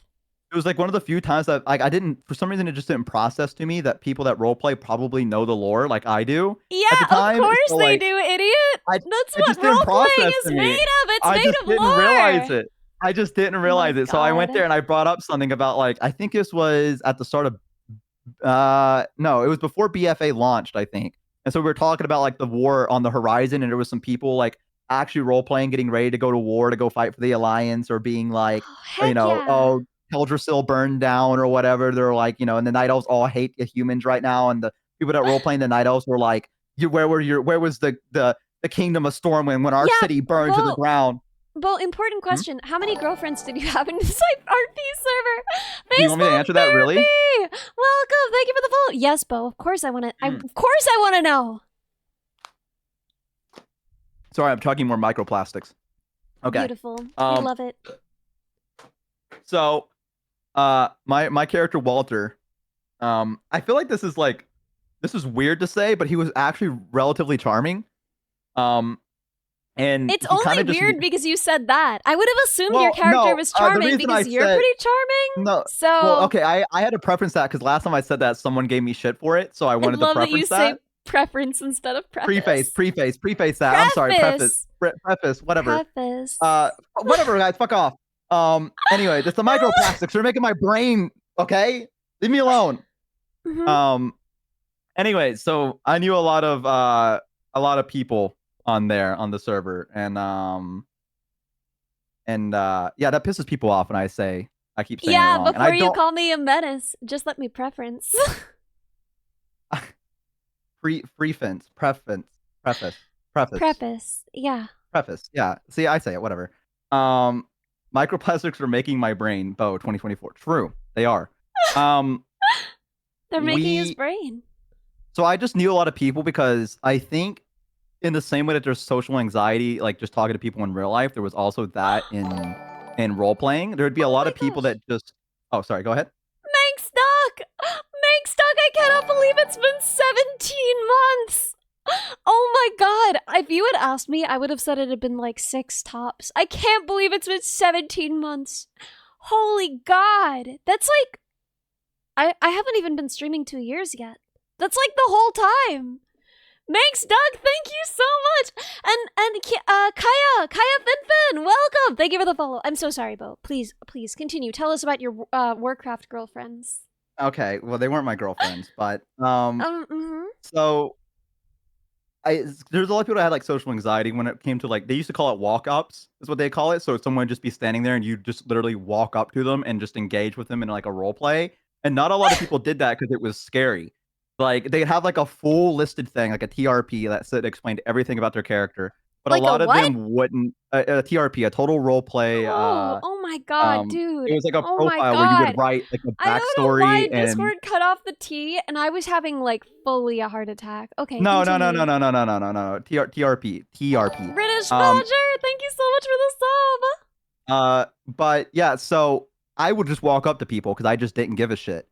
It was like one of the few times that like I didn't, for some reason, it just didn't process to me that people that roleplay probably know the lore like I do. Yeah, at the time. of course So, they like, do, idiot. That's what just didn't role-playing process is to me. made of. It's I made just of didn't lore. realize it. I just didn't realize it. So I went God. there and I brought up something about like, I think this was at the start of, no, it was before BFA launched, I think. And so we were talking about like the war on the horizon, and there was some people like actually role playing, getting ready to go to war to go fight for the Alliance, or being like, oh, Teldrassil burned down or whatever. They're like, and the Night Elves all hate the humans right now, and the people that role playing the Night Elves were like, where was the kingdom of Stormwind when our city burned to the ground? Bo, important question. How many girlfriends did you have in this RP server? Do you want me to answer that really? Welcome. Thank you for the follow. Yes, Bo. Of course I want to. Of course I want to know. Sorry, I'm talking more microplastics. Okay. Beautiful. I love it. So, my character Walter, I feel like this is weird to say, but he was actually relatively charming. And it's only weird because you said that. I would have assumed your character was charming because you're pretty charming. No. So well, okay, I had to preference that because last time I said that, someone gave me shit for it, so I wanted to preference that. I love that you say preference instead of preface. Preface that. I'm sorry, preface, whatever. Preface. Whatever, guys, fuck off. Anyway, it's the microplastics. They're making my brain, okay? Leave me alone. Mm-hmm. Anyway, so I knew a lot of people on the server, and yeah, that pisses people off when I keep saying it wrong. Before you call me a menace, just let me preference. preface. Preface. Yeah. Preface. Yeah. See, I say it. Whatever. Microplastics are making my brain. Bo 2024. True, they are. They're making his we. brain. So I just knew a lot of people because I think in the same way that there's social anxiety, like just talking to people in real life, there was also that in role playing. There would be a Oh lot my of people gosh. that just. Oh, sorry. Go ahead. Manx Duck! Manx Duck, I cannot believe it's been 17 months! Oh my god! If you had asked me, I would have said it had been like 6 tops. I can't believe it's been 17 months. Holy god! That's like... I haven't even been streaming 2 years yet. That's like the whole time! Manx Duck, thank you so much! And Kaya Finfin, welcome! Thank you for the follow. I'm so sorry, Bo. Please continue. Tell us about your Warcraft girlfriends. Okay. Well, they weren't my girlfriends, but Mm-hmm. so there's a lot of people that had like social anxiety when it came to like they used to call it walk-ups, is what they call it. So someone would just be standing there and you just literally walk up to them and just engage with them in like a role play. And not a lot of people did that because it was scary. Like they'd have like a full listed thing, like a TRP that said explained everything about their character. But Like a lot a of what? them wouldn't. A TRP, a total role play. Oh my god, It dude. was like a Oh my profile where you would god. write like a I don't know why backstory and Discord cut off the T and I was having like fully a heart attack. Okay, no, continue. TRP. British Badger, thank you so much for the sub. But yeah, so I would just walk up to people because I just didn't give a shit.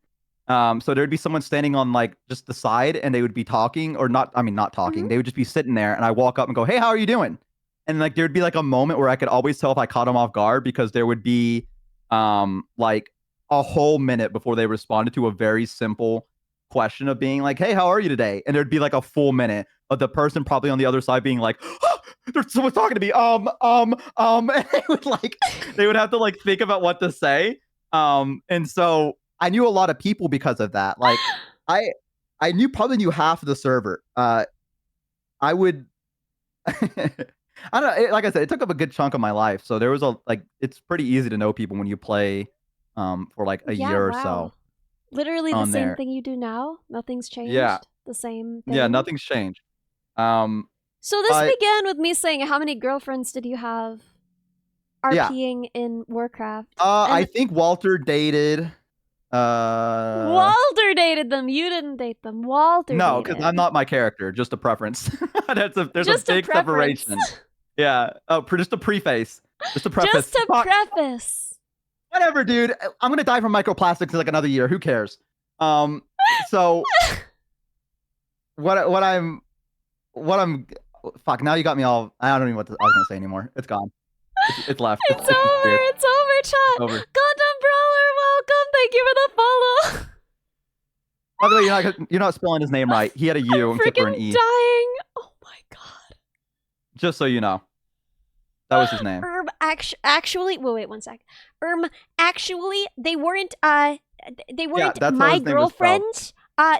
So there'd be someone standing on like just the side and they would be talking or not. I mean, not talking. Mhm. They would just be sitting there and I walk up and go, "Hey, how are you doing?" And like there'd be like a moment where I could always tell if I caught them off guard because there would be like a whole minute before they responded to a very simple question of being like, "Hey, how are you today?" And there'd be like a full minute of the person probably on the other side being like, "Oh, there's someone talking to me." And they would have to like think about what to say. And so I knew a lot of people because of that. Like I probably knew half of the server. I would I don't know. Like I said, it took up a good chunk of my life. So there was it's pretty easy to know people when you play for like a Yeah, year or wow. so. Literally the on same there. thing you do now. Nothing's changed. Yeah. The same thing. Yeah, nothing's changed. So this but- began with me saying, how many girlfriends did you have Yeah. RPing in Warcraft? I think Walter dated Walter dated them. You didn't date them. Walter No, dated. because I'm not my character, just a preference. There's Just a a big preference. separation. Yeah. Oh, just a preface. Just a preface. Just a Fuck. preface. Whatever, dude. I'm gonna die from microplastics in like another year. Who cares? So what I'm fuck, now you got me all I don't even know what I was gonna say anymore. It's gone. It's left. It's over. It's over, chat. It's over. Gundam Brawler, welcome. Thank you for the follow. By the way, you're not spelling his name right. He had a U I'm except for an freaking E. dying. Oh my god. Just so you know. That was his name. Actually, wait 1 sec. Actually, they weren't that's how my his name was spelled. girlfriend.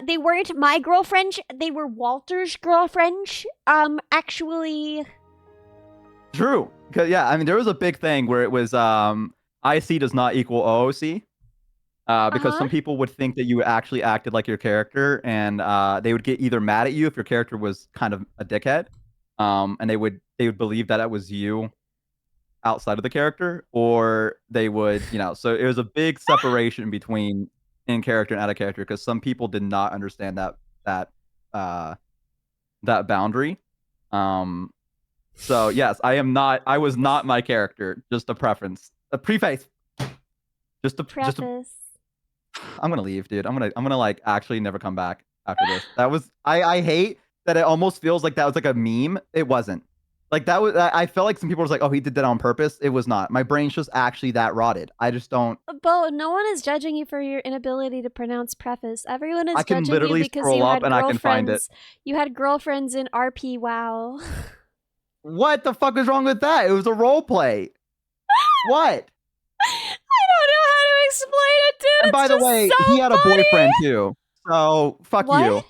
They weren't my girlfriend. They were Walter's girlfriend. Actually. True. Because yeah, I mean there was a big thing where it was IC does not equal OOC. Because some people would think that you actually acted like your character, and they would get either mad at you if your character was kind of a dickhead, and they would believe that it was you outside of the character, or they would, so it was a big separation between in character and out of character because some people did not understand that boundary. So yes, I was not my character, just a preference, a preface, just a preface. I'm gonna leave, dude. I'm gonna like actually never come back after this. That was I hate that it almost feels like that was like a meme. It wasn't. Like that was I felt like some people was like, oh, he did that on purpose. It was not. My brain's just actually that rotted. I just don't. Bo, no one is judging you for your inability to pronounce preface. Everyone is I can judging literally you because scroll you up had and I can find it. girlfriends. You had girlfriends in RP WoW. What the fuck is wrong with that? It was a role play. What? I don't know how to explain it, dude. And by the way, he had a boyfriend too. So fuck you.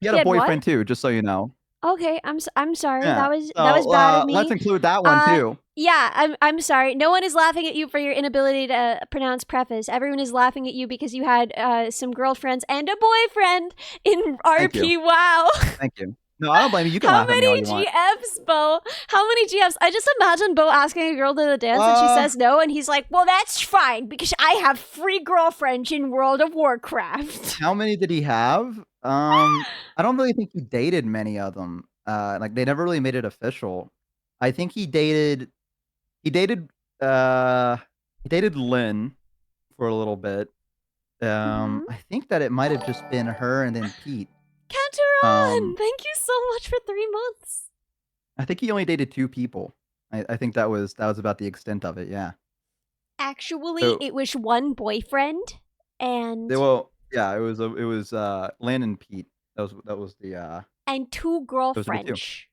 He had a boyfriend too, just so you know. Okay, I'm sorry. Yeah. That was bad of me. Let's include that one too. Yeah, I'm sorry. No one is laughing at you for your inability to pronounce preface. Everyone is laughing at you because you had some girlfriends and a boyfriend in Thank you. RP. Wow. Thank you. No, I don't blame you. You can How laugh at me all many you want. GFs, Bo? How many GFs? I just imagine Bo asking a girl to the dance and she says no, and he's like, well, that's fine because I have 3 girlfriends in World of Warcraft. How many did he have? I don't really think he dated many of them. Like they never really made it official. I think he dated uh he dated Lynn for a little bit. I think that it might have just been her and then Pete. Canteron, thank you so much for 3 months. I think he only dated 2 people. I think that was about the extent of it, yeah. Actually, So- it was 1 boyfriend and Well, yeah, it was Lynn and Pete. That was the and 2 Those are the 2. girlfriends.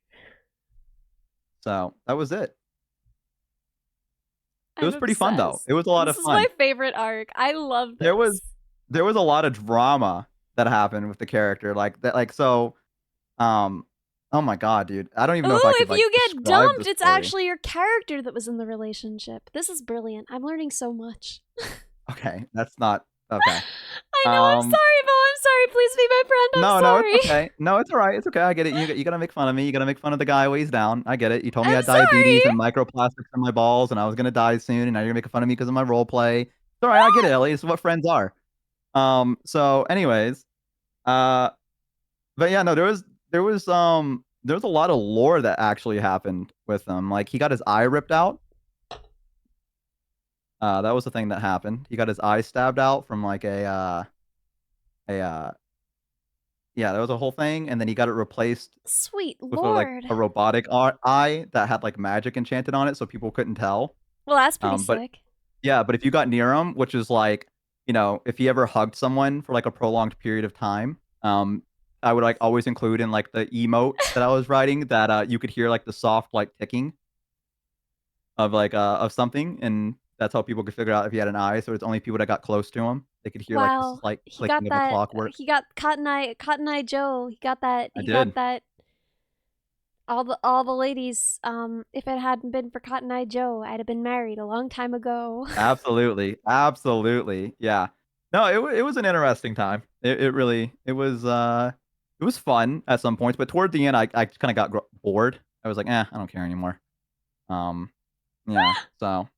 So that was it. It was I'm pretty fun though. obsessed. It was a lot of This fun. is my favorite arc. I love this. There was a lot of drama that happened with the character, like that. Like so, oh my god, dude! I don't even know if I could. If Like, you get describe dumped, the it's story. actually your character that was in the relationship. This is brilliant. I'm learning so much. Okay, that's not okay. I know. I'm sorry, Bo. I'm sorry. Please be my friend. I'm sorry. No, it's okay. No, it's all right. It's okay. I get it. You gotta make fun of me. You gotta make fun of the guy while he's down. I get it. You told me I I'm had diabetes sorry. and microplastics in my balls, and I was gonna die soon, and now you're gonna make fun of me because of my role play. It's all right. I get it, Ellie. It's what friends are. So, anyways, but yeah, no, there was a lot of lore that actually happened with him. Like he got his eye ripped out. That was the thing that happened. He got his eye stabbed out from like yeah, that was a whole thing, and then he got it replaced Sweet with lord. a robotic eye that had like magic enchanted on it, so people couldn't tell. Well, that's pretty But sick. yeah, but if you got near him, which is like, you know, if he ever hugged someone for like a prolonged period of time, I would like always include in like the emote that I was writing that you could hear like the soft like ticking of like of something, and that's how people could figure out if he had an eye. So it's only people that got close to him they could hear like Wow. the slight He got clicking of that. the clockwork. He got Cotton Eye Joe. He got that. I He did. got that. All the ladies. If it hadn't been for Cotton Eye Joe, I'd have been married a long time ago. Absolutely, absolutely, yeah. No, it was an interesting time. It really it was fun at some points, but toward the end, I kind of got bored. I was like, I don't care anymore. Yeah. So,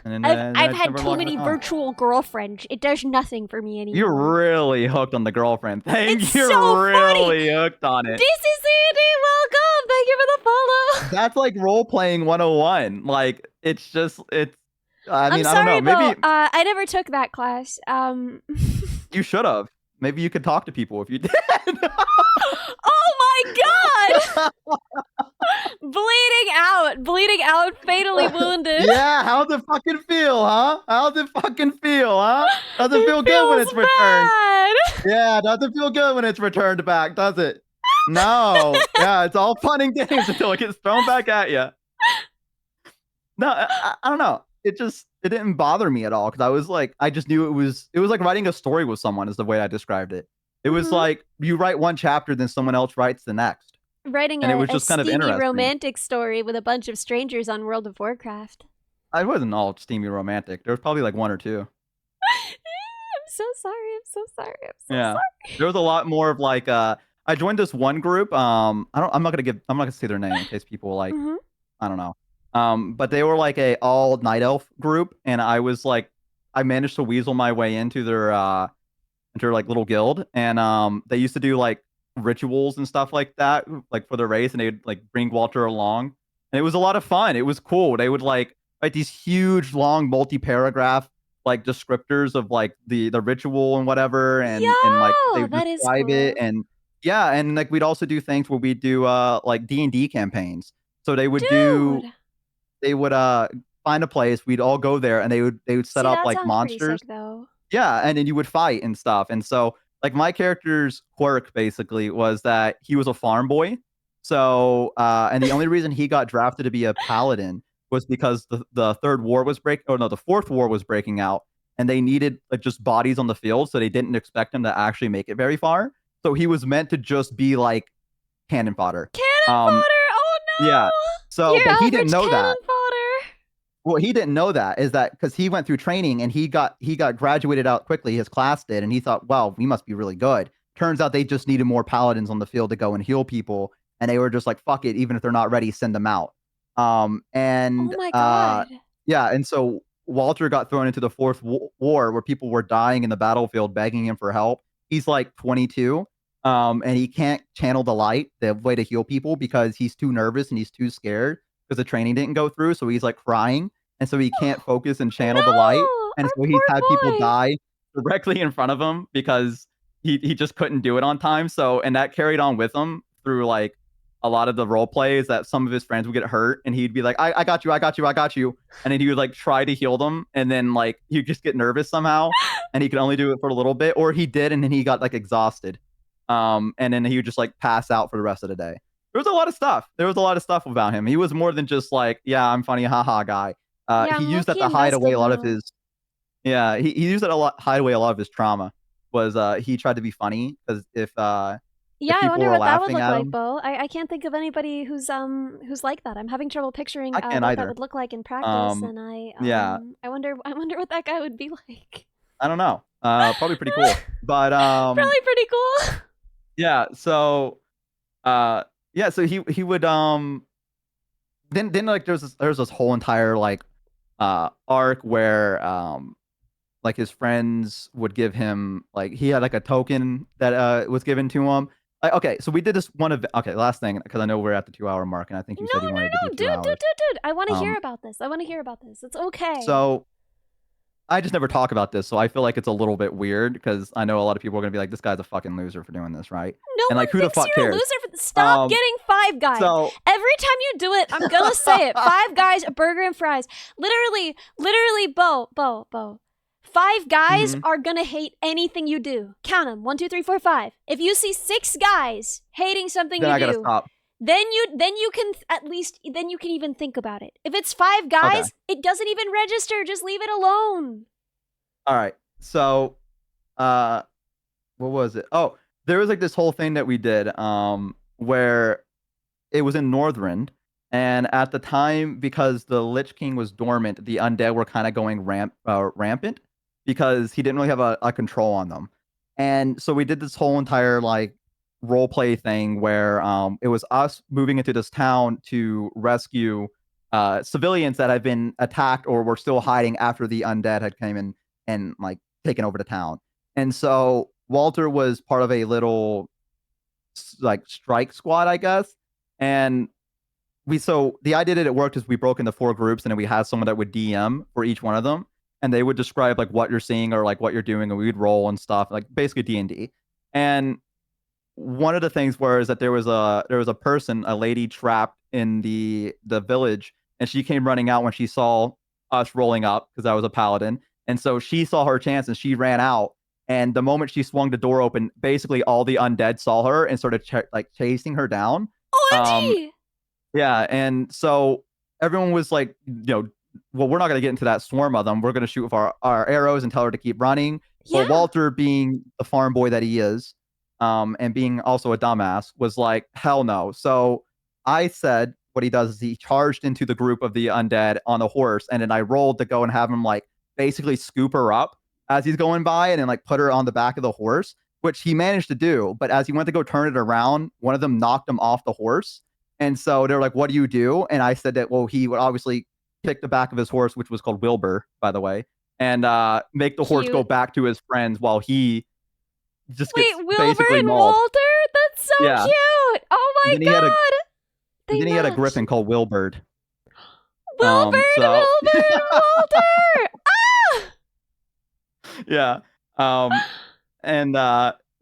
and then I've I just had never too logged many back on. virtual girlfriends. It does nothing for me anymore. You're really hooked on the girlfriend thing. It's You're so really hooked on it. DCCD, welcome. Thank you for the follow. That's like role playing 101. Like it's just it's. I mean, I'm I sorry, don't know. Maybe Bo. I never took that class. you should have. Maybe you could talk to people if you did. Oh my god! Bleeding out, fatally wounded. Yeah, how'd it fucking feel, huh? How'd it fucking feel, huh? Doesn't feel good when it's returned. Bad. Yeah, doesn't feel good when it's returned back, does it? No. Yeah, it's all fun and games until it gets thrown back at you. No, I don't know. It didn't bother me at all because I was like, I just knew it was like writing a story with someone is the way I described it. It was like you write one chapter, then someone else writes the next. Writing And it a was just kind of steamy interesting. romantic story with a bunch of strangers on World of Warcraft. I wasn't all steamy romantic. There was probably like 1 or 2. I'm so sorry. I'm so Yeah. sorry. There was a lot more of like I joined this one group. I'm not gonna say their name in case people like I don't know. But they were like a all night elf group, and I was like I managed to weasel my way into their like little guild, and they used to do like rituals and stuff like that, like for the race, and they'd like bring Walter along, and it was a lot of fun. It was cool. They would like write these huge, long, multi-paragraph like descriptors of like the ritual and whatever, and like they would that is describe it, cool. and yeah, and like we'd also do things where we'd do like D&D campaigns. So they would find a place, we'd all go there, and they would set up like monsters. Sick, though. Yeah, and then you would fight and stuff. And so like my character's quirk basically was that he was a farm boy. So and the only reason he got drafted to be a paladin was because the fourth war was breaking out, and they needed like just bodies on the field, so they didn't expect him to actually make it very far. So he was meant to just be like cannon fodder. Cannon fodder! Oh Yeah. So, You're but he average didn't know cannon that. fodder. Well, he didn't know that is that because he went through training and he got graduated out quickly. His class did, and he thought, well, we must be really good. Turns out they just needed more paladins on the field to go and heal people, and they were just like, fuck it, even if they're not ready, send them out. Oh my god. Yeah, and so Walter got thrown into the fourth war where people were dying in the battlefield, begging him for help. He's like 22, and he can't channel the light, the way to heal people, because he's too nervous and he's too scared because the training didn't go through. So he's like crying, and so he can't focus and channel the light, No! and Our so he's poor had people boy. die directly in front of him because he just couldn't do it on time. So and that carried on with him through like a lot of the role plays that some of his friends would get hurt, and he'd be like, I got you, I got you, I got you. And then he would like try to heal them, and then like he'd just get nervous somehow, and he could only do it for a little bit, or he did, and then he got like exhausted. And then he would just like pass out for the rest of the day. There was a lot of stuff. There was a lot of stuff about him. He was more than just like, yeah, I'm funny, haha guy. Yeah, He I'm used that low-key to hide away a lot of invested his he used it a lot hide away a lot of his trauma. Was he tried to be funny because if Yeah, I people wonder were what that would laughing look at like, him, Bo. I can't think of anybody who's like that. I'm having trouble picturing I can't what that either. would look like in practice, and Yeah, I wonder what that guy would be like. I don't know. Probably pretty cool. But Probably pretty cool. yeah, so yeah, so he would then like there's this whole entire like arc where like his friends would give him like he had like a token that was given to him. Like, okay, so we did this one of okay, last thing because I know we're at the 2 hour mark and I think you said you wanted to do No, 2 hours. dude. I want to hear Um about this. I want to hear about this. It's okay. so I just never talk about this, so I feel like it's a little bit weird because I know a lot of people are gonna be like, "This guy's a fucking loser for doing this," right? No And one like, who the thinks fuck you're a cares? loser for stop getting Five Guys. So Every time you do it, I'm gonna say it. Five Guys, a burger and fries. Literally, Bo. Five Guys mhm. are gonna hate anything you do. Count them. 1, 2, 3, 4, 5. If you see 6 guys hating something Then you I gotta do, stop. then you can at least then you can even think about it. If it's 5 Okay. guys, it doesn't even register. Just leave it alone. All right. So, what was it? Oh, there was like this whole thing that we did, where it was in Northrend, and at the time, because the Lich King was dormant, the undead were kind of going rampant because he didn't really have a control on them. And so we did this whole entire like role play thing where it was us moving into this town to rescue civilians that had been attacked or were still hiding after the undead had came in and like taken over the town. And so Walter was part of a little like strike squad, I guess. And so the idea that it worked is we broke into 4 groups and then we had someone that would DM for each one of them, and they would describe like what you're seeing or like what you're doing, and we would roll and stuff, like basically D&D. And one of the things was that there was a person, a lady trapped in the village, and she came running out when she saw us rolling up because I was a paladin, and so she saw her chance and she ran out. And the moment she swung the door open, basically all the undead saw her and started like chasing her down. Um, OMG! yeah, and so everyone was like, well, we're not going to get into that swarm of them. We're going to shoot with our arrows and tell her to keep running. Yeah. But Walter, being the farm boy that he is, and being also a dumbass, was like, hell no. So I said what he does is he charged into the group of the undead on a horse, and then I rolled to go and have him like basically scoop her up as he's going by and then like put her on the back of the horse, which he managed to do. But as he went to go turn it around, one of them knocked him off the horse. And so they're like, what do you do? And I said that, well, he would obviously pick the back of his horse, which was called Wilbur, by the way, and make the horse go Cute. back to his friends while he just Wait, gets Wilbur basically and mauled. Walter? That's so Yeah. cute! Oh my And then he had a- god! And then he had a griffin called Wilbird. Wilbur so- and Walter! Ah! Yeah. And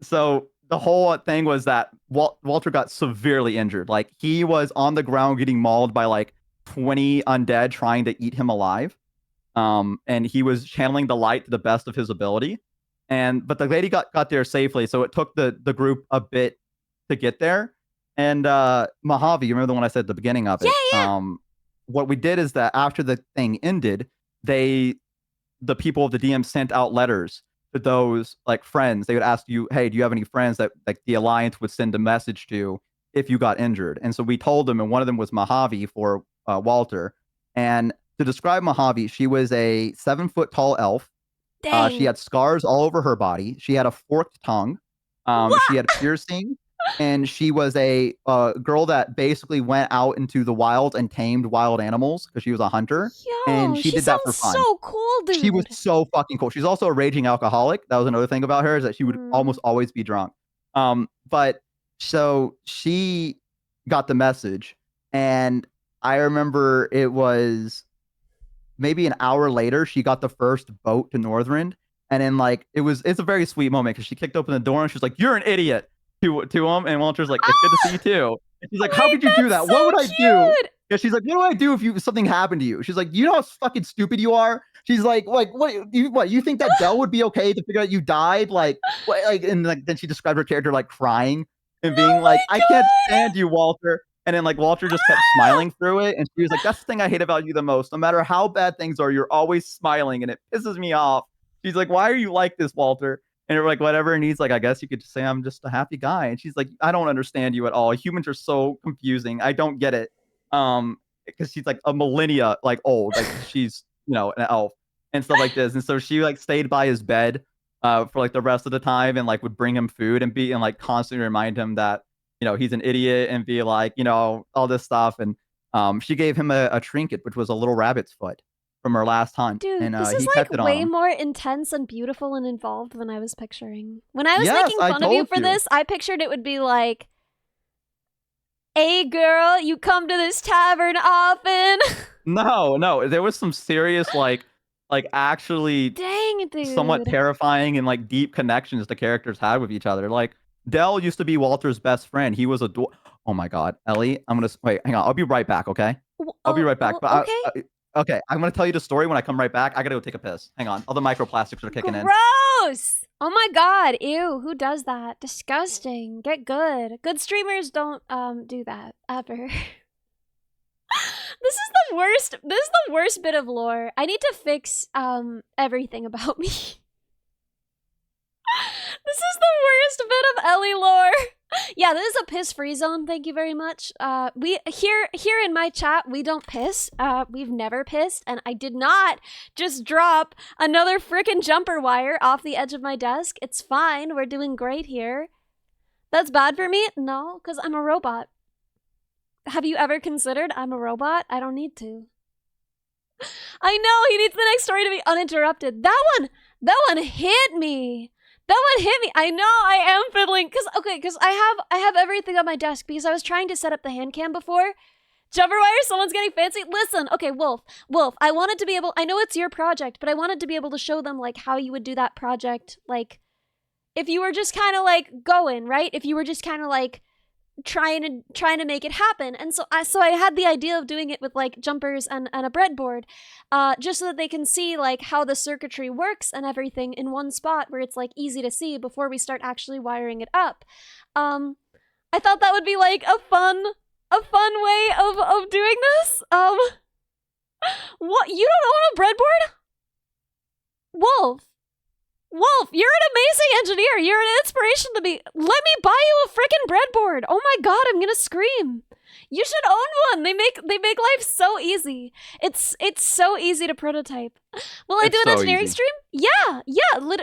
so the whole thing was that Walter got severely injured. Like he was on the ground getting mauled by like 20 undead trying to eat him alive. And he was channeling the light to the best of his ability. But the lady got there safely, so it took the group a bit to get there. And Mojave, you remember the one I said at the beginning of it? Yeah. What we did is that after the thing ended, the people of the DM sent out letters to those like friends. They would ask you, hey, do you have any friends that like the Alliance would send a message to if you got injured. And so we told them, and one of them was Mojave for Walter. And to describe Mojave, she was a 7-foot tall elf. Dang. She had scars all over her body. She had a forked tongue. She had piercing. And she was a girl that basically went out into the wild and tamed wild animals because she was a hunter. Yo, And she did that for fun. So cool, dude. She was so fucking cool. She's also a raging alcoholic. That was another thing about her, is that she would almost always be drunk. But so she got the message, and I remember it was maybe an hour later, she got the first boat to Northrend. And then like it's a very sweet moment because she kicked open the door and she was like, "You're an idiot," to him. And Walter's like, "It's good to see you too." And she's like, "How could you do that? So what would I do?" cute. Yeah, she's like, "What do I do if something happened to you?" She's like, "You know how fucking stupid you are." She's like what you think that Dell would be okay to figure out you died? Like what? Like, and like then she described her character like crying and being like, "I can't stand you, Walter." And then like Walter just kept smiling through it, and she was like, "That's the thing I hate about you the most. No matter how bad things are, you're always smiling, and it pisses me off." She's like, "Why are you like this, Walter?" And we're like, "Whatever." And he's like, "I guess you could just say I'm just a happy guy." And she's like, "I don't understand you at all. Humans are so confusing. I don't get it." Because she's like a millennia like old, like she's an elf and stuff like this. And so she like stayed by his bed for like the rest of the time, and like would bring him food and like constantly remind him that he's an idiot, and be like all this stuff. And she gave him a trinket, which was a little rabbit's foot from her last hunt. Dude, and this is he like kept it on way him. more intense and beautiful and involved than I was picturing. When I was Yes, making I fun of you told for you. this, I pictured it would be like, "Hey girl, you come to this tavern often?" No, there was some serious like actually Dang, dude. somewhat terrifying and like deep connections the characters had with each other. Like Dell used to be Walter's best friend. He was a oh my god, Ellie, I'm gonna wait. Hang on, I'll be right back. Okay, I'll be right back. But okay. Okay, I'm gonna tell you the story when I come right back. I gotta go take a piss. Hang on, all the microplastics are kicking in. Gross! Oh my god, ew, who does that? Disgusting. Get good. Good streamers don't do that ever. This is the worst bit of lore. I need to fix everything about me. This is the worst bit of Ellie lore. Yeah, this is a piss-free zone. Thank you very much. We here in my chat, we don't piss. We've never pissed, and I did not just drop another frickin' jumper wire off the edge of my desk. It's fine. We're doing great here. That's bad for me? No, because I'm a robot. Have you ever considered I'm a robot? I don't need to. I know, he needs the next story to be uninterrupted. That one hit me. That one hit me. I know I am fiddling. Because I have everything on my desk because I was trying to set up the hand cam before. Jumper wire, someone's getting fancy. Listen, okay, Wolf, I wanted to be able, I know it's your project, but I wanted to be able to show them like how you would do that project. Like if you were just kind of like going, right? If you were just kind of like trying to make it happen. And so I had the idea of doing it with like jumpers and a breadboard, just so that they can see like how the circuitry works and everything in one spot where it's like easy to see before we start actually wiring it up. I thought that would be like a fun way of doing this. What, you don't own a breadboard? Wolf, you're an amazing engineer. You're an inspiration to me. Let me buy you a freaking breadboard. Oh my god, I'm gonna scream. You should own one. They make life so easy. It's so easy to prototype. Will I do an engineering stream? Yeah.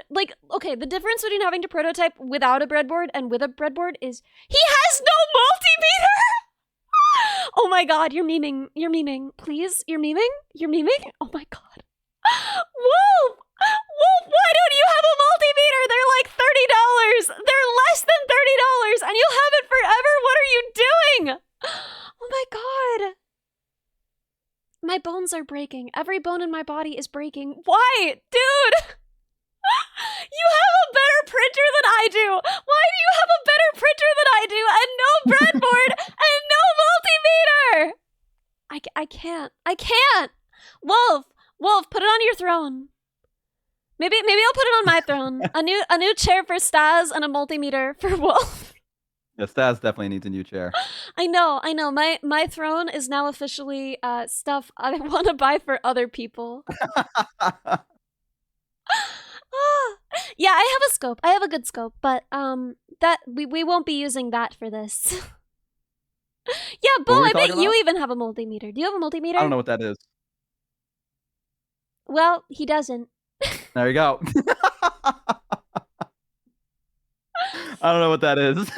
Like, okay, the difference between having to prototype without a breadboard and with a breadboard is he has no multimeter. Oh my god, you're memeing. Please, you're memeing. Oh my god. Wolf, why don't you have a multimeter? They're like $30. They're less than $30, and you'll have it forever. What are you doing? Oh my god. My bones are breaking. Every bone in my body is breaking. Why? Dude! You have a better printer than I do. Why do you have a better printer than I do, and no breadboard and no multimeter? I can't. Wolf, put it on your throne. Maybe I'll put it on my throne. A new chair for Staz and a multimeter for Wolf. Yeah, Staz definitely needs a new chair. I know. My throne is now officially stuff I want to buy for other people. Yeah, I have a scope. I have a good scope, but that we won't be using that for this. Yeah, Bo, were we I bet talking you about? even have a multimeter. Do you have a multimeter? I don't know what that is. Well, he doesn't. There you go. I don't know what that is.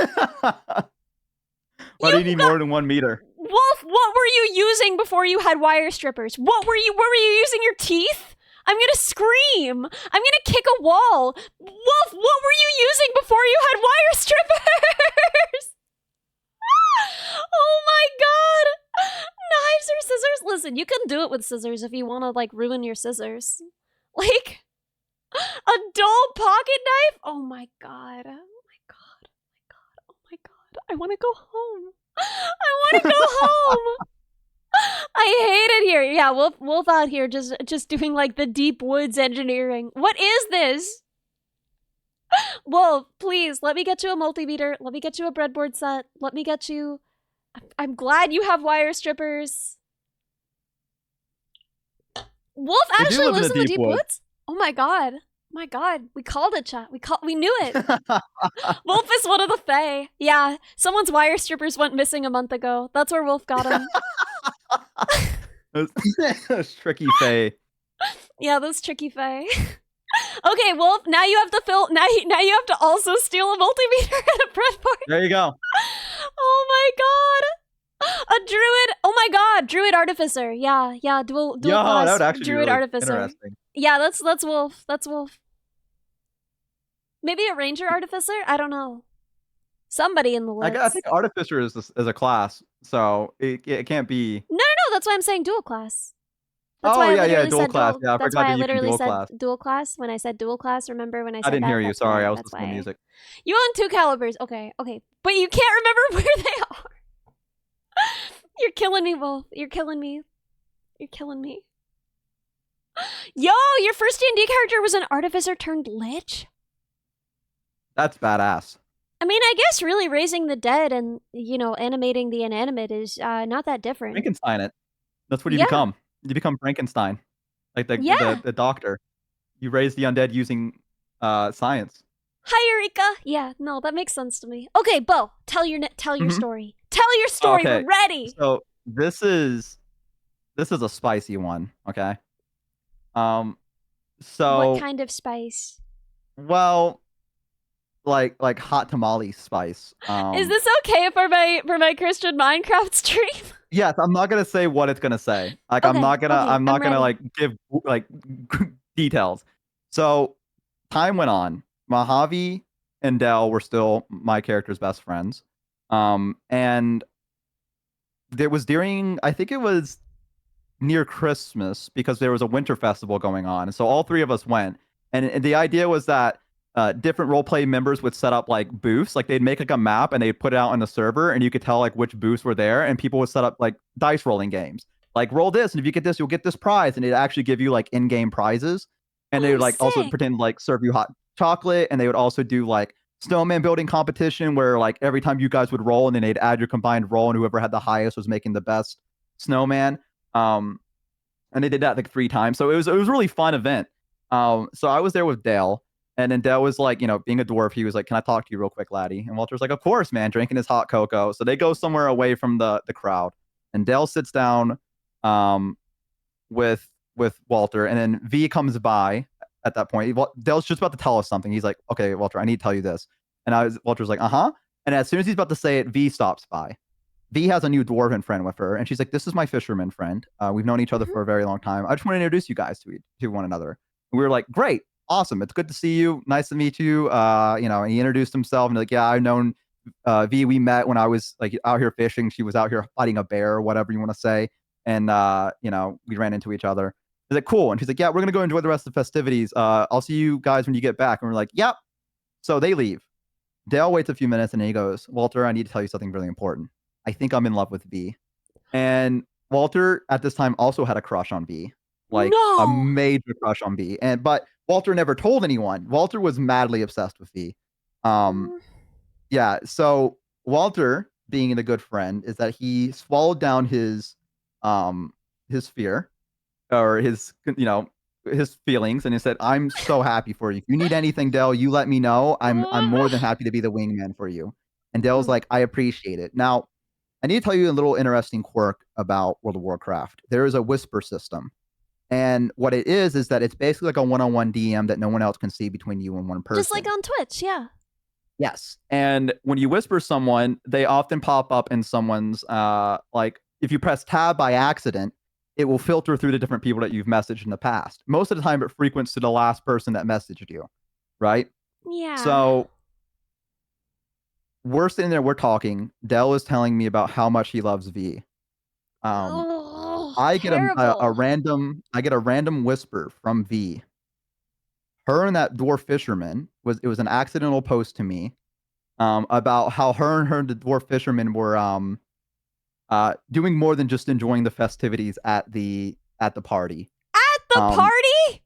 Why do you need more than 1 meter? Wolf, what were you using before you had wire strippers? What were you using your teeth? I'm gonna scream. I'm gonna kick a wall. Wolf, what were you using before you had wire strippers? Oh my god. Knives or scissors? Listen, you can do it with scissors if you want to like ruin your scissors. Like a dull pocket knife? Oh my god. Oh my god. Oh my god. Oh my god. I want to go home. I want to go home. I hate it here. Yeah, Wolf out here just doing like the deep woods engineering. What is this? Wolf, please let me get you a multimeter. Let me get you a breadboard set. Let me get you. I'm glad you have wire strippers. Wolf actually lives in the deep woods? Oh my god. My god. We called it, chat. We knew it. Wolf is one of the Fae. Yeah, someone's wire strippers went missing a month ago. That's where Wolf got them. Those tricky Fae. Yeah, those tricky Fae. Okay, Wolf, now you have to now you have to also steal a multimeter and a breadboard. There you go. Oh my god. A druid. Oh my god, druid artificer. Yeah, dual class that would actually druid be really artificer. interesting. Yeah, that's Wolf. That's Wolf. Maybe a ranger artificer? I don't know. Somebody in the woods. I think artificer is a class, so it can't be. No, that's why I'm saying dual class. That's Oh why yeah, dual class. Yeah, I that's forgot why that I you can literally dual said class. dual class when I said dual class. Remember when I said I didn't that? hear you. That's Sorry, why, I was that's listening to why. music. You own 2 calibers. Okay. But you can't remember where they are. You're killing me, Wolf. You're killing me. You're killing me. Yo, your first D&D character was an artificer turned lich? That's badass. I mean, I guess really raising the dead and, you know, animating the inanimate is not that different. Frankenstein it. That's what you Yeah. become. You become Frankenstein. Like Yeah. the doctor. You raise the undead using science. Hi, Eureka. Yeah, no, that makes sense to me. Okay, Bo, tell your story. Tell your story. Okay. We're ready. So this is a spicy one, okay? So What kind of spice? well, like hot tamale spice. Is this okay for my Christian Minecraft stream? Yes, I'm not gonna say what it's gonna say. Like Okay, I'm not gonna ready. like give like details. So time went on. Mojave and Dell were still my character's best friends. And there was I think it was near Christmas because there was a winter festival going on. So all 3 of us went. And the idea was that different roleplay members would set up like booths. Like they'd make like a map and they'd put it out on the server and you could tell like which booths were there. And people would set up like dice rolling games. Like roll this, and if you get this, you'll get this prize. And it'd actually give you like in-game prizes. And they would like also pretend like serve you hot chocolate. And they would also do like snowman building competition where like every time you guys would roll and then they'd add your combined roll and whoever had the highest was making the best snowman. And they did that like 3 times. So it was a really fun event. So I was there with Dale, and then Dale was like, you know, being a dwarf, he was like, "Can I talk to you real quick, laddie?" And Walter's like, "Of course, man," drinking his hot cocoa. So they go somewhere away from the crowd, and Dale sits down with Walter, and then V comes by at that point. Dale's just about to tell us something. He's like, "Okay, Walter, I need to tell you this." And Walter's like, "Uh-huh." And as soon as he's about to say it, V stops by. V has a new dwarven friend with her, and she's like, "This is my fisherman friend. We've known each other for a very long time. I just want to introduce you guys to one another." And we were like, "Great, awesome. It's good to see you. Nice to meet you." You know, and he introduced himself and like, "Yeah, I've known V. We met when I was like out here fishing. She was out here fighting a bear or whatever you want to say. And you know, we ran into each other." He's like, "Cool." And she's like, "Yeah, we're gonna go enjoy the rest of the festivities. I'll see you guys when you get back." And we're like, "Yep." So they leave. Dale waits a few minutes and he goes, "Walter, I need to tell you something really important. I think I'm in love with V." And Walter at this time also had a crush on V, like a major crush on V. But Walter never told anyone. Walter was madly obsessed with V. Yeah. So Walter, being a good friend, is that he swallowed down his fear or his his feelings, and he said, "I'm so happy for you. If you need anything, Dale, you let me know. I'm more than happy to be the wingman for you." And Dale's like, "I appreciate it." Now, I need to tell you a little interesting quirk about World of Warcraft. There is a whisper system. And what it is that it's basically like a one-on-one DM that no one else can see between you and one person. Just like on Twitch, yeah. Yes. And when you whisper someone, they often pop up in someone's, like, if you press tab by accident, it will filter through the different people that you've messaged in the past. Most of the time, it frequents to the last person that messaged you, right? Yeah. So we're sitting there, we're talking. Dell is telling me about how much he loves V. I get a random whisper from V. Her and that dwarf fisherman it was an accidental post to me about how her and the dwarf fisherman were doing more than just enjoying the festivities at the party. At the party?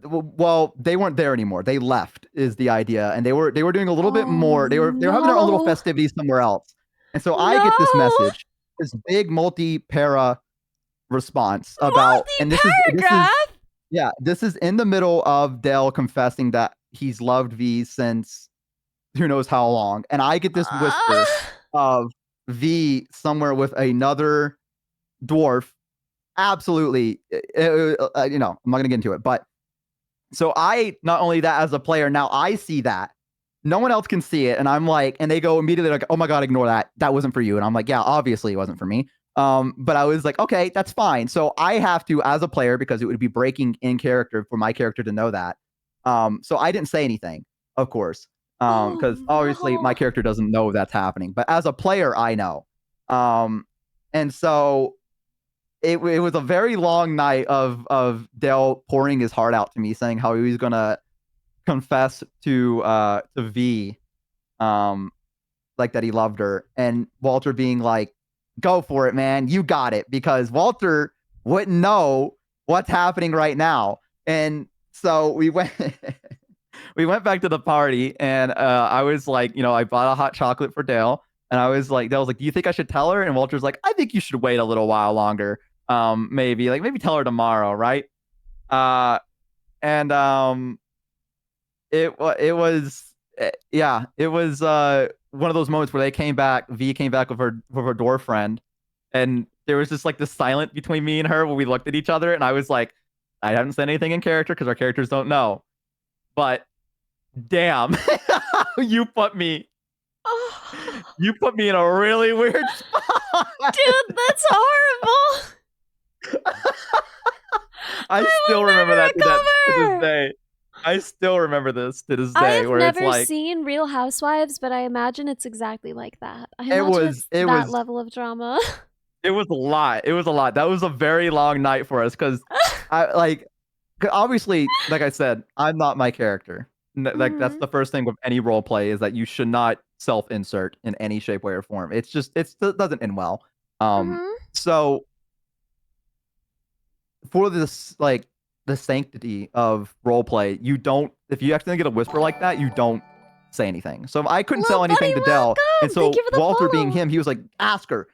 Well, they weren't there anymore. They left is the idea, and they were doing a little bit more. They were having their own little festivities somewhere else. And so I get this message, this big multi-para response about, and this is yeah, this is in the middle of Dell confessing that he's loved V since who knows how long, and I get this whisper of V somewhere with another dwarf. Absolutely, you know, I'm not gonna get into it, but so I not only that as a player now I see that no one else can see it, and I'm like, and they go immediately like, oh my god, ignore that. That wasn't for you, and I'm like, yeah, obviously it wasn't for me. But I was like, okay, that's fine. So I have to, as a player, because it would be breaking in character for my character to know that. So I didn't say anything, of course, because obviously my character doesn't know that's happening. But as a player, I know. And so it was a very long night of Dell pouring his heart out to me, saying how he was gonna confess to V, like that he loved her, and Walter being like, go for it, man. You got it. Because Walter wouldn't know what's happening right now. And so we went back to the party, and I was like, you know, I bought a hot chocolate for Dale, and I was like, Dale's like, do you think I should tell her? And Walter's like, I think you should wait a little while longer. Maybe tell her tomorrow, right? It was one of those moments where V came back with her dwarf friend, and there was just like this silence between me and her where we looked at each other, and I was like, I haven't said anything in character because our characters don't know, but damn, you put me in a really weird spot. Dude, that's horrible. I still remember that to this day. I still remember this to this day. I've never seen Real Housewives, but I imagine it's exactly like that. It was that level of drama. It was a lot. That was a very long night for us because obviously, like I said, I'm not my character. Like that's the first thing with any role play is that you should not self-insert in any shape, way, or form. It doesn't end well. So for this, like, the sanctity of roleplay, if you accidentally get a whisper like that, you don't say anything. So I couldn't tell anything to Dell, and so Walter being him, he was like, ask her,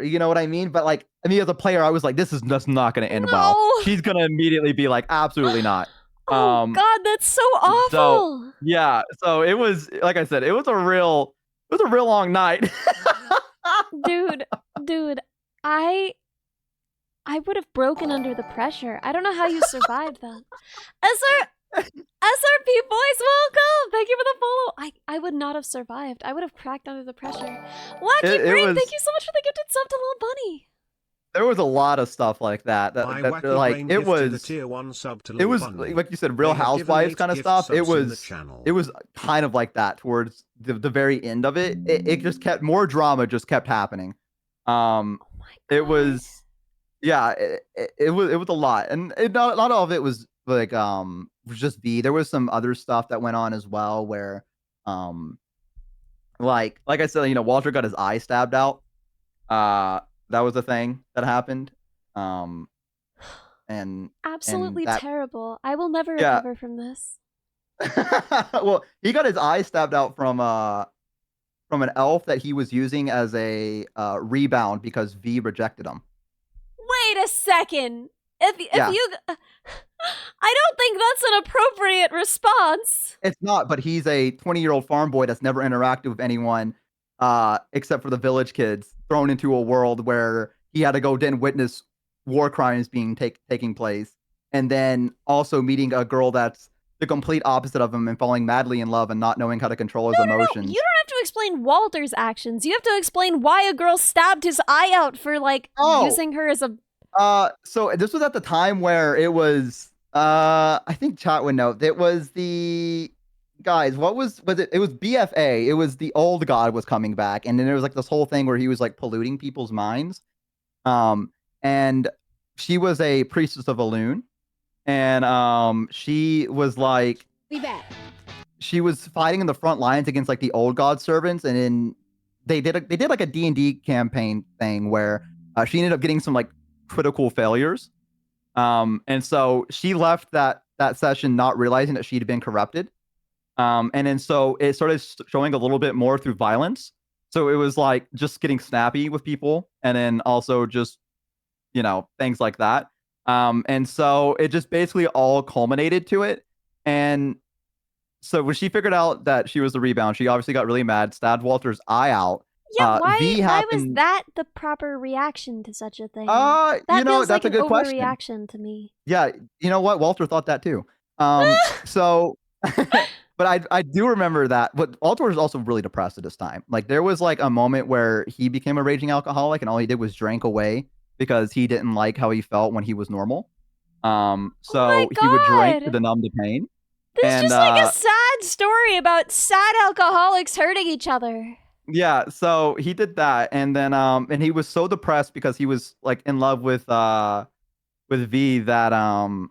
you know what I mean? But like me as a player, I was like, this is just not going to end well. She's going to immediately be like, absolutely not. Oh god, that's so awful. So, yeah, so it was, like I said, it was a real long night. dude, I would have broken under the pressure. I don't know how you survived that. SRP boys, welcome! Thank you for the follow. I would not have survived. I would have cracked under the pressure. Wacky Brain, thank you so much for the gifted sub to Little Bunny. There was a lot of stuff like that. It was like you said, Real Housewives kind of stuff. It was kind of like that towards the very end of it. It just kept more drama, just kept happening. It was. Yeah, it was a lot, and not all of it was like just V. There was some other stuff that went on as well, where like I said, you know, Walter got his eye stabbed out. That was a thing that happened. And absolutely terrible. I will never recover from this. Well, he got his eye stabbed out from an elf that he was using as a rebound because V rejected him. Wait a second. If you, I don't think that's an appropriate response. It's not, but he's a 20-year-old farm boy that's never interacted with anyone except for the village kids, thrown into a world where he had to go then witness war crimes being taking place, and then also meeting a girl that's the complete opposite of him and falling madly in love and not knowing how to control his You emotions. don't have to explain Walter's actions. You have to explain why a girl stabbed his eye out for like using her as a. So this was at the time where it was. I think chat would know. It was the guys. What was it? It was BFA. It was the old god was coming back, and then there was like this whole thing where he was like polluting people's minds. And she was a priestess of Elune, and she was like. Be back. She was fighting in the front lines against like the old god servants, and then they did like a D&D campaign thing where she ended up getting some like critical failures, and so she left that session not realizing that she'd been corrupted, and then so it started showing a little bit more through violence. So it was like just getting snappy with people, and then also just things like that, and so it just basically all culminated to it. And so when she figured out that she was the rebound, she obviously got really mad, stabbed Walter's eye out. Yeah, why was that the proper reaction to such a thing? That feels that's like a good an question. overreaction to me. Yeah, you know what? Walter thought that too. So, but I do remember that. But Walter was also really depressed at this time. Like there was like a moment where he became a raging alcoholic, and all he did was drink away because he didn't like how he felt when he was normal. So he would drink to numb the pain. This is just like a sad story about sad alcoholics hurting each other. Yeah, so he did that, and then and he was so depressed because he was like in love with V that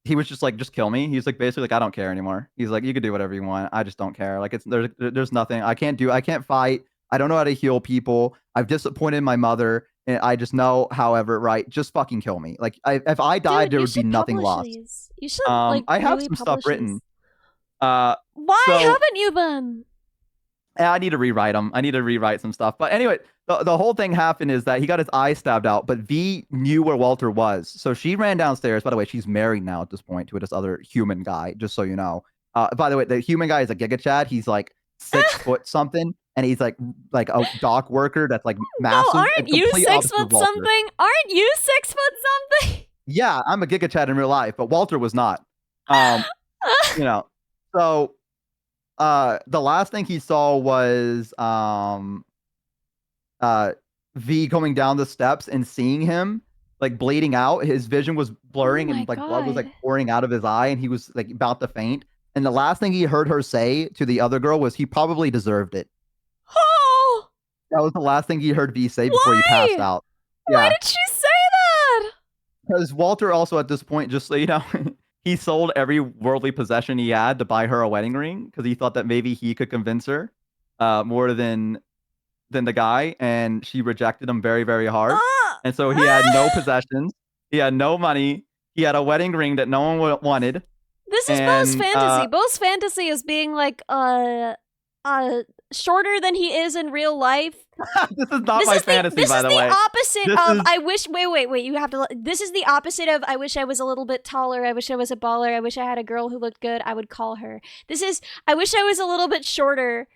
he was just like, just kill me. He's like basically like, I don't care anymore. He's like, you can do whatever you want. I just don't care. Like there's nothing. I can't fight. I don't know how to heal people. I've disappointed my mother, and I just know, however, right, just fucking kill me. Like if I died, there would be nothing lost. These. You should like I have really some stuff written. Why haven't you been? I need to rewrite them. I need to rewrite some stuff. But anyway, the whole thing happened is that he got his eye stabbed out, but V knew where Walter was. So she ran downstairs. By the way, she's married now at this point to this other human guy, just so you know. By the way, the human guy is a Giga Chad. He's like 6 foot something, and he's like a dock worker that's like massive. No, aren't you 6 foot something? Aren't you 6 foot something? Yeah, I'm a Giga Chad in real life, but Walter was not. So the last thing he saw was V coming down the steps and seeing him like bleeding out. His vision was blurring, and like blood was like pouring out of his eye, and he was like about to faint. And the last thing he heard her say to the other girl was, he probably deserved it. Oh! That was the last thing he heard V say before he passed out. Yeah. Why did she say that? Because Walter also at this point, just so you know, he sold every worldly possession he had to buy her a wedding ring because he thought that maybe he could convince her more than the guy, and she rejected him very, very hard. And so he had no possessions, he had no money, he had a wedding ring that no one wanted. This is Bo's fantasy. Bo's fantasy is being like shorter than he is in real life. This is not my fantasy, by the way. This is the opposite of I wish. Wait. You have to. This is the opposite of I wish I was a little bit taller. I wish I was a baller. I wish I had a girl who looked good. I would call her. This is I wish I was a little bit shorter.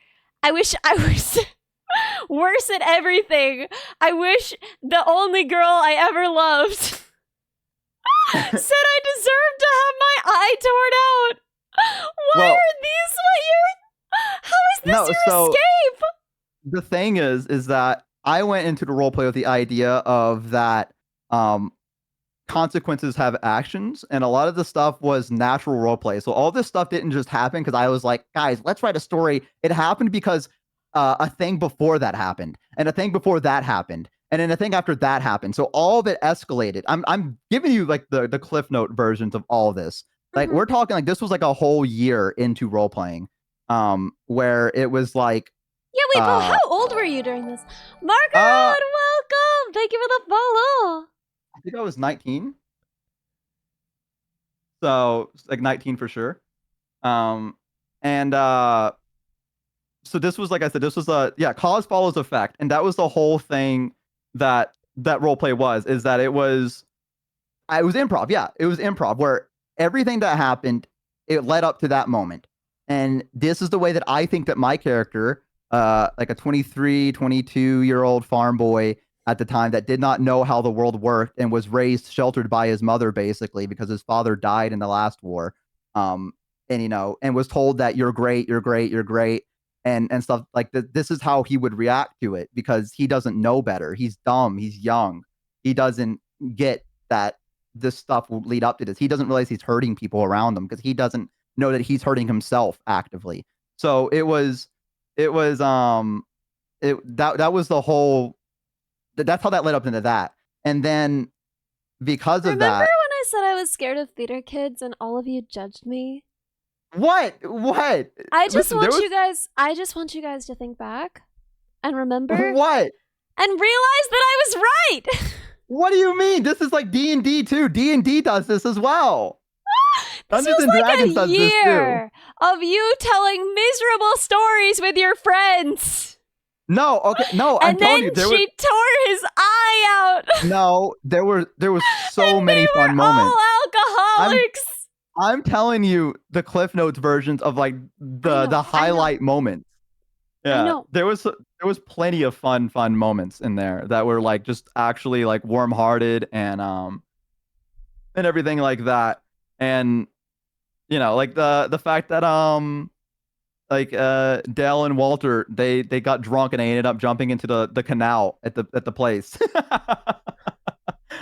I wish I was worse at everything. I wish the only girl I ever loved said I deserved to have my eye torn out. Why are these what you're? How is this your escape? The thing is that I went into the roleplay with the idea of that consequences have actions, and a lot of the stuff was natural roleplay. So all this stuff didn't just happen because I was like, guys, let's write a story. It happened because a thing before that happened, and a thing before that happened, and then a thing after that happened. So all of it escalated. I'm giving you like the Cliff Note versions of all this. Like we're talking like this was like a whole year into role playing, where it was like. Yeah, wait, Bo, how old were you during this? Margaret, welcome! Thank you for the follow. I think I was 19. So like 19 for sure. So this was, like I said, this was cause follows effect, and that was the whole thing that roleplay was, is that it was improv. Yeah, it was improv where everything that happened, it led up to that moment. And this is the way that I think that my character like a 23, 22-year-old farm boy at the time that did not know how the world worked and was raised sheltered by his mother basically because his father died in the last war. And and was told that you're great, you're great, you're great, and stuff like that. This is how he would react to it because he doesn't know better. He's dumb. He's young. He doesn't get that this stuff will lead up to this. He doesn't realize he's hurting people around him because he doesn't know that he's hurting himself actively. So it was that was the whole. That's how that led up into that, and then because of Remember that. when I said I was scared of theater kids and all of you judged me? What? I just Listen, want you guys. I just want you guys to think back and remember What? and realize that I was right. What do you mean? This is like D&D too. D&D does this as well. This Dungeons was and like Dragons a does this too. year of you telling miserable stories with your friends. No, okay, no, I'm And telling then you, there she tore his eye out. no, there was so And many they fun were moments. all alcoholics. I'm telling you, the Cliff Notes versions of like I know, the highlight moments. Yeah, know. there was plenty of fun moments in there that were like just actually like warm-hearted and everything like that. And like the fact that like Dale and Walter they got drunk and they ended up jumping into the canal at the place.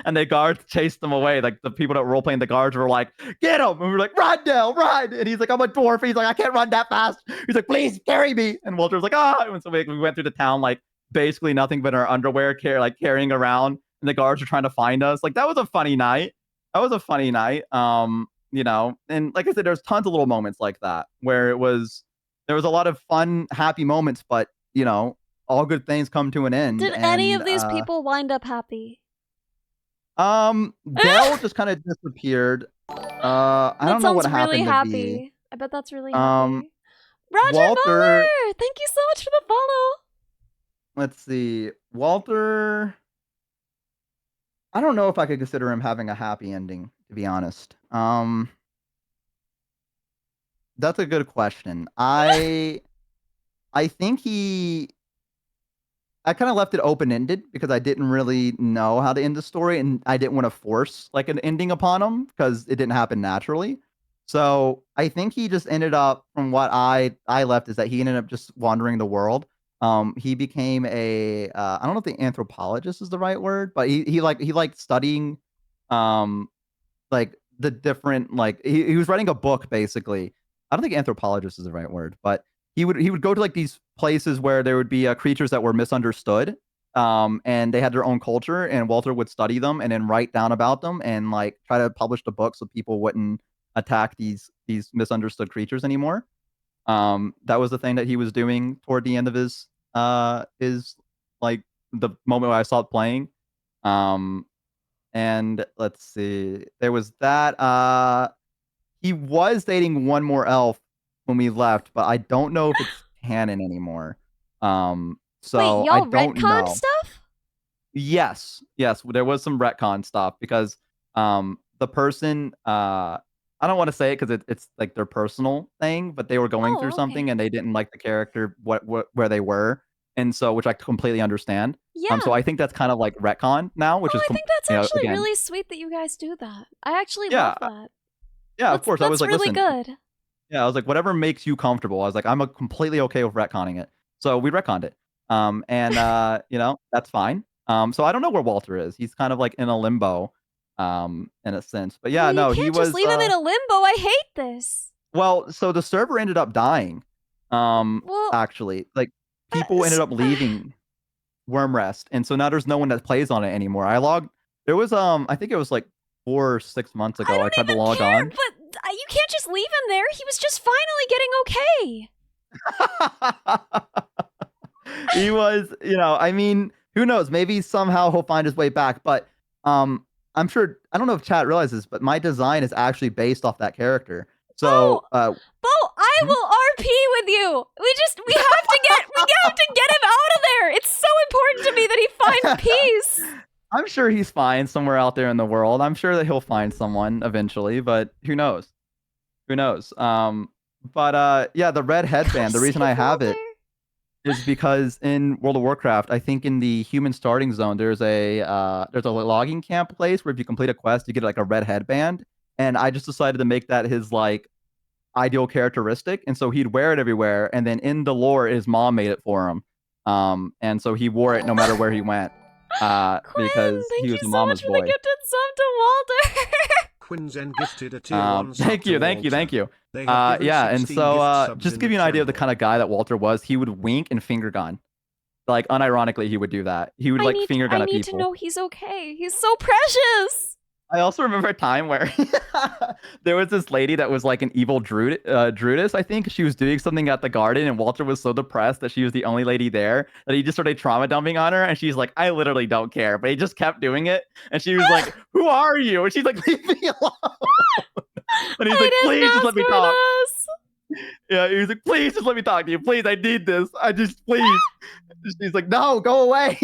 And the guards chased them away. Like the people that were role playing, the guards were like, "Get him!" And we were like, "Run, Dale, run!" And he's like, "I'm a dwarf." He's like, "I can't run that fast." He's like, "Please carry me." And Walter was like, "Ah!" And so we went through the town like basically nothing but our underwear, carrying around. And the guards were trying to find us. Like that was a funny night. That was a funny night. And like I said, there's tons of little moments like that where there was a lot of fun, happy moments. But all good things come to an end. Did any of these people wind up happy? Dell just kind of disappeared. I don't know what happened really to happy. B. I bet that's really happy. Roger Walter, Muller! Thank you so much for the follow. Let's see. Walter, I don't know if I could consider him having a happy ending, to be honest. That's a good question. I think I kind of left it open-ended because I didn't really know how to end the story, and I didn't want to force like an ending upon him because it didn't happen naturally. So I think he just ended up, from what I left, is that he ended up just wandering the world. He became a I don't know if the anthropologist is the right word, but he liked studying like the different like he was writing a book basically. I don't think anthropologist is the right word, but he would go to like these places where there would be creatures that were misunderstood, and they had their own culture, and Walter would study them and then write down about them and like try to publish the book so people wouldn't attack these misunderstood creatures anymore. That was the thing that he was doing toward the end of his like the moment where I stopped playing. And let's see, there was that. He was dating one more elf when we left, but I don't know if it's canon anymore. So Wait, y'all I don't retcon know. stuff? Yes, there was some retcon stuff because the person I don't want to say it because it's like their personal thing, but they were going through something and they didn't like the character where they were, and so which I completely understand. Yeah. So I think that's kind of like retcon now, which is I think that's actually again, really sweet that you guys do that. I actually love that. Yeah, of course. I was like, really listen, good. Yeah, I was like, whatever makes you comfortable. I was like, I'm completely okay with retconning it. So we retconned it. And that's fine. So I don't know where Walter is. He's kind of like in a limbo, in a sense. But yeah, no, he you can't was just leave him in a limbo. I hate this. well, so the server ended up dying. Actually, like people ended up leaving Wormrest, and so now there's no one that plays on it anymore. There was I think it was like 4 or 6 months ago. I tried to log on. But you can't just leave him there. He was just finally getting okay. He was, I mean, who knows? Maybe somehow he'll find his way back. But I'm sure, I don't know if chat realizes, but my design is actually based off that character. So, Bo, I will RP with you. We have to get him out of there. It's so important to me that he finds peace. I'm sure he's fine somewhere out there in the world. I'm sure that he'll find someone eventually, but who knows? Who knows? But yeah, the red headband, the reason I have it is because in World of Warcraft, I think in the human starting zone, there's a logging camp place where if you complete a quest, you get like a red headband. And I just decided to make that his like ideal characteristic, and so he'd wear it everywhere. And then in the lore, his mom made it for him, and so he wore it no matter where he went, Quinn, because thank he you was a so much mama's for the boy. gifted sub to Walter. Quinzen gifted a tier 1 sub Thank to you, thank you, thank Walter. you. They have given Yeah, and 16 so gift subs just to in give the you an idea of the channel. kind of guy that Walter was, he would wink and finger gun. Like unironically, he would do that. He would like finger gun I at need people. to know he's okay. He's so precious. I also remember a time where there was this lady that was like an evil druidess, I think. She was doing something at the garden, and Walter was so depressed that she was the only lady there that he just started trauma dumping on her. And she's like, I literally don't care. But he just kept doing it. And she was like, who are you? And she's like, leave me alone. And he's like, please just let me talk. Yeah, he was like, please just let me talk to you. Please, I need this. Please. She's like, no, go away.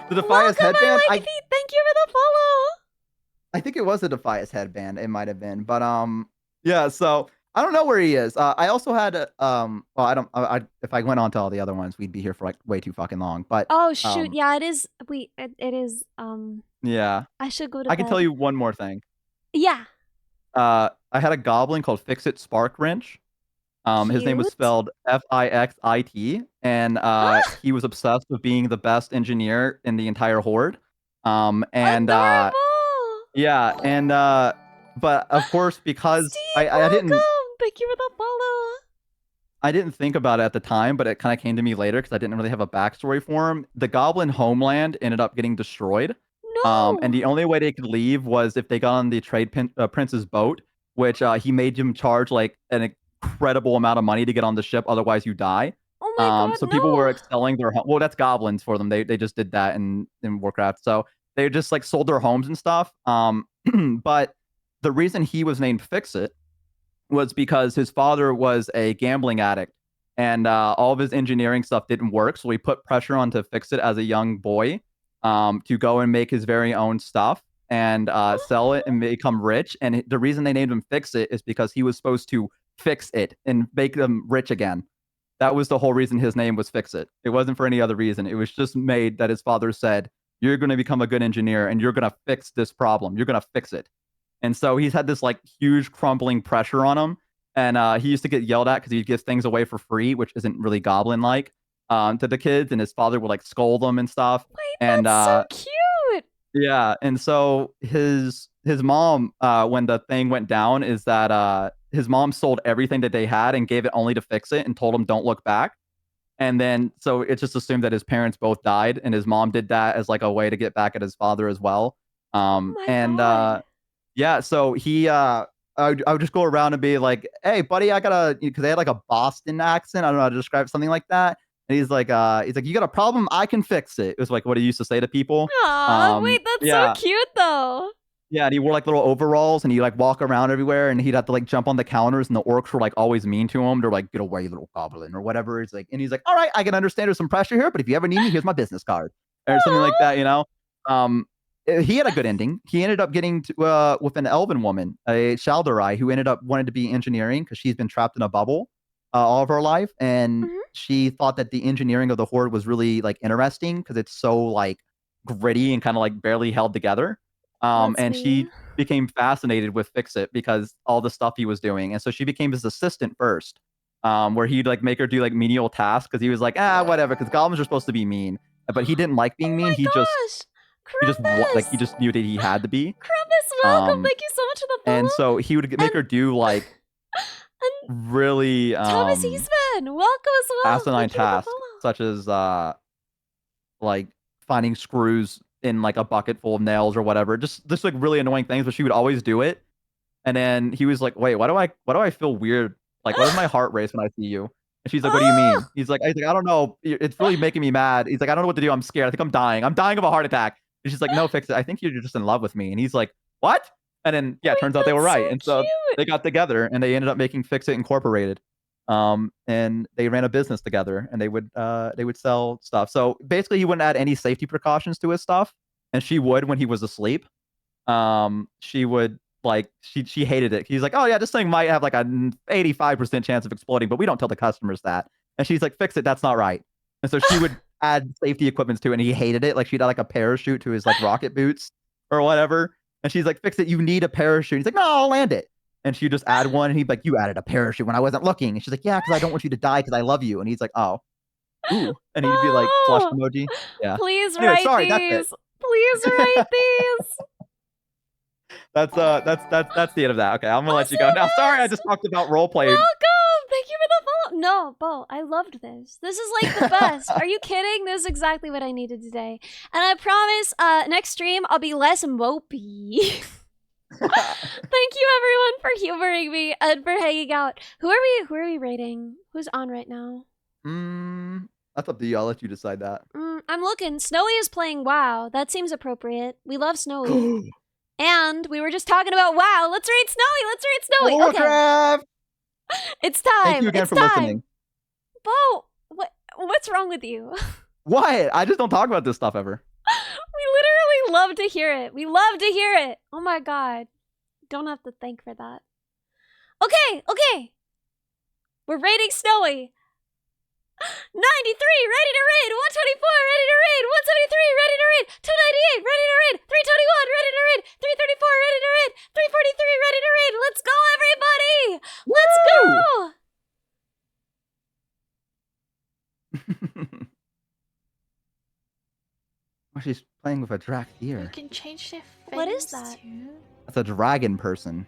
The Defias headband. Thank you for the follow. I think it was the Defias headband. It might have been, but yeah. So I don't know where he is. I also had well, I don't. If I went on to all the other ones, we'd be here for like way too fucking long. But oh shoot, yeah, it is. It is. Yeah, I should go to I can tell you one more thing. Yeah. I had a goblin called Fixit Spark Wrench. His name was Cute. spelled Fixit, and he was obsessed with being the best engineer in the entire horde. And Adorable. yeah, and but of course, because Steve, I didn't thank you for the follow. I didn't think about it at the time, but it kind of came to me later because I didn't really have a backstory for him. The goblin homeland ended up getting destroyed. No. And the only way they could leave was if they got on the trade prince's boat, which he made him charge like an incredible amount of money to get on the ship. Otherwise, you die. Oh my god, so no. people were selling their well, that's goblins for them. They just did that in Warcraft. So they just like sold their homes and stuff. But the reason he was named Fixit was because his father was a gambling addict, and all of his engineering stuff didn't work. So he put pressure on to Fixit as a young boy, to go and make his very own stuff and sell it and become rich. And the reason they named him Fixit is because he was supposed to fix it and make them rich again. That was the whole reason his name was Fixit. It wasn't for any other reason. It was just made that his father said, you're going to become a good engineer and you're going to fix this problem. You're going to fix it. And so he's had this like huge crumbling pressure on him. And he used to get yelled at because he gives things away for free, which isn't really goblin like, to the kids. And his father would like scold them and stuff. Wait, and that's so cute. Yeah. And so his mom, when the thing went down, is that his mom sold everything that they had and gave it only to fix it and told him don't look back. And then so it's just assumed that his parents both died, and his mom did that as like a way to get back at his father as well. God. Yeah, so he I would just go around and be like, hey buddy, I gotta, because they had like a Boston accent, I don't know how to describe it, something like that. And he's like, you got a problem, I can fix it. It was like what he used to say to people. Aw, wait, that's so cute though. Yeah, and he wore like little overalls, and he like walk around everywhere, and he'd have to like jump on the counters, and the orcs were like always mean to him. They're like, "Get away, little goblin," or whatever. It's like, and he's like, "All right, I can understand there's some pressure here, but if you ever need me, here's my business card," or something like that, you know. He had a good ending. He ended up getting to, with an elven woman, a Shaldarai, who ended up wanting to be engineering because she's been trapped in a bubble all of her life, and she thought that the engineering of the horde was really like interesting because it's so like gritty and kind of like barely held together. And she became fascinated with Fixit because all the stuff he was doing. And so she became his assistant first, where he'd like make her do like menial tasks because he was like, whatever, because goblins are supposed to be mean. But he didn't like being mean. He just knew that he had to be. Krampus, welcome. Thank you so much for the follow. And so he would make her do like really Thomas Eastman, welcome as well. asinine tasks, such as like finding screws in like a bucket full of nails or whatever, just like really annoying things, but she would always do it. And then he was like, wait, why do I feel weird? Like, why does my heart race when I see you? And she's like, what do you mean? He's like, I don't know, it's really making me mad. He's like, I don't know what to do, I'm scared, I think I'm dying of a heart attack. And she's like, no, Fix it, I think you're just in love with me. And he's like, what? And then yeah, turns out they were right. And so they got together and they ended up making Fix It Incorporated. And they ran a business together, and they would sell stuff. So basically he wouldn't add any safety precautions to his stuff, and she would when he was asleep. She would like she hated it. He's like, oh yeah, this thing might have like a 85% chance of exploding, but we don't tell the customers that. And she's like, fix it, that's not right. And so she would add safety equipment to it, and he hated it. Like she'd add like a parachute to his like rocket boots or whatever. And she's like, fix it, you need a parachute. He's like, no, I'll land it. And she'd just add one, and he'd be like, you added a parachute when I wasn't looking. And she's like, yeah, because I don't want you to die because I love you. And he's like, oh. Ooh. And he'd be like, flush Oh, emoji. Yeah. please Anyway, write sorry, that's it. these. Please write these. That's the end of that. Okay, I'm gonna let you go. Now, sorry, I just talked about roleplay. Welcome. Thank you for the follow. No, Bo, I loved this. This is like the best. Are you kidding? This is exactly what I needed today. And I promise, next stream I'll be less mopey. Thank you everyone for humoring me and for hanging out. Who are we rating? Who's on right now? That's up to you. I'll let you decide that. I'm looking. Snowy is playing WoW. That seems appropriate. We love Snowy. And we were just talking about WoW. Let's rate Snowy. Let's rate Snowy. Warcraft! Okay. It's time. Thank you again it's for time. listening. Bo, what's wrong with you? What? I just don't talk about this stuff ever. We literally love to hear it. We love to hear it. Oh my god. Don't have to thank for that. Okay. We're rating Snowy. 93, ready to raid. 124, ready to raid. 173, ready to raid. 298, ready to raid. 321, ready to raid. 334, ready to raid. 343, ready to raid. Let's go, everybody. Let's go. Oh, she's playing with a drac here. You can change their face What is that? too. That's a dragon person.